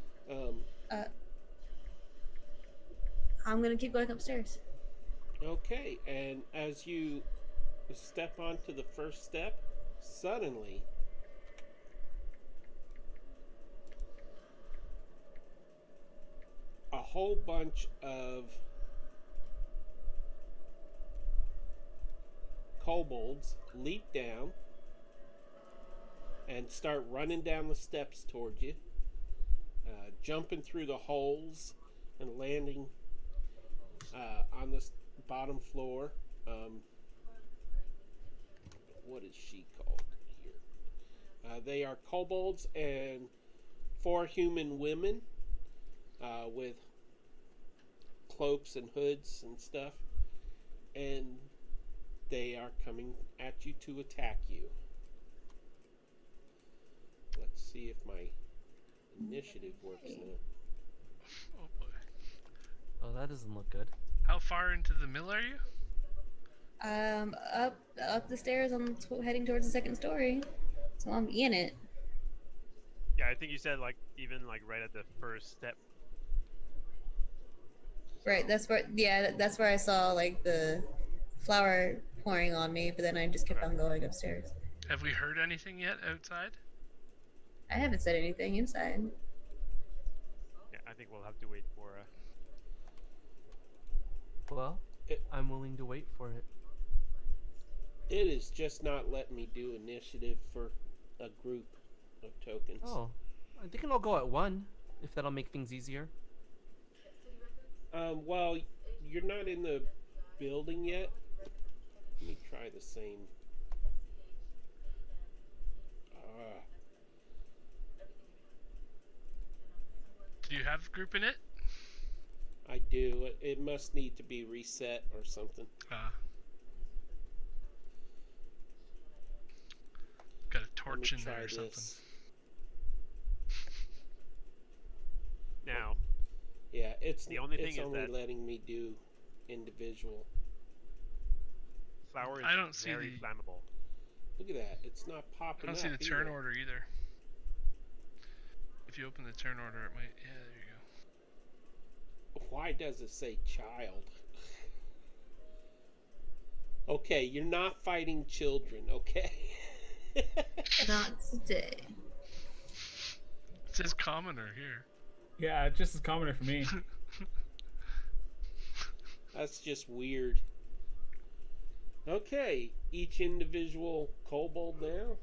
I'm gonna keep going upstairs. Okay, and as you step onto the first step, suddenly a whole bunch of kobolds leap down and start running down the steps toward you, jumping through the holes and landing on the bottom floor. What is she called here? They are kobolds and 4 human women with cloaks and hoods and stuff, and they are coming at you to attack you. Let's see if my initiative works now. Oh boy. Oh, that doesn't look good. How far into the mill are you? Up the stairs. I'm heading towards the second story, so I'm in it. Yeah, I think you said like even like right at the first step. Right. That's where. Yeah. That's where I saw like the flour pouring on me, but then I just kept on going upstairs. Have we heard anything yet outside? I haven't said anything inside. Yeah, I think we'll have to wait for. Well, I'm willing to wait for it. It is just not letting me do initiative for a group of tokens. Oh, I think I'll go at 1, if that'll make things easier. Well, you're not in the building yet. Let me try the same. Do you have group in it? I do. It must need to be reset or something. Got a Let me torch in try there or something. this. Now, Yeah, it's The only thing it's is only that- letting me do individual. flour is I don't see very the- flammable. Look at that. It's not I popping don't up see the turn either. order either. If you open the turn order, it might. Yeah, there you go. Why does it say child? Okay, you're not fighting children, okay? Not today. It says commoner here. Yeah, just as commoner for me. That's just weird. Okay, each individual kobold now.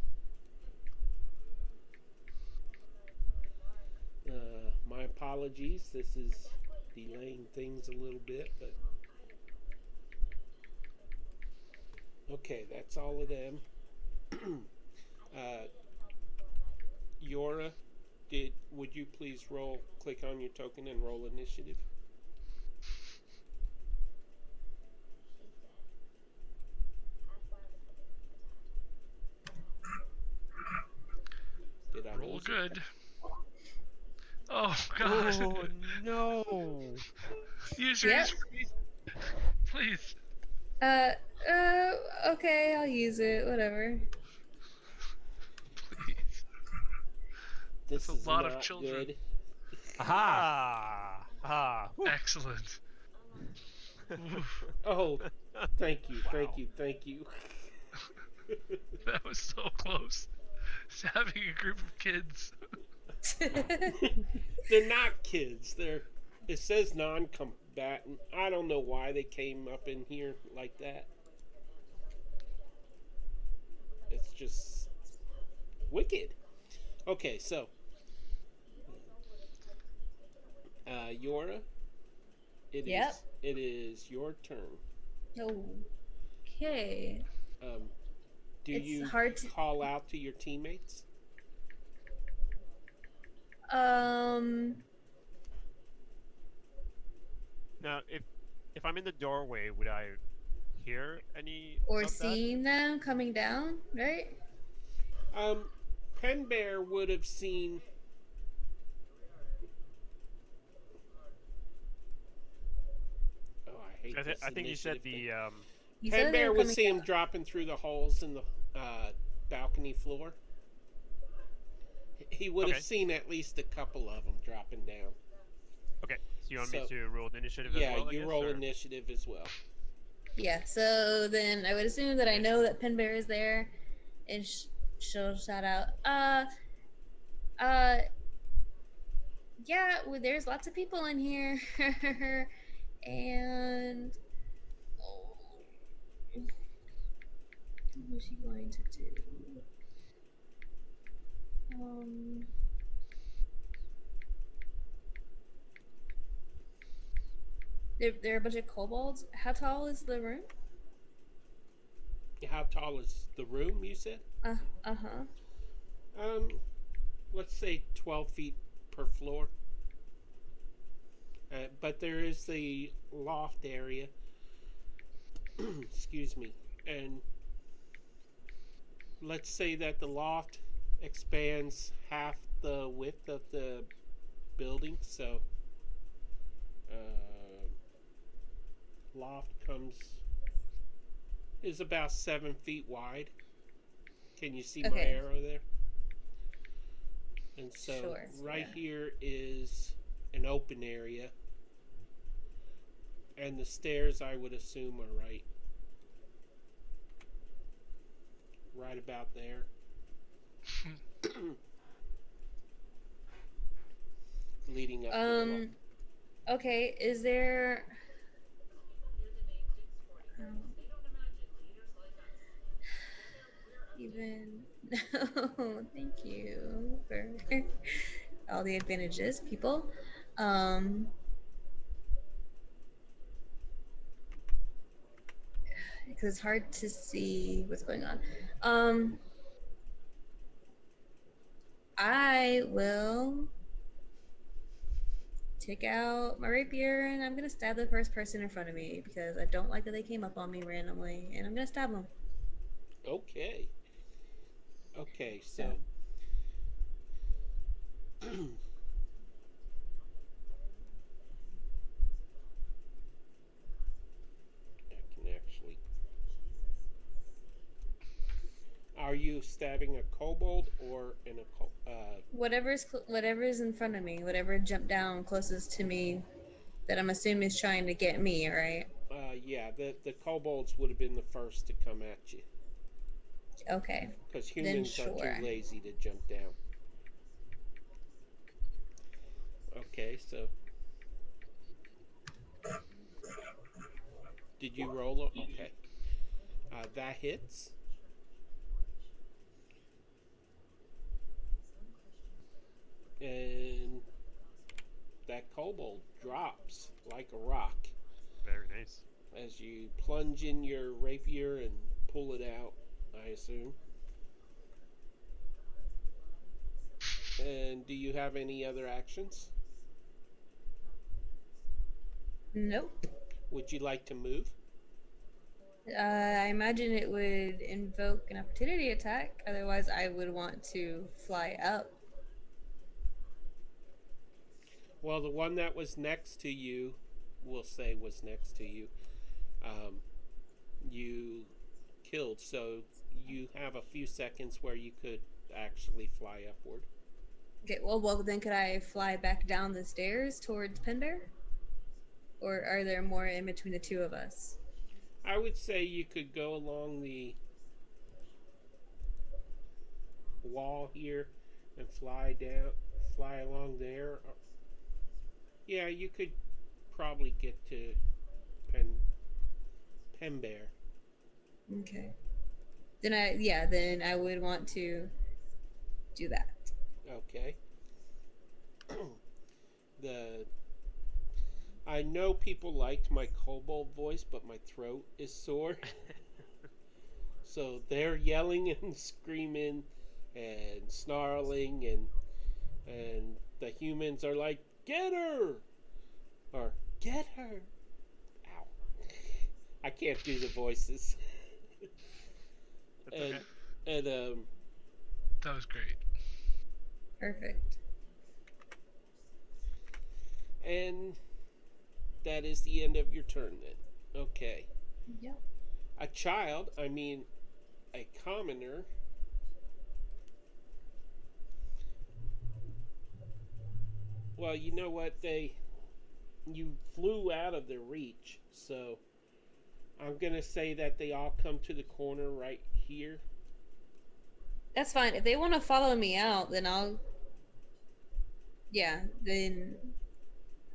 My apologies, this is delaying things a little bit, but okay, that's all of them. Yora, would you please click on your token and roll initiative? Did I Roll lose it? good. Oh god. Oh no! Use your Yep. HP. Please. Uh, okay, I'll use it. Whatever. Please. This That's is a lot not of children. good. Aha! Ah! Whew. Excellent. Oof, Oh, thank you, thank Wow. you, thank you. that was so close. Just having a group of kids. They're not kids. It says non-combatant. I don't know why they came up in here like that. It's just wicked. Okay, so Yora, Yep. it is your turn. Okay. Do It's you hard to- call out to your teammates? Now, if I'm in the doorway, would I hear any Or of that? seeing them coming down, right? Pen Bear would have seen. Oh, I hate this I think you said initiative the thing. You Pen said they Bear were would coming see him down. dropping through the holes in the balcony floor. He would have Okay. seen at least a couple of them dropping down. Okay, so you want me So- to roll the initiative Yeah, as well? I you guess, roll or- initiative as well. Yeah, so then I would assume that I know that Pen Bear is there, and she'll shout out, yeah, well, there's lots of people in here, and what is she going to do? There are a bunch of kobolds. How tall is the room? How tall is the room, you said? Uh-huh. Let's say 12 feet per floor. But there is the loft area. Excuse me. And let's say that the loft expands half the width of the building. So, loft is about 7 feet wide. Can you see my Okay. arrow there? And so Sure, right yeah. here is an open area. And the stairs, I would assume, are right about there. Leading up to the loft. Okay, is there... Even... No, thank you for all the advantages, people. Because it's hard to see what's going on. I will take out my rapier and I'm gonna stab the first person in front of me because I don't like that they came up on me randomly, and I'm gonna stab them. Okay. Okay, so. I can actually. Are you stabbing a kobold or in a Whatever's in front of me, whatever jumped down closest to me, that I'm assuming is trying to get me, right? Yeah, the kobolds would have been the first to come at you. Okay. Because humans are sure. too lazy to jump down. Okay, so. Did you roll it? Okay. That hits. And that kobold drops like a rock Very nice. as you plunge in your rapier and pull it out, I assume. And do you have any other actions? Nope. Would you like to move? I imagine it would invoke an opportunity attack. Otherwise, I would want to fly up. Well, the one that was next to you, we'll say was next to you, you killed. So you have a few seconds where you could actually fly upward. Okay, well, then could I fly back down the stairs towards Pinbear? Or are there more in between the two of us? I would say you could go along the wall here and fly along there. Yeah, you could probably get to Penbear. Okay. Then I would want to do that. Okay. I know people liked my kobold voice, but my throat is sore. So they're yelling and screaming and snarling, and the humans are like, "Get her!" or "Get her!" Ow. I can't do the voices. That's okay. And That was great. Perfect. and that is the end of your turn then. Okay. Yep. A child, a commoner. Well, you know what? You flew out of their reach, so I'm gonna say that they all come to the corner right here. That's fine. If they want to follow me out, then then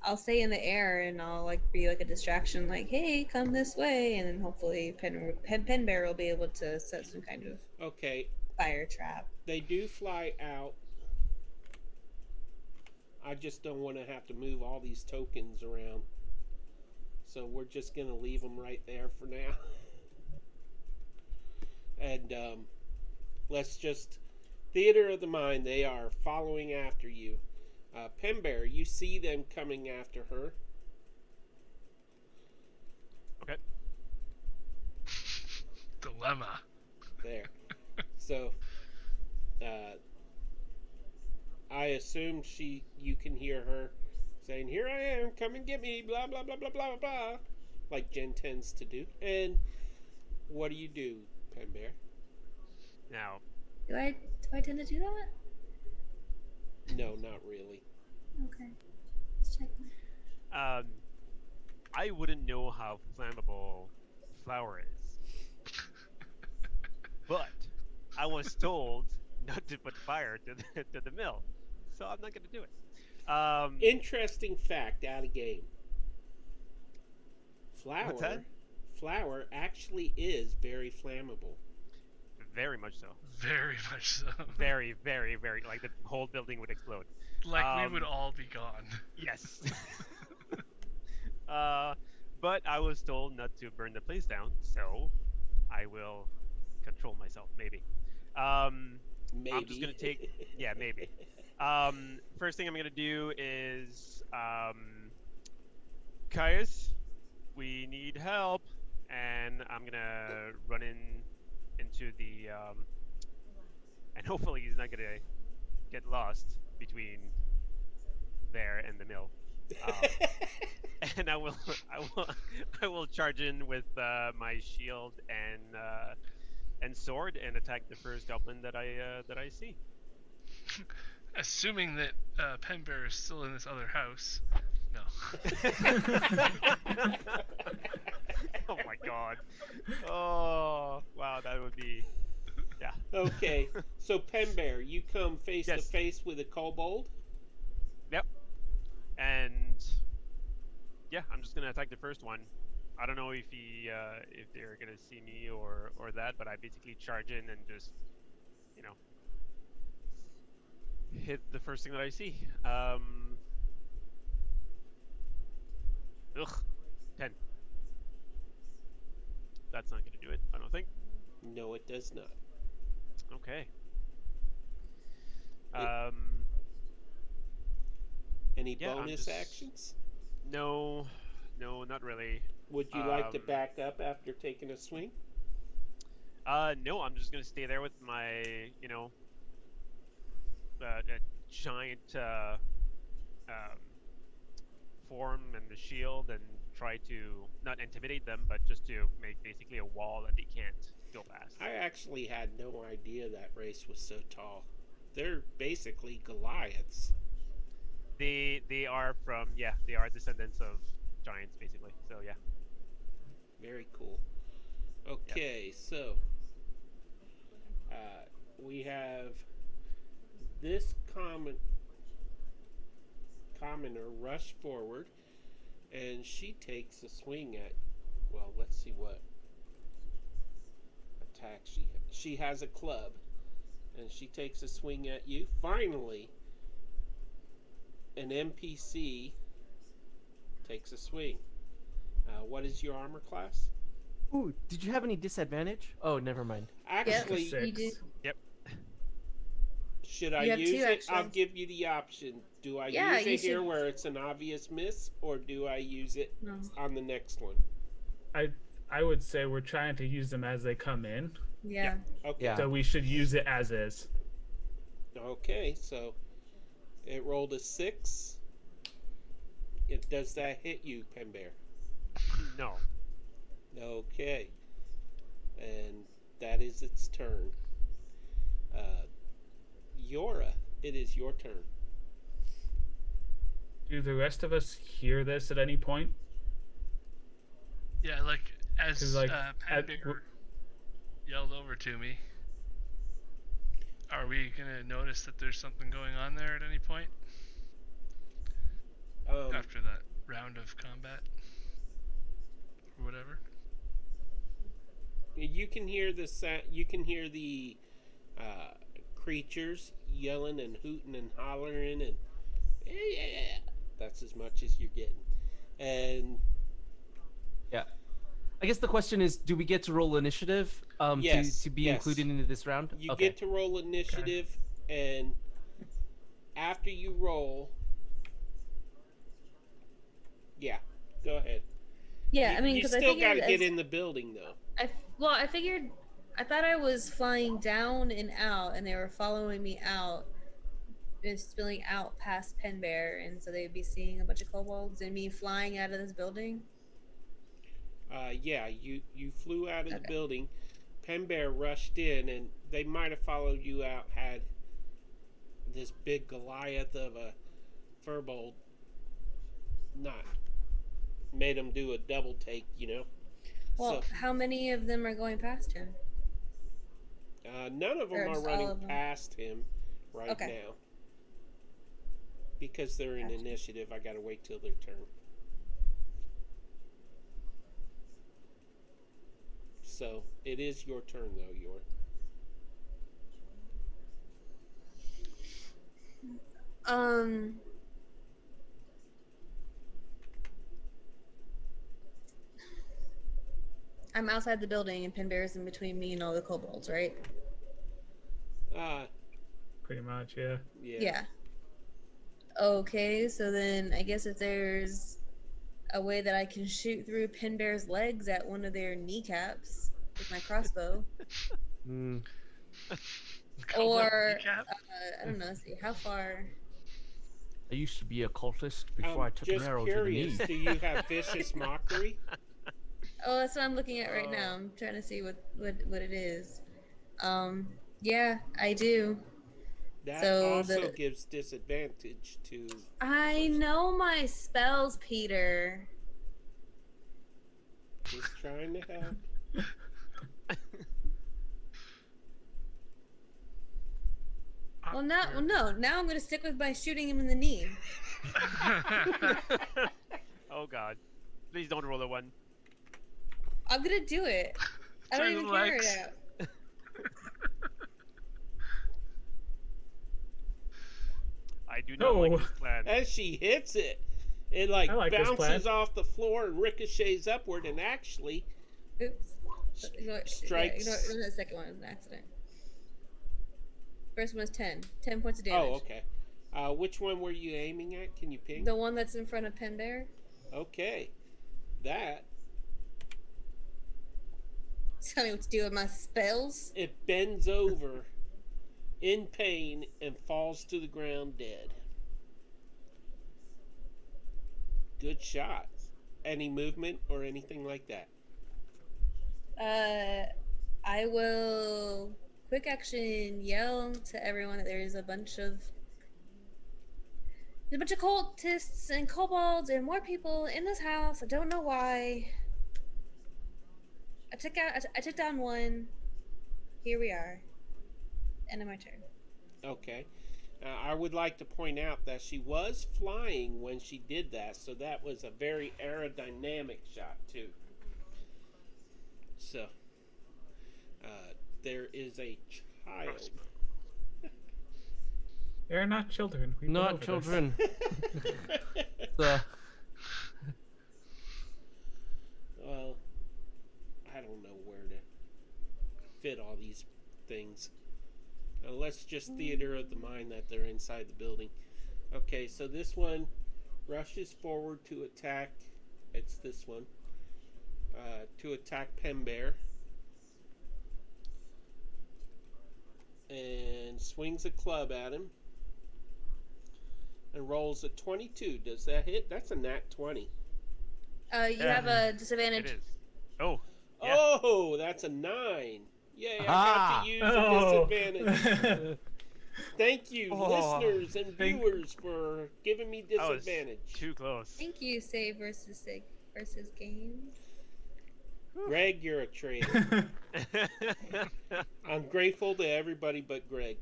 I'll stay in the air and I'll be like a distraction, like, hey, come this way, and then hopefully Penbear will be able to set some kind of Okay, fire trap. they do fly out. I just don't want to have to move all these tokens around. So we're just going to leave them right there for now. And let's just... Theater of the mind, they are following after you. Penbear, you see them coming after her. Okay. Dilemma. There. So, I assume you can hear her saying, "Here I am, come and get me, blah, blah, blah, blah, blah, blah," like Jen tends to do. And what do you do, Penbear? Now, Do I tend to do that? No, not really. Okay. Let's check. I wouldn't know how flammable flour is, but I was told not to put fire to the mill, so I'm not going to do it. Interesting fact out of game. What's that? Flour actually is very flammable. Very much so. Very much so. Very, very, very. Like the whole building would explode. Like we would all be gone. Yes. But I was told not to burn the place down, so I will control myself. Maybe. Maybe. I'm just gonna take. Yeah, maybe. First thing I'm gonna do is, Caius, we need help, and I'm gonna run into the, and hopefully he's not gonna get lost between there and the mill. And I will charge in with my shield and sword and attack the first goblin that I see. Assuming that Penbear is still in this other house. No. Oh my god. Oh wow, that would be. Yeah. Okay, so Penbear, you come face to Yes. face with a kobold. Yep. And yeah, I'm just gonna attack the first one. I don't know if if they're gonna see me or that, but I basically charge in and just, hit the first thing that I see. Ugh. 10. That's not gonna do it, I don't think. No, it does not. Okay. Any Yeah, I'm bonus just- actions? No, not really. Would you like to Um, back up after taking a swing? No, I'm just gonna stay there with my, a giant um, form and the shield, and try to not intimidate them, but just to make basically a wall that they can't go past. I actually had no idea that race was so tall. They're basically Goliaths. They are they are descendants of giants basically. So yeah. Very cool. Okay, so we have this commoner rush forward, and she takes a swing at. Well, let's see what attack she has a club, and she takes a swing at you. Finally, an NPC takes a swing. What is your armor class? Ooh, did you have any disadvantage? Oh, never mind. Actually, Six. You do. should I You have use two it? I'll extras. give you the option. Do I Yeah, use you it here should. where it's an obvious miss, or do I use it No. on the next one? I would say we're trying to use them as they come in, Yeah. Okay. Yeah. so we should use it as is. Okay, so it rolled a 6. Does that hit you, Penbear? No. Okay. And that is its turn. Yora, it is your turn. Do the rest of us hear this at any point? Yeah, like as 'Cause, like, Pantheon yelled over to me. Are we gonna notice that there's something going on there at any point after that round of combat or whatever? You can hear the you can hear the creatures yelling and hooting and hollering, and yeah, that's as much as you're getting. And Yeah. I guess the question is, do we get to roll initiative Yes, to be yes. included into this round? you Okay. get to roll initiative, and after you roll, yeah, go ahead. Yeah, you, I mean, you because I still figured got to get as- in the building though. I figured, I thought I was flying down and out, and they were following me out, and spilling out past Penbear, and so they'd be seeing a bunch of kobolds and me flying out of this building. Yeah, you flew out of the Okay. building. Penbear rushed in, and they might have followed you out had this big Goliath of a furbolg not made them do a double take, Well, So how many of them are going past him? none of them Or are just all running of them? past him right Okay. now. Because they're in Gotcha. initiative, I gotta wait till their turn. So it is your turn though, Yor. I'm outside the building, and Penbear's in between me and all the kobolds, right? Pretty much, yeah. Yeah. Okay, so then I guess if there's a way that I can shoot through Penbear's legs at one of their kneecaps with my crossbow, Mm, Kobold or kneecap? I don't know. See how far. I used to be a cultist before I took an Just arrow to the curious, knee. do you have vicious mockery? Oh, that's what I'm looking at right now. I'm trying to see what it is. Yeah, I do. That So also the- gives disadvantage to. I know my spells, Peter. Just trying to help. Well, no. Now I'm gonna stick with my shooting him in the knee. Oh God! Please don't roll a 1. I'm gonna do it. I don't Through even the care legs. now. I do not like No. this plan. As she hits it, it like, I like this bounces plan. off the floor and ricochets upward, and actually Oops. Ignore strikes. ignore the second one. It was an accident. First one was 10. 10 points of damage. Oh, okay. Which one were you aiming at? Can you ping? The one that's in front of Penbear. Okay. That. Tell me what to do with my spells. It bends over in pain and falls to the ground dead. Good shot. Any movement or anything like that? I will quick action yell to everyone that there's a bunch of cultists and kobolds and more people in this house. I don't know why. I took down one. Here we are. End of my turn. Okay. I would like to point out that she was flying when she did that, so that was a very aerodynamic shot too. So, there is a child. They're not children. We've been over Not this. children. So, Well, I don't know where to fit all these things. Let's just theater of the mind that they're inside the building. Okay, so this one rushes forward to attack. It's this one. To attack Penbear. And swings a club at him. And rolls a 22. Does that hit? That's a nat 20. You have a disadvantage. It is. Oh. Yeah. Oh, that's a 9. Yay, I Ah. got to use Oh. a disadvantage. Thank you, Oh. listeners and viewers, for giving me That was disadvantage. too close. Thank you, save versus game. Greg, you're a traitor. I'm grateful to everybody but Greg.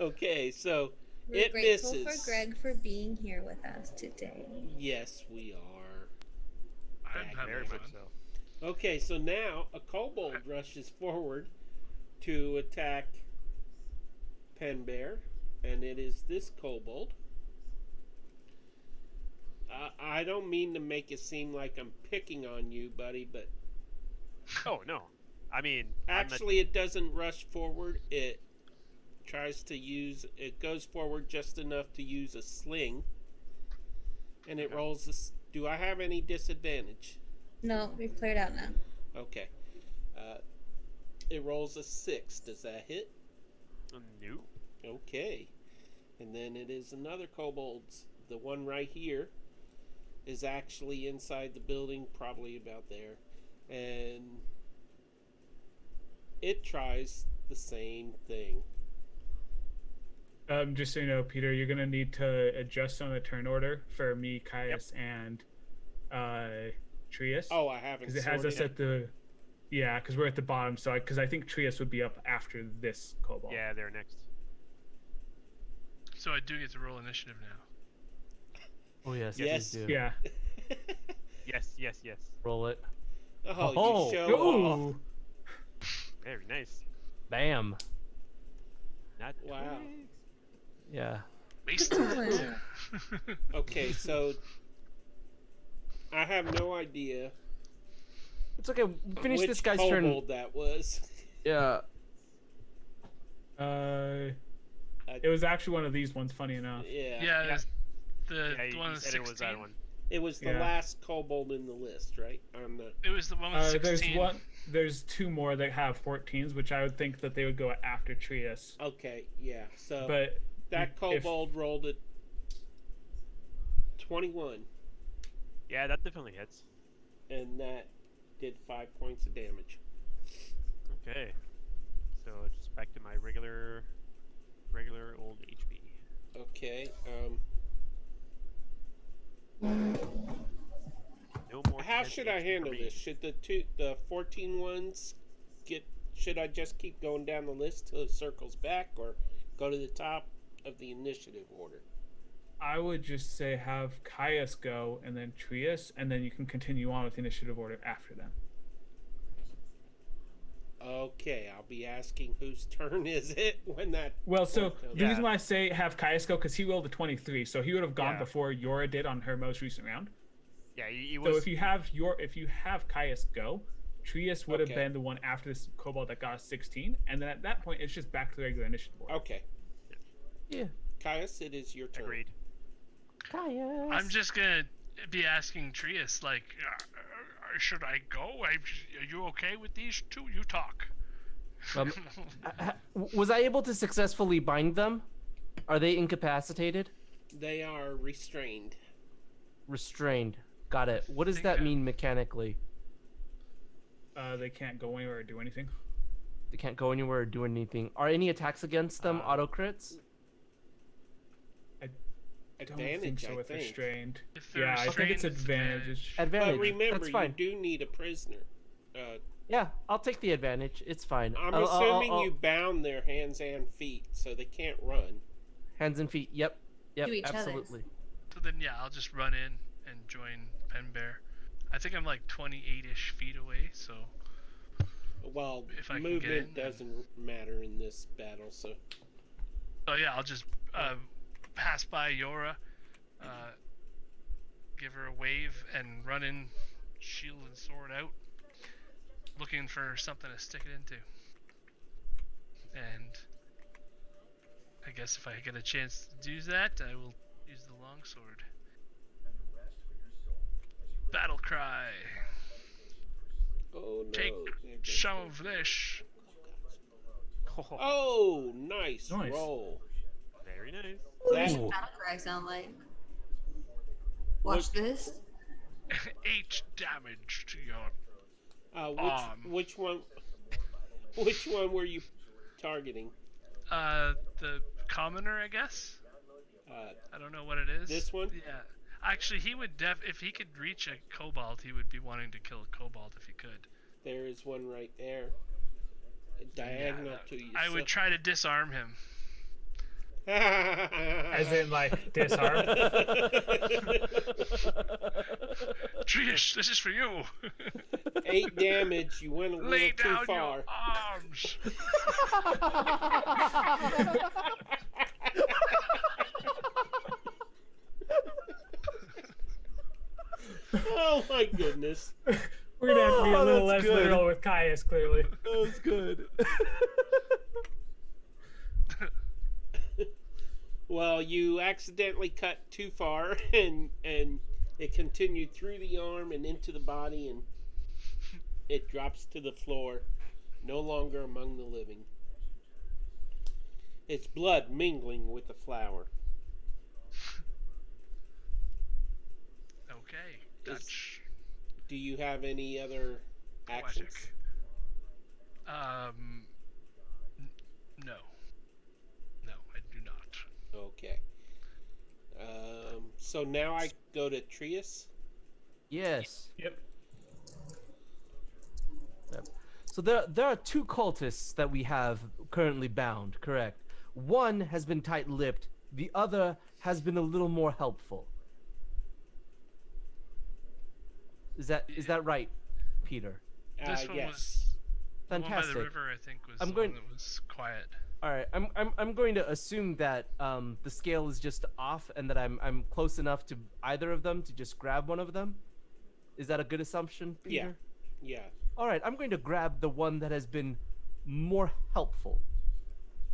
Okay, so We're it grateful misses. for Greg for being here with us today. Yes, we are. I'm having Very fun. much so. Okay, so now a kobold rushes forward to attack Penbear, and it is this kobold. I don't mean to make it seem like I'm picking on you, buddy, but Oh no. I mean, actually it doesn't rush forward. It goes forward just enough to use a sling, and it Okay. rolls this. Do I have any disadvantage? No, we've cleared out now. Okay. It rolls a 6. Does that hit? No. Okay. And then it is another kobold's. The one right here is actually inside the building, probably about there. And it tries the same thing. Just so you know, Peter, you're gonna need to adjust on the turn order for me, Caius, and Trius. Oh, I haven't because it has us sorted at the. Yeah, because we're at the bottom. So, because I think Trius would be up after this kobold. Yeah, they're next. So I do get to roll initiative now. oh yes, Yes. you do. Yeah. Yes. Roll it. Oh, you show off. Ooh. Very nice. Bam. Not Wow. Yeah. Wasted. Okay, so I have no idea It's okay. Finish which this guy's kobold turn. that was. Yeah. It was actually one of these ones. Funny enough. Yeah. Yeah, Yeah. the Yeah, one you with said 16. it was that one. It was the Yeah. last kobold in the list, right? On the It was the one with 16. There's two more that have 14s, which I would think that they would go after Trius. Okay, yeah. So But that if- kobold rolled at 21, Yeah, that definitely hits. and that did 5 points of damage. Okay. So just back to my regular old HP. Okay. No more. How 10 should I HP for handle me. this? Should the 14 ones get? Should I just keep going down the list till it circles back, or go to the top of the initiative order? I would just say have Caius go and then Trius, and then you can continue on with the initiative order after them. Okay, I'll be asking whose turn is it when that. Well, so point comes. the reason why I say have Caius go, because he rolled a 23, so he would have gone Yeah. before Yora did on her most recent round. Yeah, he So was. if you have Caius go, Trius would have Okay. been the one after this kobold that got us 16, and then at that point, it's just back to the regular initiative order. Okay. Yeah. Caius, it is your turn. Agreed. Caius. I'm just gonna be asking Trius, like, should I go? Are you okay with these two? You talk. Was I able to successfully bind them? Are they incapacitated? They are restrained. Restrained. Got it. What does Think that I- mean mechanically? They can't go anywhere or do anything. They can't go anywhere or do anything. Are any attacks against them auto crits? I don't Advantage, think so I if they're think. strained. If they're Yeah, I think it's restrained, advantage. Advantage. But remember, That's you fine. do need a prisoner. Yeah, I'll take the advantage. It's fine. I'm I'll- assuming I'll- you bound their hands and feet, so they can't run. hands and feet. Yep. Yep. To each other's. Absolutely. So then, yeah, I'll just run in and join Pen Bear. I think I'm like 28-ish feet away, so Well, If I can get movement in, doesn't matter in this battle, so yeah, I'll just pass by Yora, give her a wave, and run in, shield and sword out, looking for something to stick it into. And I guess if I get a chance to do that, I will use the longsword. Battle cry. oh no. Take there goes some the- of this. Oh, nice, Nice. roll. Very nice. That, Ooh. Battle cry sound like. Watch this. 8 damage to your. which one? Which one were you targeting? The commoner, I guess. I don't know what it is. This one? Yeah. Actually, he would if he could reach a kobold, he would be wanting to kill a kobold if he could. There is one right there, diagonal Yeah, to you. I would try to disarm him. As in, like, disarm. Trish, this is for you. 8 damage. You went a little Lay too down far. your arms. Oh my goodness. We're gonna have to be a Oh, little that's less good. literal with Caius, clearly. That was good. Well, you accidentally cut too far, and it continued through the arm and into the body, and it drops to the floor, no longer among the living. Its blood mingling with the flower. Okay, Is- that's Do you have any other actions? poetic. No. No, I do not. Okay. So now I go to Trius. Yes. Yep. Yep. So there are 2 cultists that we have currently bound, correct? One has been tight-lipped, the other has been a little more helpful. Is that right, Peter? This one Yes. was the one by Fantastic. the river. I think was I'm the going- one that was quiet. All right, I'm going to assume that the scale is just off, and that I'm close enough to either of them to just grab one of them. Is that a good assumption, Peter? Yeah. All right, I'm going to grab the one that has been more helpful.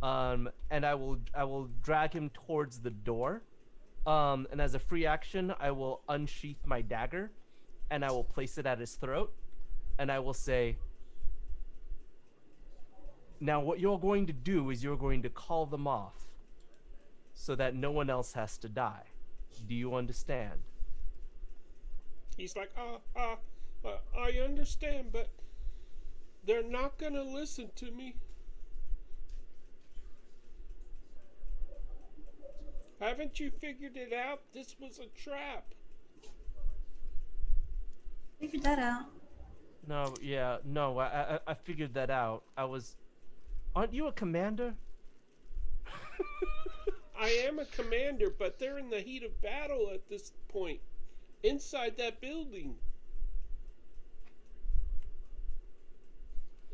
And I will drag him towards the door. And as a free action, I will unsheath my dagger, and I will place it at his throat, and I will say, now what you're going to do is you're going to call them off so that no one else has to die. Do you understand? He's like, I understand, but they're not gonna listen to me. Haven't you figured it out? This was a trap. Figured that out. No, yeah, no, I figured that out. Aren't you a commander? I am a commander, but they're in the heat of battle at this point. Inside that building.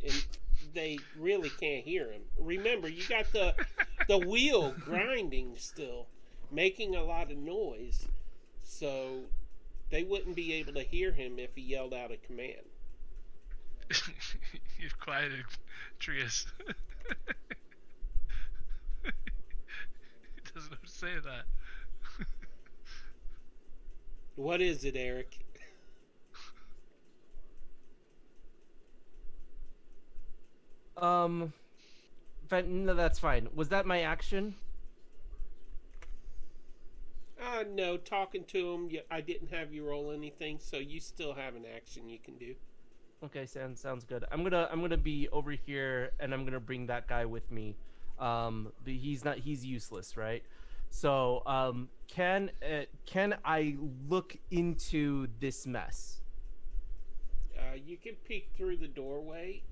And they really can't hear him. Remember, you got the wheel grinding still, making a lot of noise. So they wouldn't be able to hear him if he yelled out a command. You've quieted Trius. He doesn't know what to say to that. What is it, Eric? No, that's fine. Was that my action? No, talking to him, I didn't have you roll anything, so you still have an action you can do. Okay, sounds good. I'm gonna be over here, and I'm gonna bring that guy with me. But he's useless, right? So, can I look into this mess? You can peek through the doorway.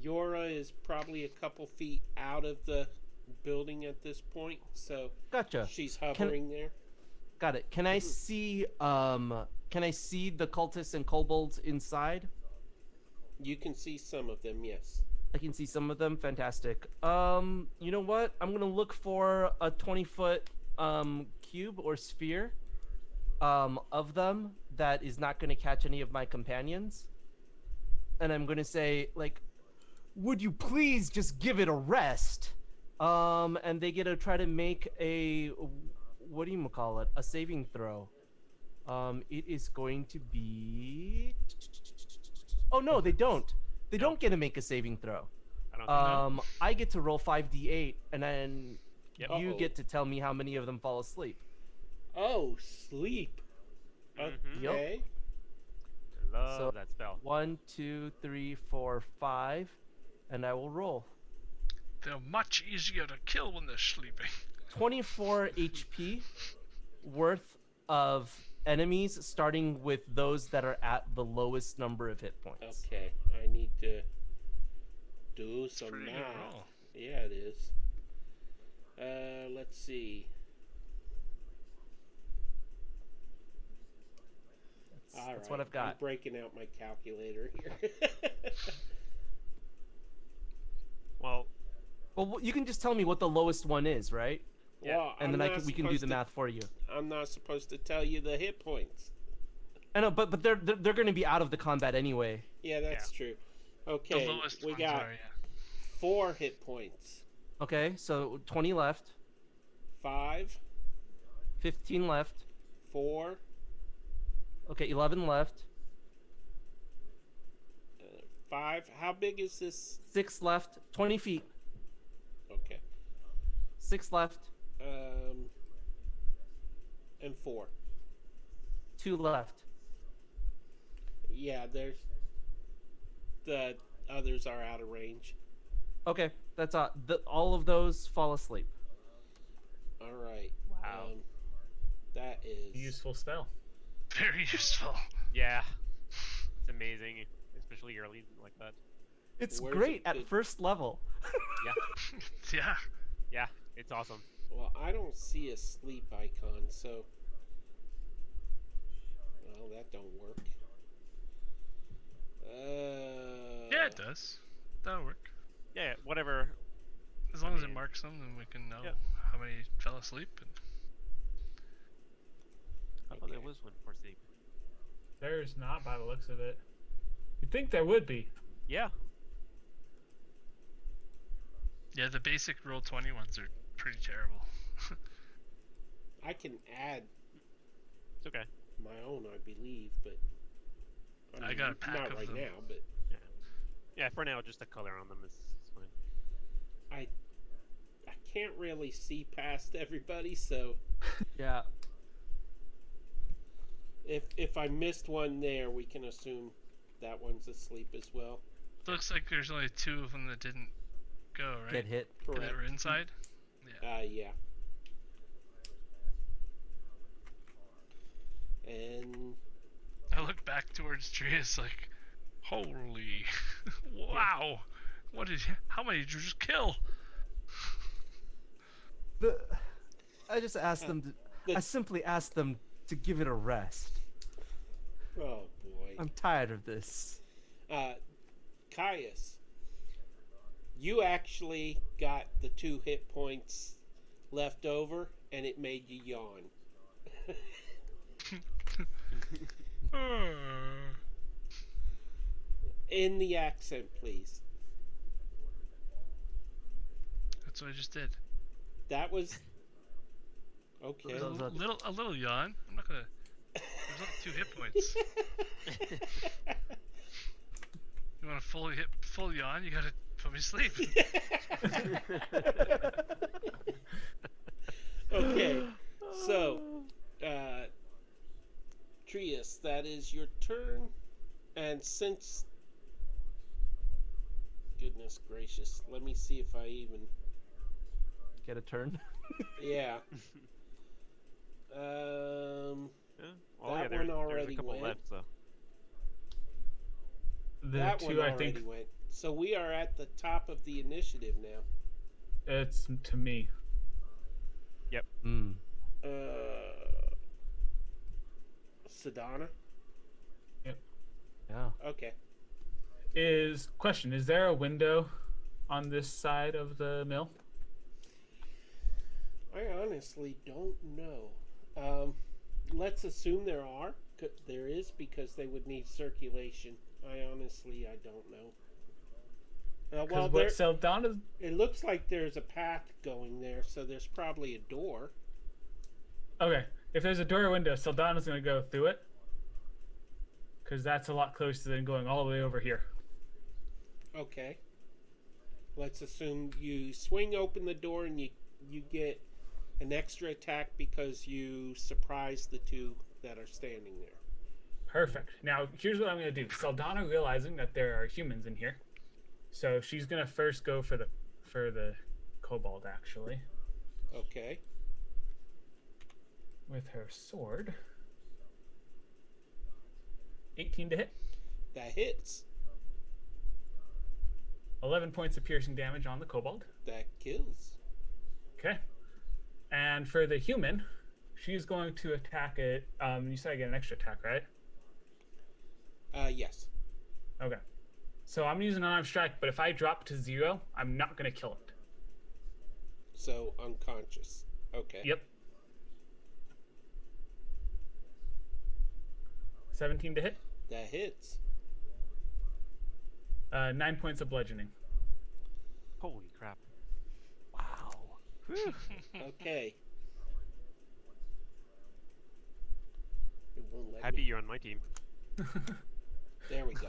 Yora is probably a couple feet out of the building at this point, so Gotcha. she's hovering there. Got it. Can I see the cultists and kobolds inside? You can see some of them, yes. I can see some of them. Fantastic. You know what? I'm gonna look for a 20-foot cube or sphere of them that is not gonna catch any of my companions, and I'm gonna say, like, would you please just give it a rest? And they get to try to make a, what do you call it? A saving throw. It is going to be. Oh no, they don't. They don't get to make a saving throw. I don't think I get to roll 5d8, and then Yep. you Uh-oh. get to tell me how many of them fall asleep. Oh, sleep. Mhm. Yup. Okay. Love So- that spell. 1, 2, 3, 4, 5, and I will roll. They're much easier to kill when they're sleeping. 24 HP worth of enemies, starting with those that are at the lowest number of hit points. Okay, I need to do some Pretty good math. roll. Yeah, it is. Let's see. That's what I've got. I'm breaking out my calculator here. Well, Well, you can just tell me what the lowest one is, right? Yeah. Well, And I'm then not we can do supposed the to- math for you. I'm not supposed to tell you the hit points. I know, but they're going to be out of the combat anyway. Yeah, that's true. The Okay, lowest we ones got are, yeah. 4 hit points. Okay, so 20 left, 5, 15 left. 4, Okay, 11 left, 5. How big is this? 6 left, 20 feet, Okay. 6 left, And 4. 2 left. Yeah, there's the others are out of range. Okay, that's all of those fall asleep. All right. Wow. That is Useful spell. Very useful. yeah. It's amazing, especially early like that. It's Where's great it at good? first level. Yeah. Yeah. Yeah, it's awesome. Well, I don't see a sleep icon, so well, that don't work. Yeah, it does. That'll work. Yeah, whatever. As long as it mean, marks them, then we can know yeah. how many fell asleep. And... I thought there Okay. was one for sleep. There's not by the looks of it. You'd think there would be. Yeah. Yeah, the basic roll 20 ones are pretty terrible. I can add It's okay. my own, I believe, but I got a pack not of right them. now. But Yeah, for now, just the color on them is fine. I can't really see past everybody, so Yeah. if I missed one there, we can assume that one's asleep as well. Looks like there's only 2 of them that didn't go, right? Get hit. That were inside? Yeah. Yeah. And I look back towards Trius like, holy, wow. How many did you just kill? I just asked them to. I simply asked them to give it a rest. oh boy, I'm tired of this. Caius, you actually got the 2 hit points left over, and it made you yawn. In the accent, please. That's what I just did. That was okay. A little yawn. I'm not gonna. There's only 2 hit points. You want a full yawn? You gotta put me to sleep. Okay, so Trius, that is your turn, and since goodness gracious, let me see if I even Get a turn. yeah. Yeah. That Well, yeah, one there's a already couple went. left, so. The That 2, one I already think, went. So we are at the top of the initiative now. it's to me. Hmm. Sedana? Yeah. Okay. Question, is there a window on this side of the mill? I honestly don't know. Let's assume there are. There is, because they would need circulation. I don't know. Well, Because what Saldana's it looks like there's a path going there, so there's probably a door. okay. If there's a door or window, Saldana's gonna go through it. Because that's a lot closer than going all the way over here. Okay. Let's assume you swing open the door and you get an extra attack because you surprise the 2 that are standing there. Perfect. Now, here's what I'm going to do. Saldana realizing that there are humans in here. So she's going to first go for the kobold, actually. Okay. With her sword. 18 to hit. That hits. 11 points of piercing damage on the kobold. That kills. Okay. And for the human, she's going to attack it. You said I get an extra attack, right? Yes. Okay. So I'm using unarmed strike, but if I drop to 0, I'm not going to kill it. So unconscious. Okay. Yep. 17 to hit. That hits. 9 points of bludgeoning. Holy crap. Wow. Okay. It won't let Happy me. you're on my team. There we go.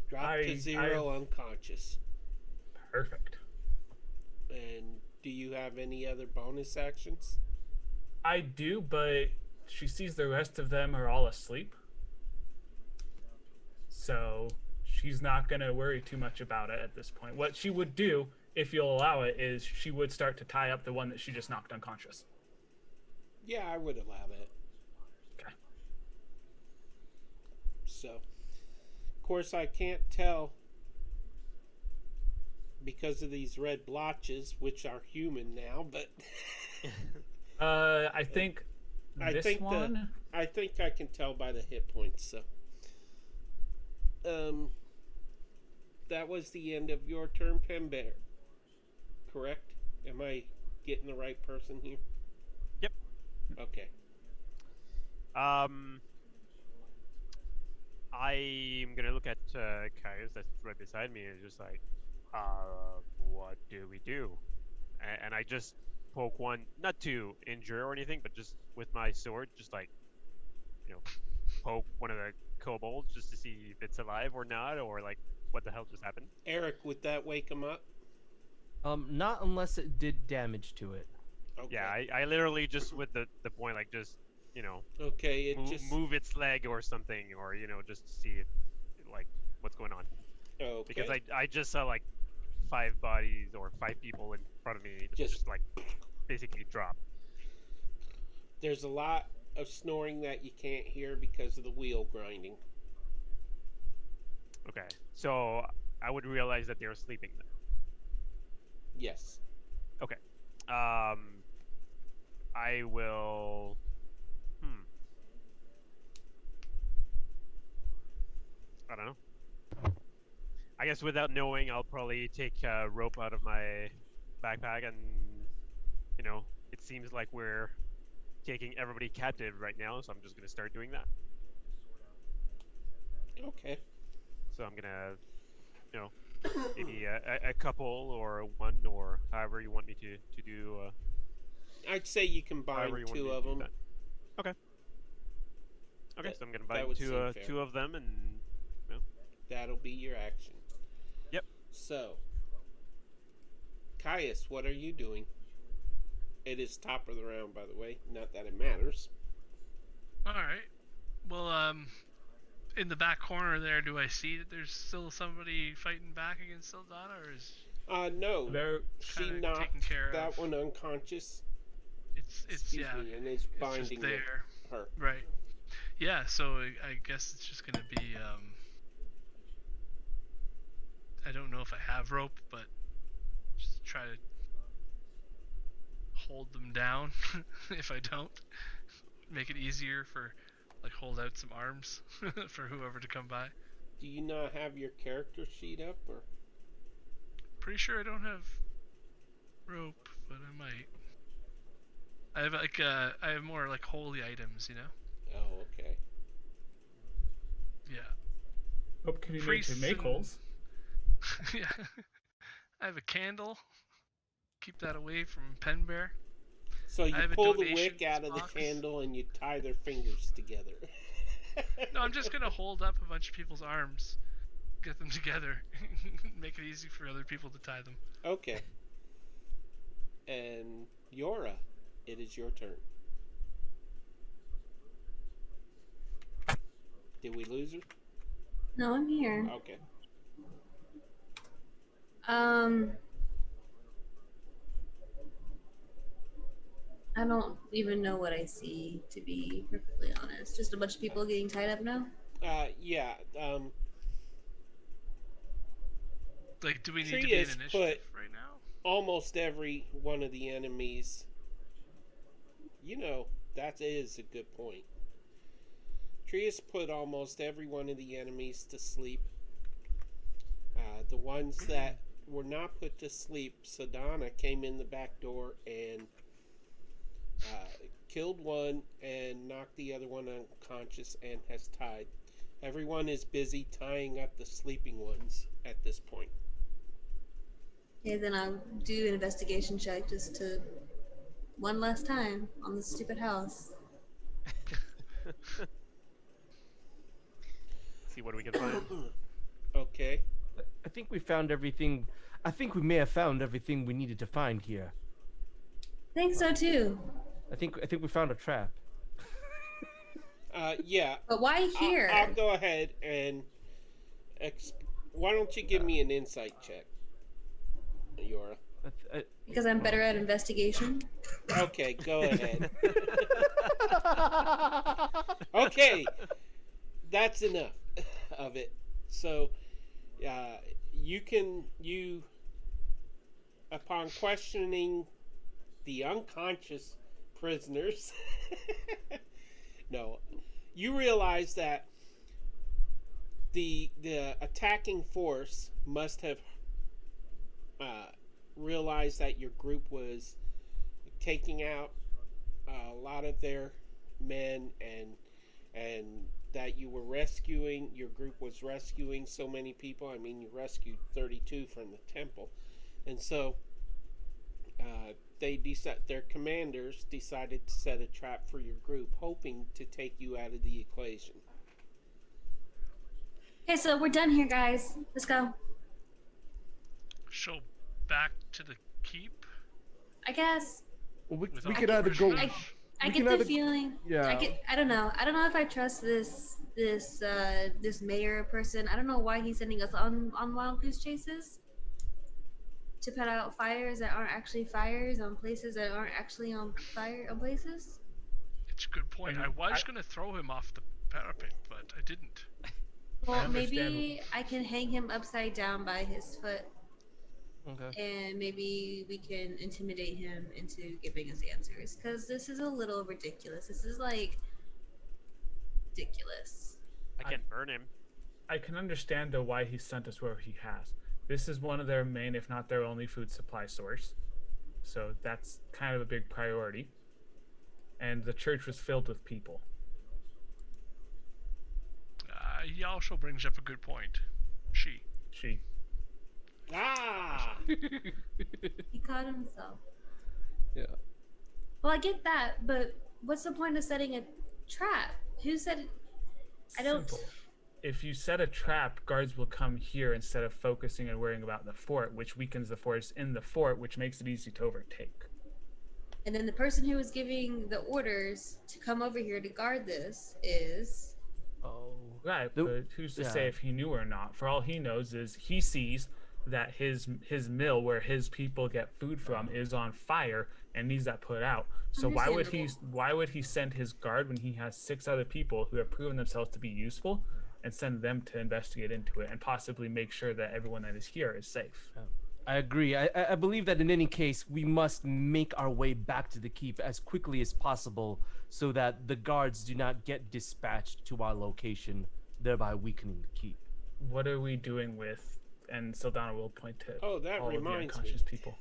Drop to 0 unconscious. Perfect. And do you have any other bonus actions? I do, but she sees the rest of them are all asleep. So she's not going to worry too much about it at this point. What she would do, if you'll allow it, is she would start to tie up the one that she just knocked unconscious. Yeah, I would allow that. Okay. So, of course, I can't tell because of these red blotches, which are human now, but I think I this think one... I think I can tell by the hit points. So, that was the end of your turn, Pembear. Correct? Am I getting the right person here? Yep. Okay. I'm gonna look at Caius that's right beside me and just like, what do we do? And I just poke one, not to injure or anything, but just with my sword, just like, poke one of the kobolds just to see if it's alive or not, or like, what the hell just happened? Eric, would that wake him up? Not unless it did damage to it. Okay. Yeah, I literally just with the point, like, just, Okay, it just... move its leg or something, or, just to see if, like, what's going on. Okay. Because I just saw, like, 5 bodies or 5 people in front of me just like, basically drop. There's a lot of snoring that you can't hear because of the wheel grinding. Okay, so I would realize that they're sleeping then. Yes. Okay. I will... I don't know. I guess without knowing, I'll probably take a rope out of my backpack and, it seems like we're taking everybody captive right now, so I'm just going to start doing that. Okay. So I'm gonna, you know, maybe a couple or one or however you want me to do. I'd say you combine However you want me two to of do them. that. Okay. Okay, That- so I'm gonna that invite would seem fair. two of them, and That'll be your action. Yep. So, Caius, what are you doing? It is top of the round, by the way. Not that it matters. All right. Well, in the back corner there, do I see that there's still somebody fighting back against Sildana, or is No. There, She kinda knocked taken care that of? one unconscious. it's Excuse yeah, me, and is it's just binding there, her. right? Yeah. So I guess it's just gonna be I don't know if I have rope, but just try to hold them down. If I don't, make it easier for like hold out some arms for whoever to come by. Do you not have your character sheet up, or? Pretty sure I don't have rope, but I might. I have like I have more like holy items, you know? Oh, okay. Yeah. hope can be made to Priests make and- holes. Yeah. I have a candle. Keep that away from Penbear. So you I have a pull the donation wick out of box. the candle and you tie their fingers together. No, I'm just gonna hold up a bunch of people's arms, get them together, make it easy for other people to tie them. Okay. And Yora, it is your turn. Did we lose her? No, I'm here. Okay. I don't even know what I see, to be perfectly honest. Just a bunch of people getting tied up now. Yeah. Like, do we need Tree to be in has initiative right now? Almost every one of the enemies. You know, that is a good point. Tree has put almost every one of the enemies to sleep. The ones that were not put to sleep, Sadana came in the back door and killed one and knocked the other one unconscious and has tied. Everyone is busy tying up the sleeping ones at this point. Okay, then I'll do an investigation check just to one last time on the stupid house. see what we can find. Okay. I think we found everything. I think we may have found everything we needed to find here. I think so too. I think we found a trap. Yeah. But why here? I'll go ahead and. Why don't you give me an insight check, Yora? Because I'm better at investigation. Okay, go ahead. Okay, that's enough of it. So, you upon questioning the unconscious prisoners, no, you realize that the attacking force must have realized that your group was taking out a lot of their men, and that you were rescuing, your group was rescuing so many people. I mean, you rescued 32 from the temple. And so their commanders decided to set a trap for your group, hoping to take you out of the equation. Okay, so we're done here, guys. Let's go. So back to the keep. I guess. Well, we Without could either go. pushing. I We get can the either- feeling. Yeah. I don't know. I don't know if I trust this mayor person. I don't know why he's sending us on wild goose chases to put out fires that aren't actually fires on places that aren't actually on fire on places. It's a good point. I was gonna throw him off the parapet, but I didn't. Well, maybe understand. I can hang him upside down by his foot, Okay. and maybe we can intimidate him into giving us answers. Because this is a little ridiculous. This is like ridiculous. I can burn him. I can understand though why he sent us where he has. This is one of their main, if not their only, food supply source. So that's kind of a big priority. And the church was filled with people. He also brings up a good point. She. Ah! He caught himself. Yeah. Well, I get that, but what's the point of setting a trap? Who said? I don't. Simple. If you set a trap, guards will come here instead of focusing and worrying about the fort, which weakens the force in the fort, which makes it easy to overtake. And then the person who was giving the orders to come over here to guard this is. Oh. Right, The- but who's to say yeah. if he knew or not? For all he knows is he sees that his mill where his people get food from is on fire and needs that put out. So why would he send his guard when he has 6 other people who have proven themselves to be useful and send them to investigate into it and possibly make sure that everyone that is here is safe? I agree. I believe that in any case, we must make our way back to the keep as quickly as possible so that the guards do not get dispatched to our location, thereby weakening the keep. What are we doing with? And Sildana will point to Oh, that all of the reminds me. unconscious people.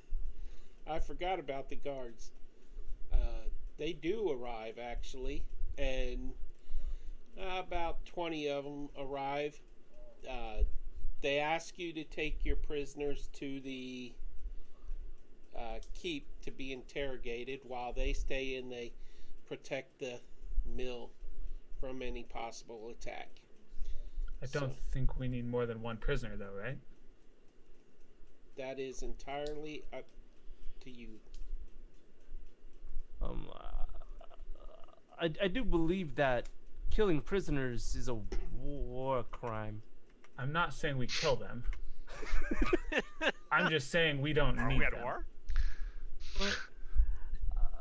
I forgot about the guards. They do arrive, actually, and about 20 of them arrive. They ask you to take your prisoners to the keep to be interrogated while they stay and they protect the mill from any possible attack. I don't think we need more than 1 prisoner, though, right? That is entirely up to you. I do believe that killing prisoners is a war crime. I'm not saying we kill them. I'm just saying we don't Are need we at them. war?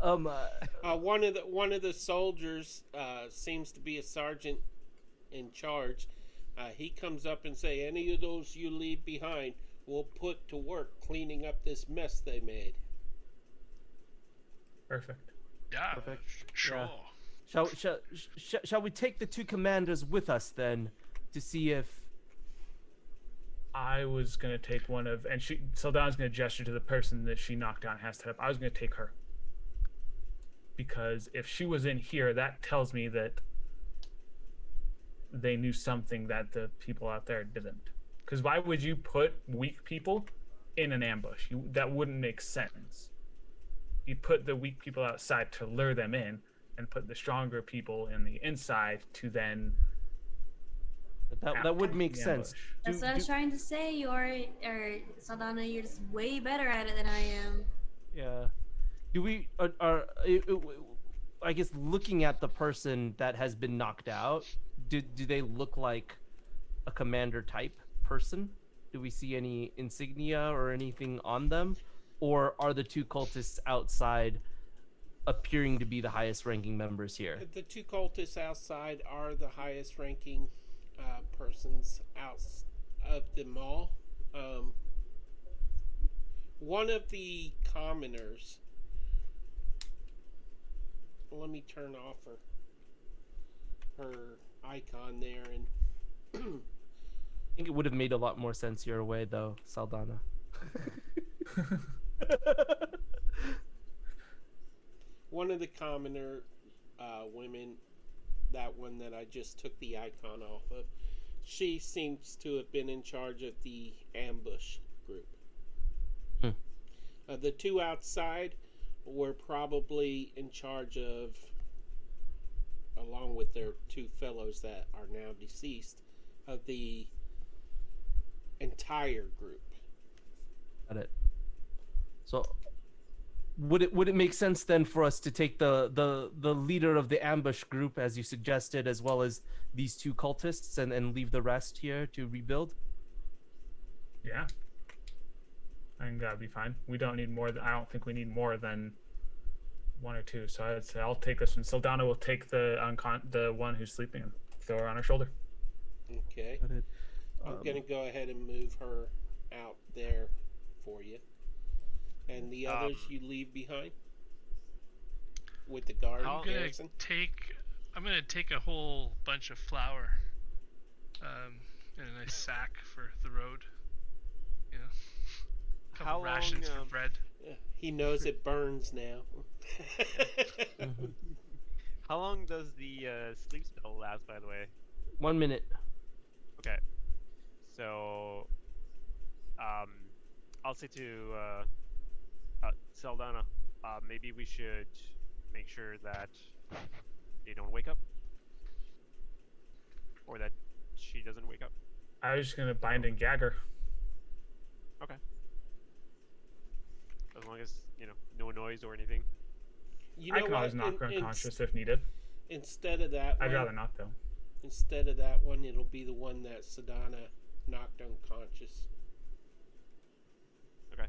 One of the soldiers seems to be a sergeant in charge. He comes up and say, "Any of those you leave behind, we'll put to work cleaning up this mess they made." Perfect. Yeah, Perfect. sure. Shall we take the 2 commanders with us then to see if I was gonna take one of, and Sildana's gonna gesture to the person that she knocked down and has to up. I was gonna take her. Because if she was in here, that tells me that they knew something that the people out there didn't. Because why would you put weak people in an ambush? That wouldn't make sense. You put the weak people outside to lure them in, and put the stronger people in the inside to then. that would make the sense. ambush. That's what I was trying to say. Saldana, you're just way better at it than I am. Yeah. Do we I guess looking at the person that has been knocked out, do they look like a commander type person? Do we see any insignia or anything on them? Or are the 2 cultists outside appearing to be the highest ranking members here? The 2 cultists outside are the highest ranking persons out of them all. One of the commoners, let me turn off her icon there, and I think it would have made a lot more sense your way though, Saldana. one of the commoner women, that one that I just took the icon off of, she seems to have been in charge of the ambush group. The 2 outside were probably in charge of, along with their 2 fellows that are now deceased, of the entire group. Got it. So would it make sense then for us to take the leader of the ambush group, as you suggested, as well as these 2 cultists, and leave the rest here to rebuild? Yeah. I think that'd be fine. We don't need more. I don't think we need more than 1 or 2. So I'd say I'll take this one. Sildana will take the one who's sleeping and throw her on her shoulder. Okay. Got it. I'm going to go ahead and move her out there for you. And the others you leave behind with the guard I'm gonna garrison. take a whole bunch of flour, in a nice sack for the road. You know, a couple How long, rations for bread. He knows it burns now. How long does the sleep spell last, by the way? 1 minute. Okay. So I'll say to Saldana, maybe we should make sure that they don't wake up, or that she doesn't wake up. I was just gonna bind and gag her. Okay. As long as no noise or anything. You I know can always what? knock her unconscious if needed. Instead of that I'd one, rather not though. instead of that one, it'll be the one that Sadana knocked unconscious. Okay.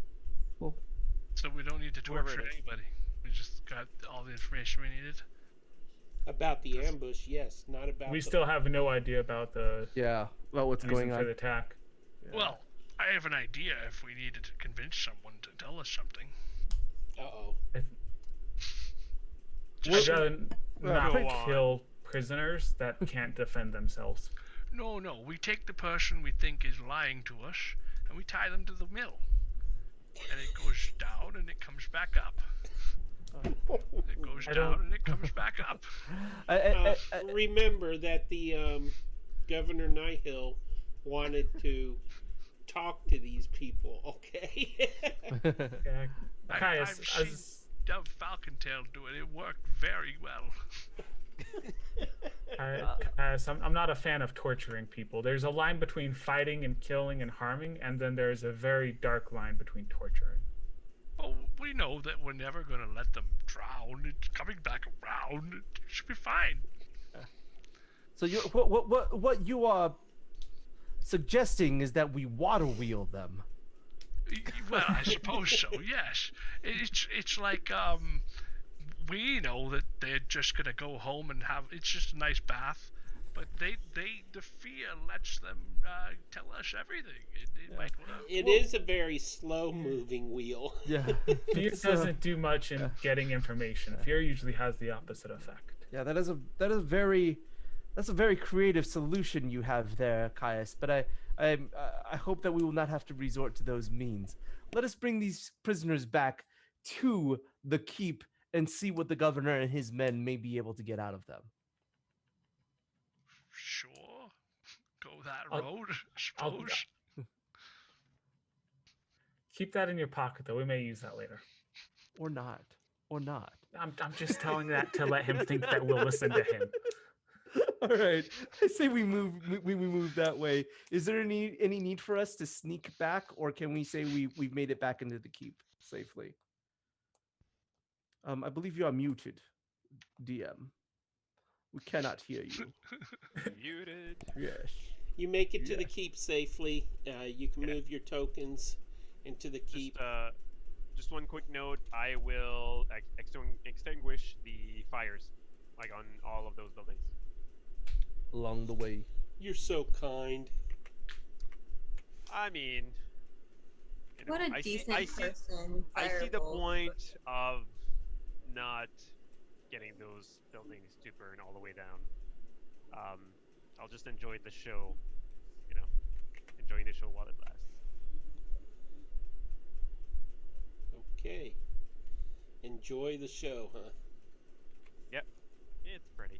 So we don't need to Whoever torture it is. anybody. We just got all the information we needed. About the ambush, yes, not about. We the... still have no idea about the Yeah, about what's reason going for on. the attack. Yeah. Well, I have an idea if we needed to convince someone to tell us something. Uh-oh. I'd rather not Go on. kill prisoners that can't defend themselves. No, we take the person we think is lying to us, and we tie them to the mill. And it goes down, and it comes back up. It goes I down, don't- and it comes back up. Remember that the Governor Nighthill wanted to talk to these people, okay? Yeah. Caius, I've seen Dove Falcontail do it. It worked very well. Caius, I'm not a fan of torturing people. There's a line between fighting and killing and harming, and then there's a very dark line between torturing. Oh, we know that we're never going to let them drown. It's coming back around. It should be fine. So what you are suggesting is that we water wheel them. Well, I suppose so. Yes, it's like we know that they're just gonna go home and have it's just a nice bath, but the fear lets them tell us everything. It might work. It is a very slow-moving wheel. Yeah. Fear doesn't do much in getting information. Fear usually has the opposite effect. Yeah, that's a very creative solution you have there, Caius. But I hope that we will not have to resort to those means. Let us bring these prisoners back to the keep and see what the governor and his men may be able to get out of them. Sure, go that I'll- road. I suppose. Keep that in your pocket, though. We may use that later. Or not. I'm just telling that to let him think that we'll listen to him. All right. I say we move that way. Is there any need for us to sneak back, or can we say we've made it back into the keep safely? I believe you are muted, DM. We cannot hear you. Muted. Yes. You make it to the keep safely. You can move your tokens into the keep. Just one quick note. I will extinguish the fires, like on all of those buildings. Along the way. You're so kind. I mean, What a I decent see person. the Firebolt. point of not getting those buildings to burn all the way down. I'll just enjoy the show, enjoying the show while it lasts. Okay. Enjoy the show, huh? Yep, it's pretty.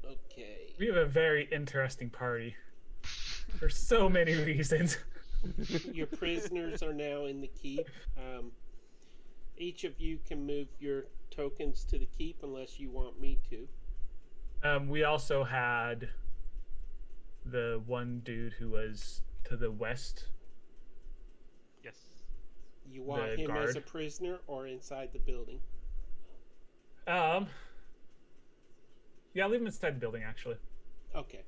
Okay. We have a very interesting party. For so many reasons. Your prisoners are now in the keep. Each of you can move your tokens to the keep unless you want me to. We also had the one dude who was to the west. Yes. You want The him as a guard. prisoner or inside the building? Yeah, leave him inside the building, actually. Okay.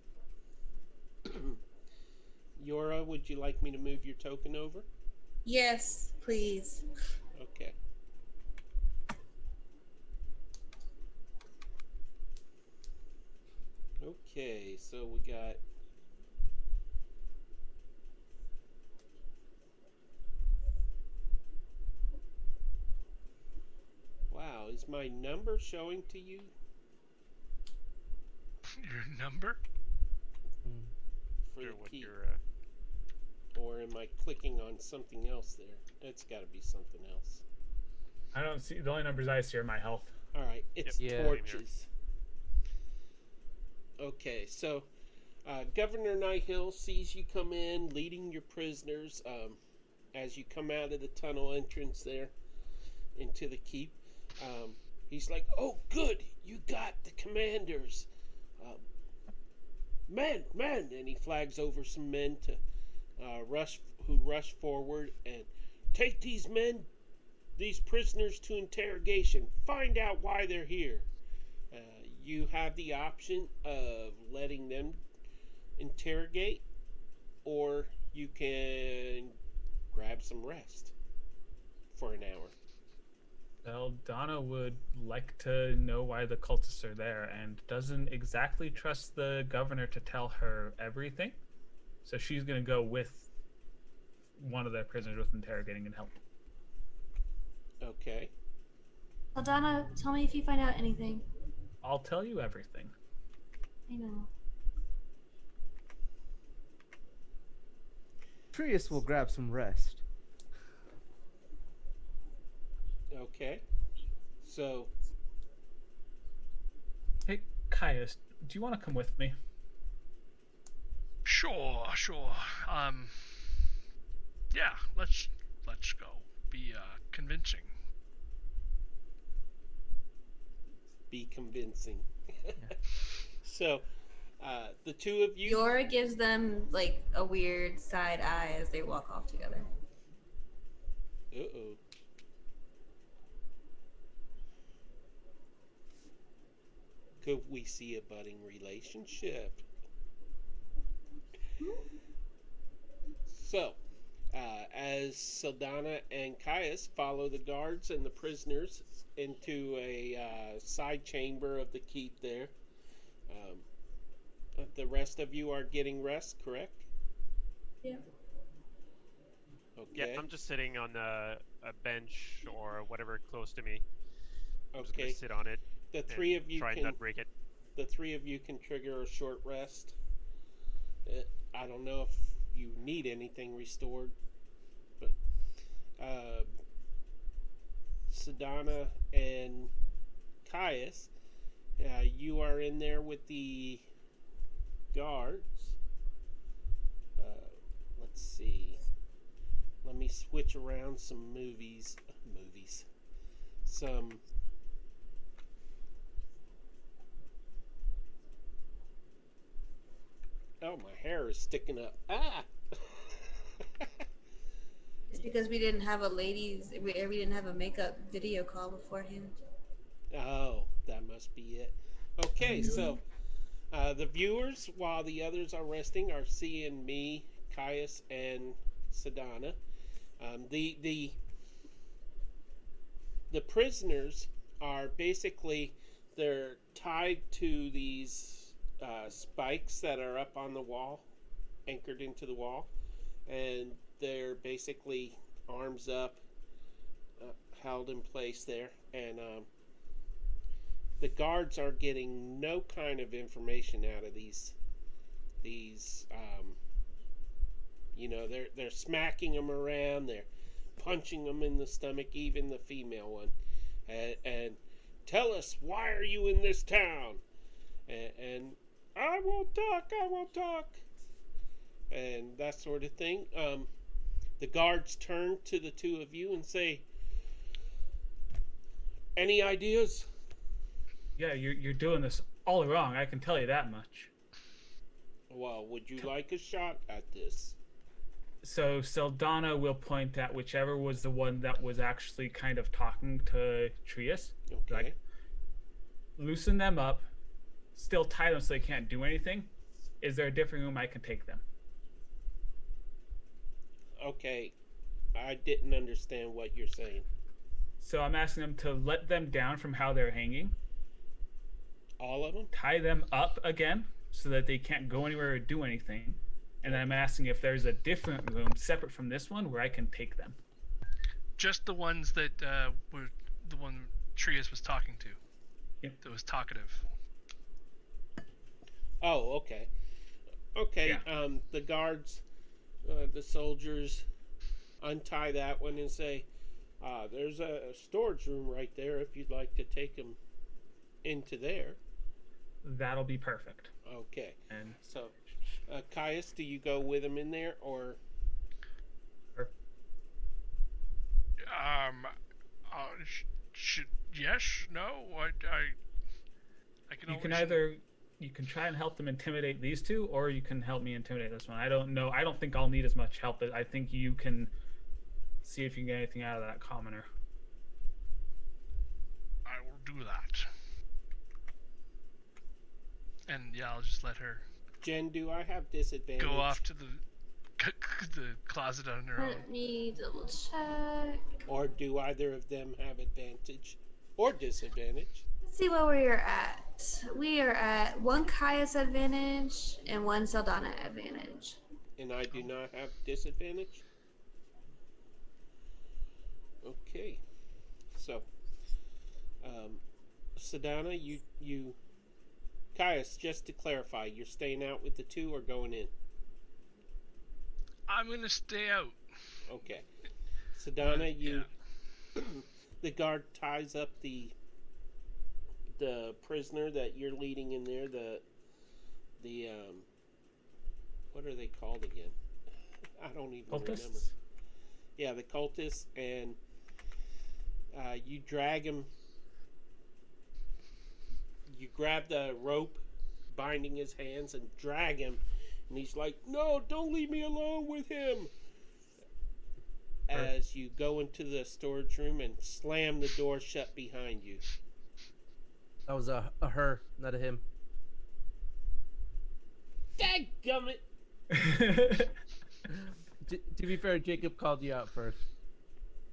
Yora, would you like me to move your token over? Yes, please. Okay. Okay, so we got... Wow, is my number showing to you? Your number? For Sure, the what keep? your Or am I clicking on something else there? It's got to be something else. I don't see, the only numbers I see are my health. All right, it's Yep. Yeah. torches. Okay, so Governor Nighthill sees you come in, leading your prisoners. As you come out of the tunnel entrance there into the keep, he's like, "Oh, good, you got the commanders. Men, and he flags over some men to rush forward and take these prisoners to interrogation. Find out why they're here. You have the option of letting them interrogate, or you can grab some rest for an hour." Well, Donna would like to know why the cultists are there and doesn't exactly trust the governor to tell her everything. So she's going to go with one of their prisoners with interrogating and help. Okay. Aldana, tell me if you find out anything. I'll tell you everything. I know. Trius will grab some rest. Okay. So, Hey, Caius, do you want to come with me? Sure. Yeah, let's go. Be convincing. be convincing. So, the two of you. Yora gives them like a weird side eye as they walk off together. Uh-oh. Could we see a budding relationship? So, as Sildana and Caius follow the guards and the prisoners into a side chamber of the keep there, the rest of you are getting rest, correct? Yeah. Okay. Yeah, I'm just sitting on a bench or whatever close to me. I'm just Okay. gonna sit on it. The three of you try and can. not break it. The three of you can trigger a short rest. I don't know if you need anything restored, but Sedana and Caius, you are in there with the guards. Let's see. Let me switch around some movies. Some. Oh, my hair is sticking up. Ah! It's because we didn't have we didn't have a makeup video call beforehand. Oh, that must be it. Okay, so the viewers, while the others are resting, are seeing me, Caius, and Sedana. The prisoners are basically, they're tied to these spikes that are up on the wall, anchored into the wall, and they're basically arms up, held in place there, and the guards are getting no kind of information out of these they're smacking them around, they're punching them in the stomach, even the female one, and tell us, why are you in this town? And I won't talk, and that sort of thing. The guards turn to the two of you and say, any ideas? Yeah, you're doing this all wrong. I can tell you that much. Well, would you like a shot at this? So Sildana will point at whichever was the one that was actually kind of talking to Trius. Okay. Like, loosen them up, still tie them so they can't do anything. Is there a different room I can take them? Okay, I didn't understand what you're saying. So I'm asking them to let them down from how they're hanging, All of them? tie them up again so that they can't go anywhere or do anything. And then I'm asking if there's a different room separate from this one where I can take them. Just the ones that were the one Trius was talking to. Yep. That was talkative. Oh, okay. Okay, Yeah. the guards, the soldiers, untie that one and say, there's a storage room right there if you'd like to take them into there. That'll be perfect. Okay, And so Caius, do you go with him in there, or Yes, no, I can You always. can either you can try and help them intimidate these two, or you can help me intimidate this one. I don't know. I don't think I'll need as much help. But I think you can see if you can get anything out of that commoner. I will do that. And yeah, I'll just let her Jen? Do I have disadvantage? go off to the closet on her own. Let me double check. Or do either of them have advantage or disadvantage? Let's see where we are at. We are at 1 Caius advantage and 1 Saldana advantage. And I do not have disadvantage? Okay. So, Sadana, you... Caius, just to clarify, you're staying out with the two or going in? I'm gonna stay out. Okay. Sadana, you... Yeah. The guard ties up the prisoner that you're leading in there, the what are they called again? I don't even remember. Cultists? Yeah, the cultists, and you drag him. You grab the rope binding his hands and drag him, and he's like, "No, don't leave me alone with him." As you go into the storage room and slam the door shut behind you. That was a her, not a him. Dadgummit! To be fair, Jacob called you out first.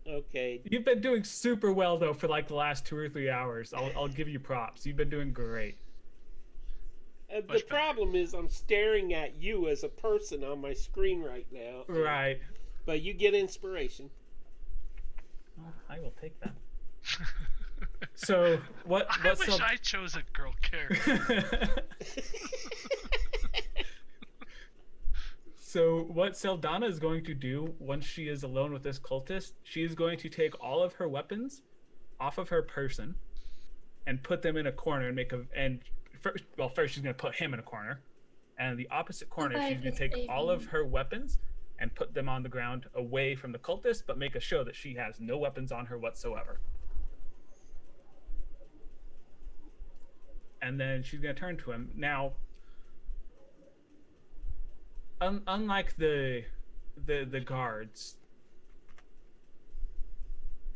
Okay, You've been doing super well though for like the last 2 or 3 hours. I'll give you props. You've been doing great. the Much better. problem is I'm staring at you as a person on my screen right now. Right. But you get inspiration. Well, I will take that. So what? I wish I chose a girl character. So what Seldana is going to do once she is alone with this cultist, she is going to take all of her weapons off of her person and put them in a corner and first she's going to put him in a corner, and in the opposite corner she's going to take all of her weapons and put them on the ground away from the cultist, but make a show that she has no weapons on her whatsoever. And then she's going to turn to him. Now, unlike the guards,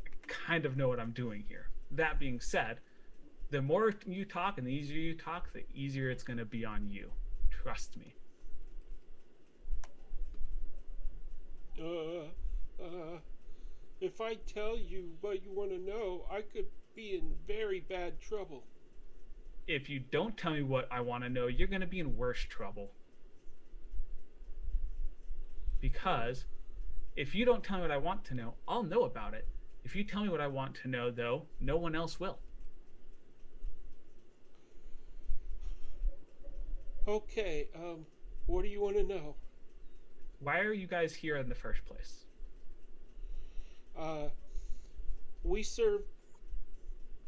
I kind of know what I'm doing here. That being said, the more you talk and the easier you talk, the easier it's going to be on you. Trust me. If I tell you what you want to know, I could be in very bad trouble. If you don't tell me what I want to know, you're going to be in worse trouble. Because if you don't tell me what I want to know, I'll know about it. If you tell me what I want to know, though, no one else will. Okay, what do you want to know? Why are you guys here in the first place? We serve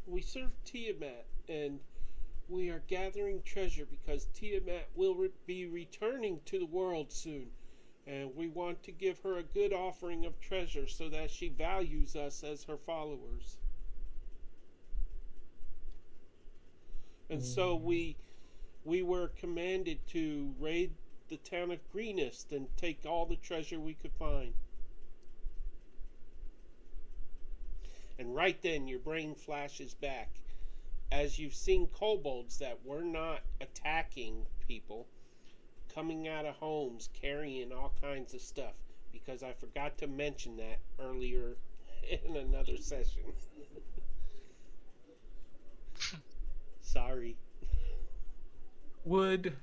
Tiamet, and we are gathering treasure because Tiamet will be returning to the world soon. And we want to give her a good offering of treasure so that she values us as her followers. And so we were commanded to raid the town of Greenest and take all the treasure we could find. And right then your brain flashes back. As you've seen kobolds that were not attacking people, coming out of homes carrying all kinds of stuff, because I forgot to mention that earlier in another session. Sorry. Would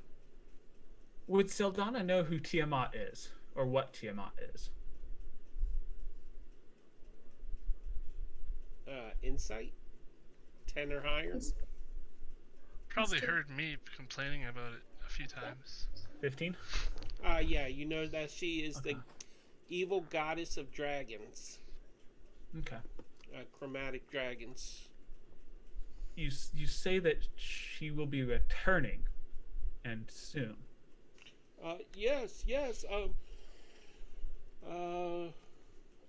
Seldana know who Tiamat is, or what Tiamat is? Insight? 10 or higher? Probably heard me complaining about it a few times. 15? Yeah, you know that she is the evil goddess of dragons. Okay. Chromatic dragons. You say that she will be returning, and soon. Yes.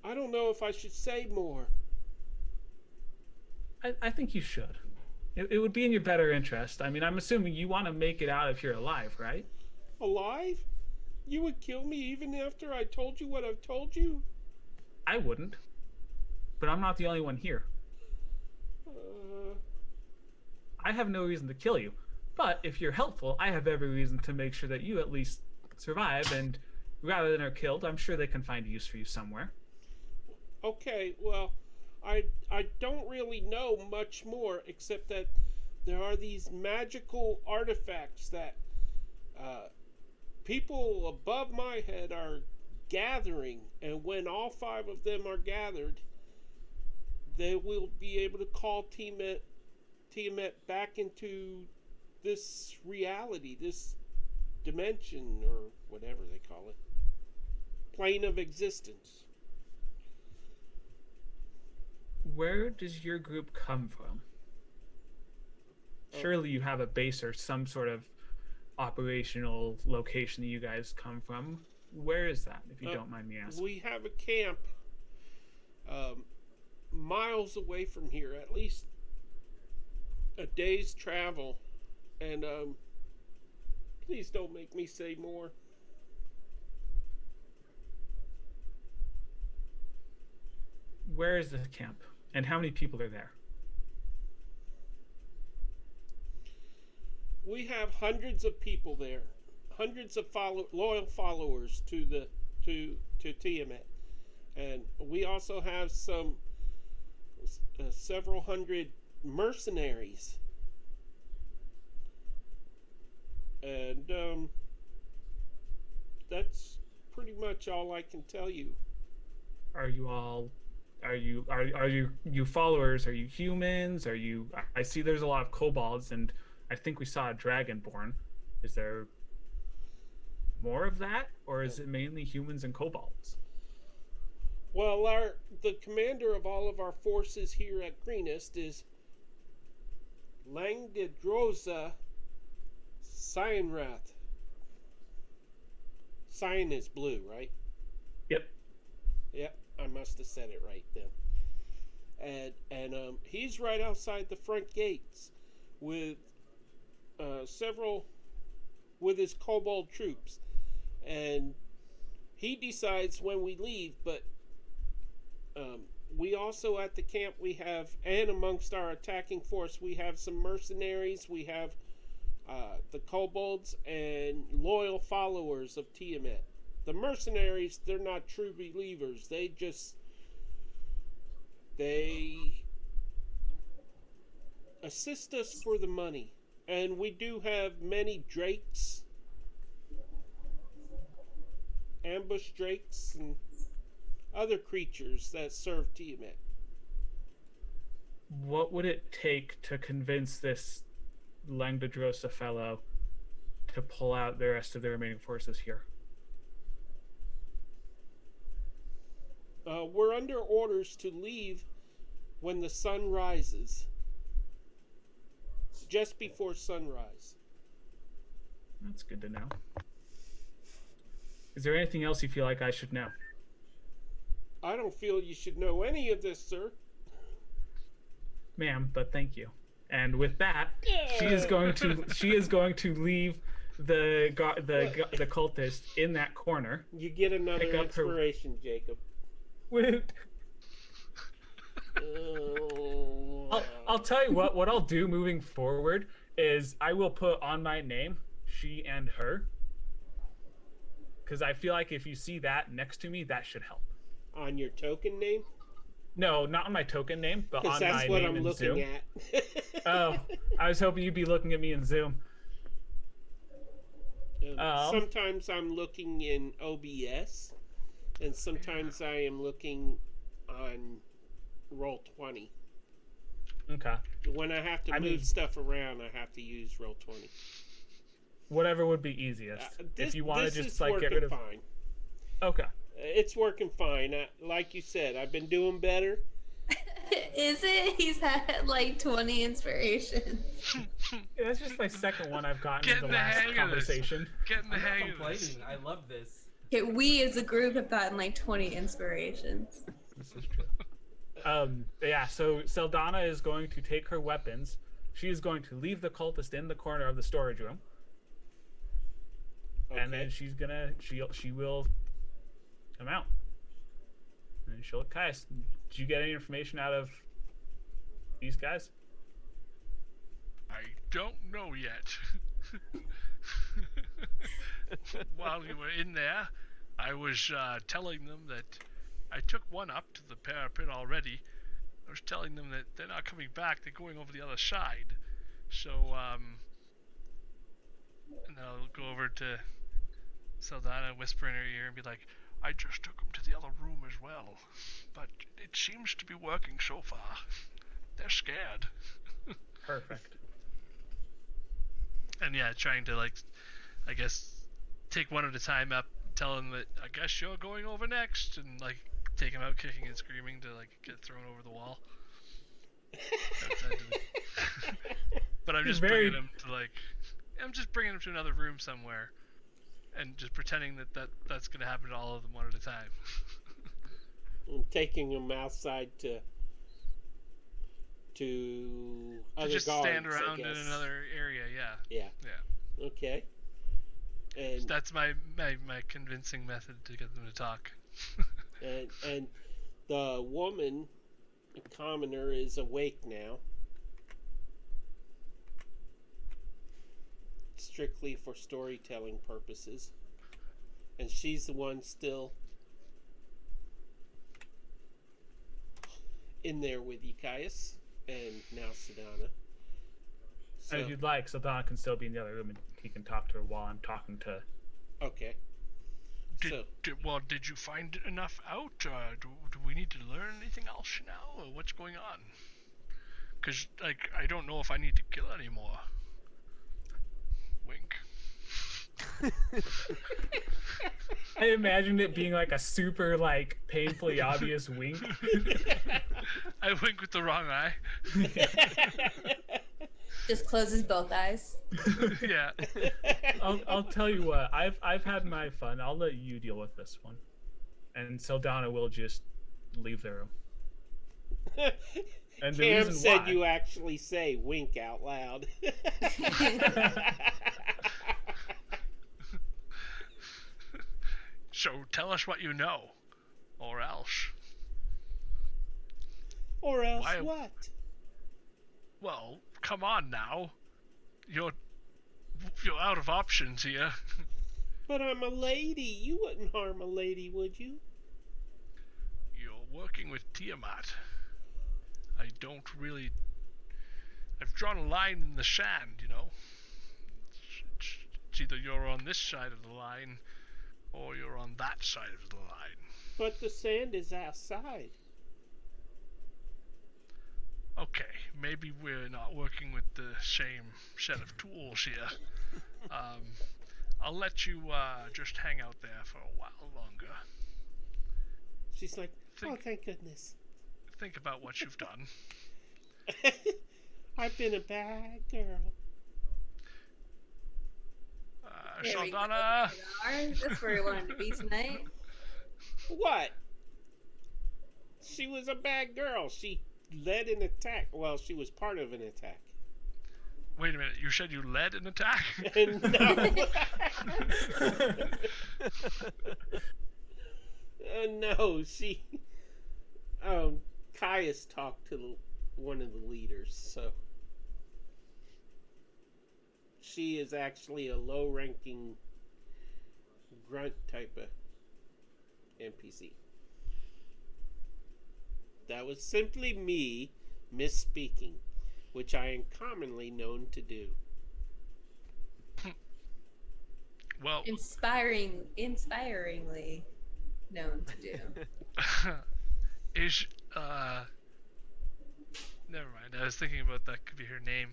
I don't know if I should say more. I think you should. It would be in your better interest. I mean, I'm assuming you want to make it out if you're alive, right? Alive? You would kill me even after I told you what I've told you? I wouldn't. But I'm not the only one here. I have no reason to kill you. But if you're helpful, I have every reason to make sure that you at least survive, and rather than are killed, I'm sure they can find a use for you somewhere. Okay, well, I don't really know much more except that there are these magical artifacts that people above my head are gathering, and when all 5 of them are gathered, they will be able to call Tiamet back into this reality, this dimension, or whatever they call it, plane of existence. Where does your group come from? Surely you have a base or some sort of operational location that you guys come from. Where is that, if you don't mind me asking? We have a camp miles away from here, at least a day's travel. And please don't make me say more. Where is the camp? And how many people are there? We have hundreds of people there, hundreds of loyal followers to Tiamet, and we also have several hundred mercenaries, and that's pretty much all I can tell you. Are you followers? Are you humans? I see there's a lot of kobolds, and I think we saw a dragonborn. Is there more of that, or is it mainly humans and kobolds? Well, the commander of all of our forces here at Greenest is Langdedroza Cyanrath. Cyan is blue, right? Yep. Yep, I must have said it right then. And he's right outside the front gates with with his kobold troops, and he decides when we leave. But we also at the camp and amongst our attacking force, we have some mercenaries. We have the kobolds and loyal followers of Tiamet. The mercenaries, they're not true believers. They assist us for the money. And we do have many drakes, ambush drakes, and other creatures that serve Tiamet. What would it take to convince this Langdedroza fellow to pull out the rest of the remaining forces here? We're under orders to leave when the sun rises. Just before sunrise. That's good to know. Is there anything else you feel like I should know? I don't feel you should know any of this, sir. Ma'am, but thank you. And with that, she is going to leave the cultist in that corner. You get another inspiration, Jacob. Woot. I'll tell you what I'll do moving forward is I will put on my name she and her, because I feel like if you see that next to me, that should help. On your token name? No, not on my token name, but on that's my what name I'm in looking Zoom. at. Oh, I was hoping you'd be looking at me in Zoom. Sometimes I'm looking in OBS, and sometimes I am looking on Roll20. Okay. When I have to move stuff around, I have to use Roll20. Whatever would be easiest. If you want to just like get rid of. Fine. Okay. It's working fine. Like you said, I've been doing better. Is it? He's had like 20 inspirations. Yeah, that's just my second one I've gotten Getting in the the last hang of this. conversation. Getting the I'm not hang of this. complaining. I love this. Okay, we as a group have gotten like 20 inspirations. This is true. Yeah, so Seldana is going to take her weapons. She is going to leave the cultist in the corner of the storage room. And then she's gonna she will come out. And she'll look Caius. Did you get any information out of these guys? I don't know yet. While you were in there, I was telling them that I took one up to the parapet already. I was telling them that they're not coming back, they're going over the other side. So, and then I'll go over to Seldana, whisper in her ear, and be like, I just took them to the other room as well. But it seems to be working so far. They're scared. Perfect. And yeah, trying to, like, I guess, take one at a time up, tell them that, I guess you're going over next, and, like, take him out kicking and screaming to, like, get thrown over the wall. But I'm just bringing him to, like, I'm just bringing him to another room somewhere, and just pretending that's going to happen to all of them one at a time. And taking him outside to other just guards, stand around I in guess. another area, yeah. Yeah. Okay. And That's my convincing method to get them to talk. and the woman, the commoner, is awake now. Strictly for storytelling purposes. And she's the one still in there with you, Caius, and now Sedana. So, And if you'd like, Seldana can still be in the other room and he can talk to her while I'm talking to. okay. So, Did you find enough out? Do we need to learn anything else now? Or what's going on? Because, like, I don't know if I need to kill anymore. Wink. I imagined it being like a super, like, painfully obvious wink. I wink with the wrong eye. Just closes both eyes. Yeah. I'll tell you what. I've had my fun. I'll let you deal with this one, and Seldana will just leave the room. And the Cam reason said why, you actually say wink out loud. So tell us what you know, or else. Or else Why- what? Well, come on now. You're out of options here. But I'm a lady. You wouldn't harm a lady, would you? You're working with Tiamat. I don't really. I've drawn a line in the sand, you know. It's either you're on this side of the line, or you're on that side of the line. But the sand is outside. Okay, maybe we're not working with the same set of tools here. I'll let you just hang out there for a while longer. She's like, Think- oh, thank goodness. Think about what you've done. I've been a bad girl. There we go. Saldana, That's where we wanted to be tonight. What? She was a bad girl. She led an attack. Well, she was part of an attack. wait a minute. You said you led an attack? No. No, she. Caius talked to one of the leaders, so. She is actually a low-ranking grunt type of NPC. That was simply me misspeaking, which I am commonly known to do. Well, Inspiringly known to do. is never mind. I was thinking about that could be her name.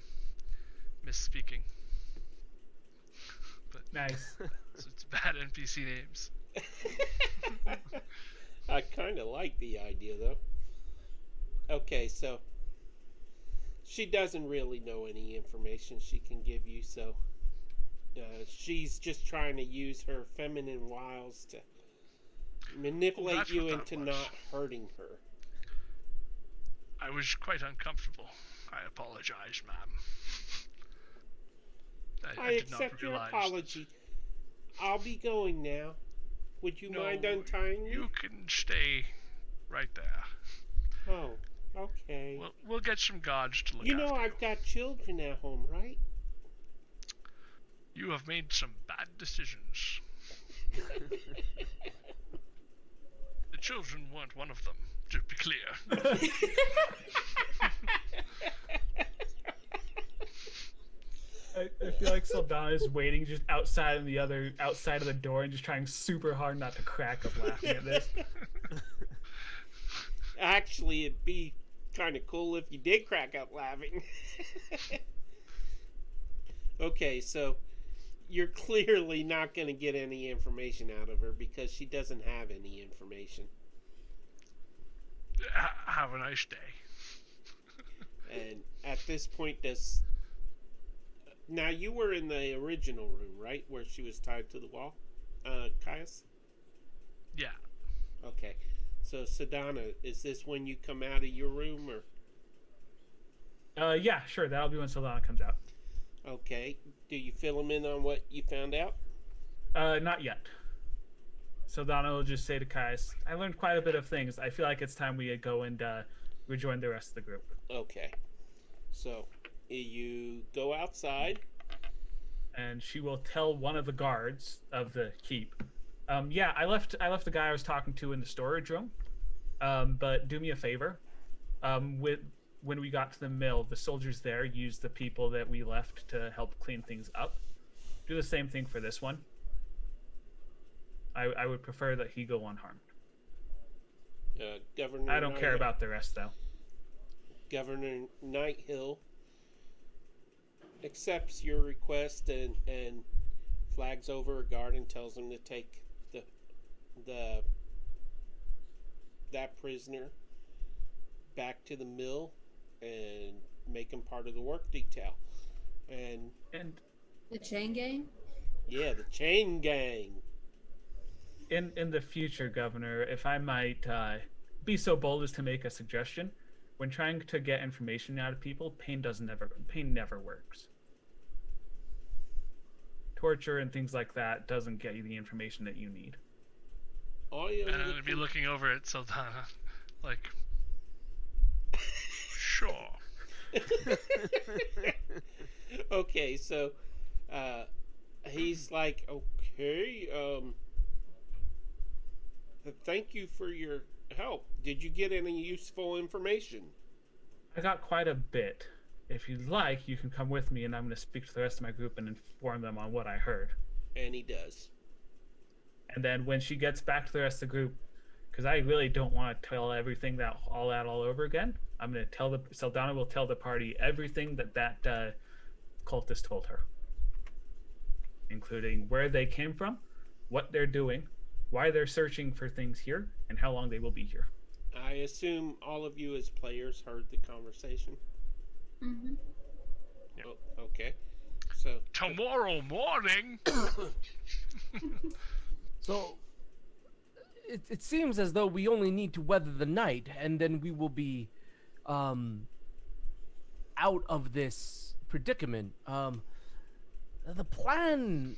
Misspeaking. But nice. so it's bad NPC names. I kind of like the idea, though. Okay, so She doesn't really know any information she can give you, so she's just trying to use her feminine wiles to manipulate that's you what that into was. not hurting her. I was quite uncomfortable. I apologize, ma'am. I did not accept your realize apology. I'll be going now. Would you No, mind untying me? You can stay right there. Oh, okay. We'll get some guards to look You know after I've got children at home, right? you. You have made some bad decisions. The children weren't one of them, to be clear. I feel like Saldana is waiting just outside of the door and just trying super hard not to crack up laughing at this. Actually, it'd be kind of cool if you did crack up laughing. Okay, so you're clearly not going to get any information out of her because she doesn't have any information. Have a nice day. And at this point, now you were in the original room, right, where she was tied to the wall, Caius? Yeah. Okay. So, Sedana, is this when you come out of your room, or? Yeah, sure. That'll be when Saldana comes out. Okay. Do you fill him in on what you found out? Not yet. Saldana will just say to Caius, I learned quite a bit of things. I feel like it's time we go and rejoin the rest of the group. Okay. So, you go outside. And she will tell one of the guards of the keep. Yeah, I left the guy I was talking to in the storage room. But do me a favor. When we got to the mill, the soldiers there used the people that we left to help clean things up. Do the same thing for this one. I would prefer that he go unharmed. Governor. I don't care about the rest, though. Governor Nighthill accepts your request and flags over a guard and tells him to take that prisoner back to the mill and make him part of the work detail. And The chain gang? yeah, the chain gang. In the future, Governor, if I might be so bold as to make a suggestion, when trying to get information out of people, pain never works. Torture and things like that doesn't get you the information that you need. And I'd be looking over at Saldana, like, sure. Okay, so he's like, okay, thank you for your help. Did you get any useful information? I got quite a bit. If you'd like, you can come with me, and I'm going to speak to the rest of my group and inform them on what I heard. And he does. And then when she gets back to the rest of the group, because I really don't want to tell everything all over again, I'm going to tell Saldana will tell the party everything that cultist told her, including where they came from, what they're doing, why they're searching for things here, and how long they will be here. I assume all of you as players heard the conversation. Mm-hmm. Oh, okay. So Tomorrow morning. So it seems as though we only need to weather the night, and then we will be out of this predicament. The plan,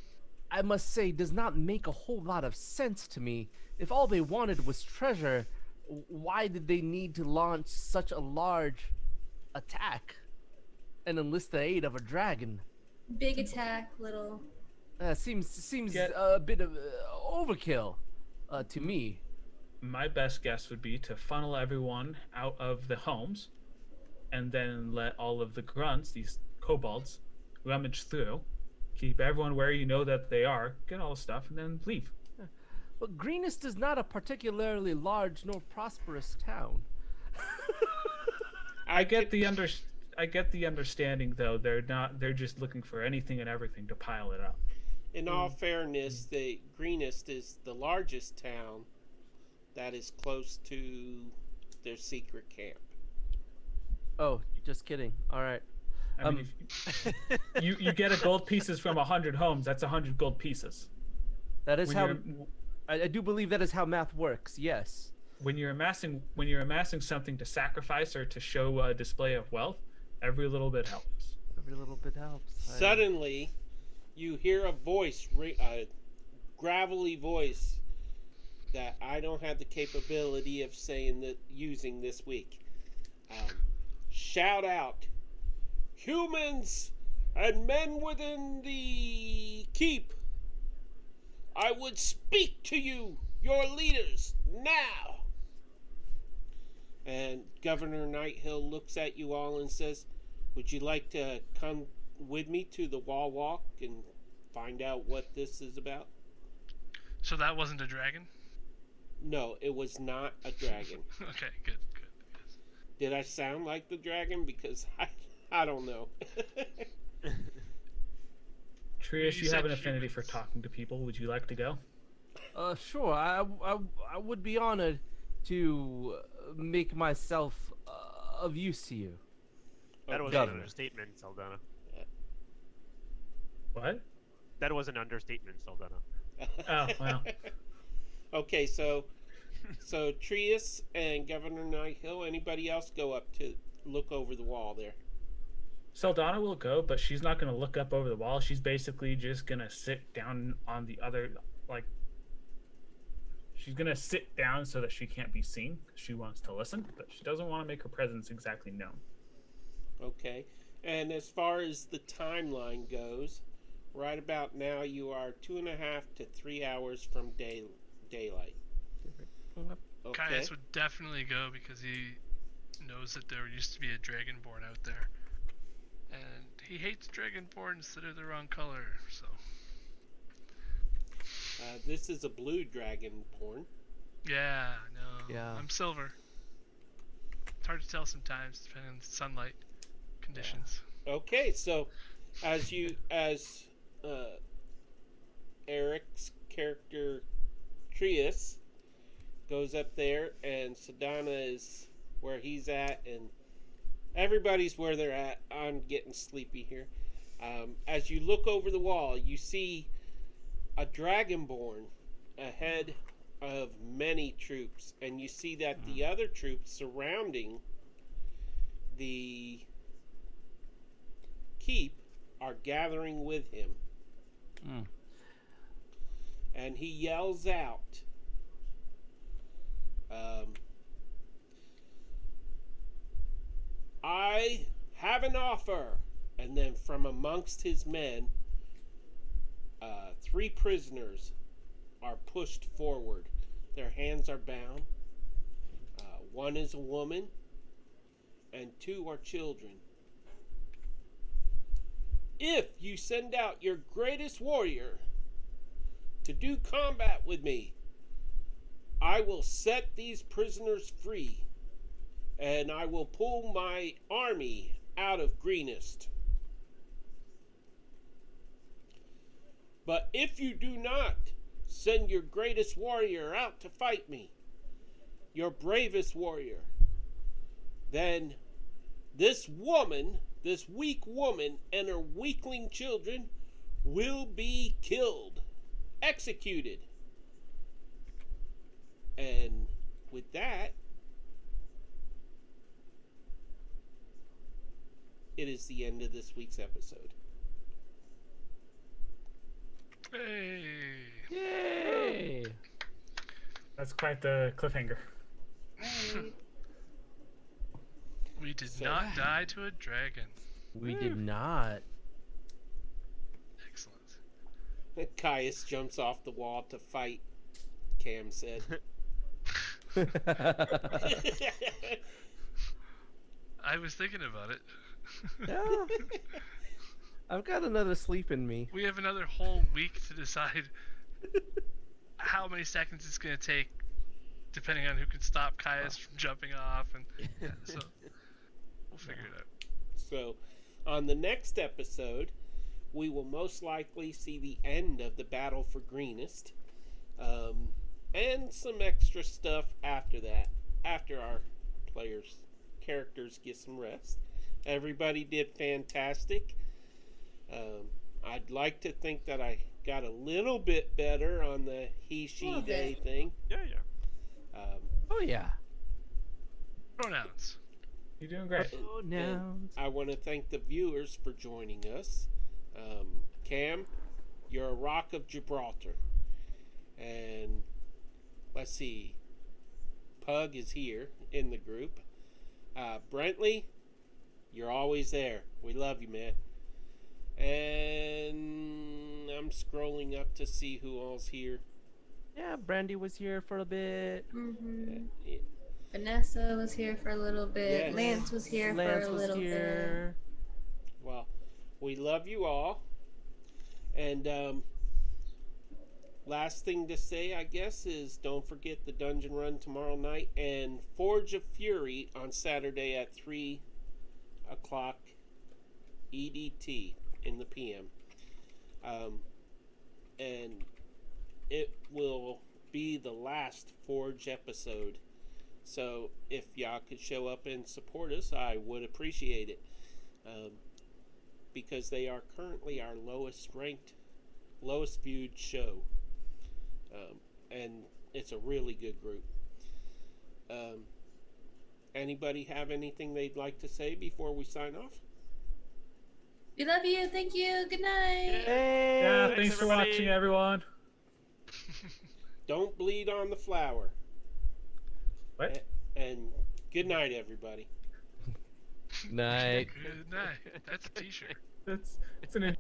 I must say, does not make a whole lot of sense to me. If all they wanted was treasure, why did they need to launch such a large attack and enlist the aid of a dragon? Big attack, little. Seems a bit of overkill to me. My best guess would be to funnel everyone out of the homes and then let all of the grunts, these kobolds, rummage through, keep everyone where you know that they are, get all the stuff, and then leave. But Greenest is not a particularly large nor prosperous town. I get the understanding, though. They're just looking for anything and everything to pile it up. in all fairness, the Greenest is the largest town that is close to their secret camp. Oh, just kidding. All right. I mean, if you get a gold pieces from 100 homes. That's 100 gold pieces. That is When how you're I do believe that is how math works. Yes. when you're amassing something to sacrifice or to show a display of wealth, every little bit helps. Every little bit helps. Suddenly, you hear a voice, a gravelly voice that I don't have the capability of using this week. Shout out, humans and men within the keep, I would speak to you, your leaders, now. And Governor Nighthill looks at you all and says, would you like to come with me to the wall walk and find out what this is about? So that wasn't a dragon? No, it was not a dragon. Okay, good. Did I sound like the dragon? Because I don't know. Trius, You you have said an affinity for humans. talking to people. Would you like to go? Sure. I would be honored to make myself of use to you. That was Governor. an understatement, Saldana. What? That was an understatement, Saldana. Oh, well. Okay, so Trius and Governor Nighthill, anybody else go up to look over the wall there? Saldana will go, but she's not going to look up over the wall. She's basically just going to sit down on the other, like, she's going to sit down so that she can't be seen. She wants to listen, but she doesn't want to make her presence exactly known. Okay. And as far as the timeline goes, right about now you are 2.5 to 3 hours from daylight. Okay. Caius would definitely go because he knows that there used to be a dragonborn out there. And he hates dragonborns that are the wrong color, so... This is a blue dragonborn. Yeah, no. Yeah. I'm silver. It's hard to tell sometimes, depending on the sunlight conditions. Okay, so as Eric's character Trius goes up there and Sadana is where he's at and everybody's where they're at. I'm getting sleepy here. As you look over the wall, you see a dragonborn ahead of many troops, and you see that the other troops surrounding the keep are gathering with him. And he yells out, I have an offer. And then from amongst his men, 3 prisoners are pushed forward. Their hands are bound. 1 is a woman, and 2 are children. If you send out your greatest warrior to do combat with me, I will set these prisoners free, and I will pull my army out of Greenest. But if you do not send your greatest warrior out to fight me, your bravest warrior, then this woman, this weak woman and her weakling children will be killed, executed. And with that, it is the end of this week's episode. Hey! Yay! That's quite the cliffhanger. Right. We did So- not die to a dragon. We did not. Excellent. Caius jumps off the wall to fight, Cam said. I was thinking about it. Yeah. I've got another sleep in me. We have another whole week to decide how many seconds it's going to take, depending on who can stop Caius from jumping off, and yeah, so we'll figure it out. So, on the next episode, we will most likely see the end of the battle for Greenest, and some extra stuff after that, after our players characters get some rest. Everybody did fantastic. I'd like to think that I got a little bit better on the he, she, Little they bit. thing. Yeah, yeah. Oh yeah. Pronouns. You're doing great. Oh no. I want to thank the viewers for joining us. Cam, you're a rock of Gibraltar. And let's see. Pug is here in the group. Brentley, you're always there. We love you, man. And I'm scrolling up to see who all's here. Yeah, Brandy was here for a bit. Hmm Yeah. Vanessa was here for a little bit. Yes. Lance was here Lance for a was little here. Well, we love you all. And last thing to say, I guess, is don't forget the dungeon run tomorrow night and Forge of Fury on Saturday at 3 o'clock EDT in the PM. And it will be the last Forge episode. So if y'all could show up and support us, I would appreciate it. Because they are currently our lowest ranked, lowest viewed show. And it's a really good group. Anybody have anything they'd like to say before we sign off? We love you. Thank you. Good night. Hey. Yeah, Thanks, thanks for everybody. watching, everyone. Don't bleed on the flower. What? And good night, everybody. Night. Good night. That's a t-shirt. It's an.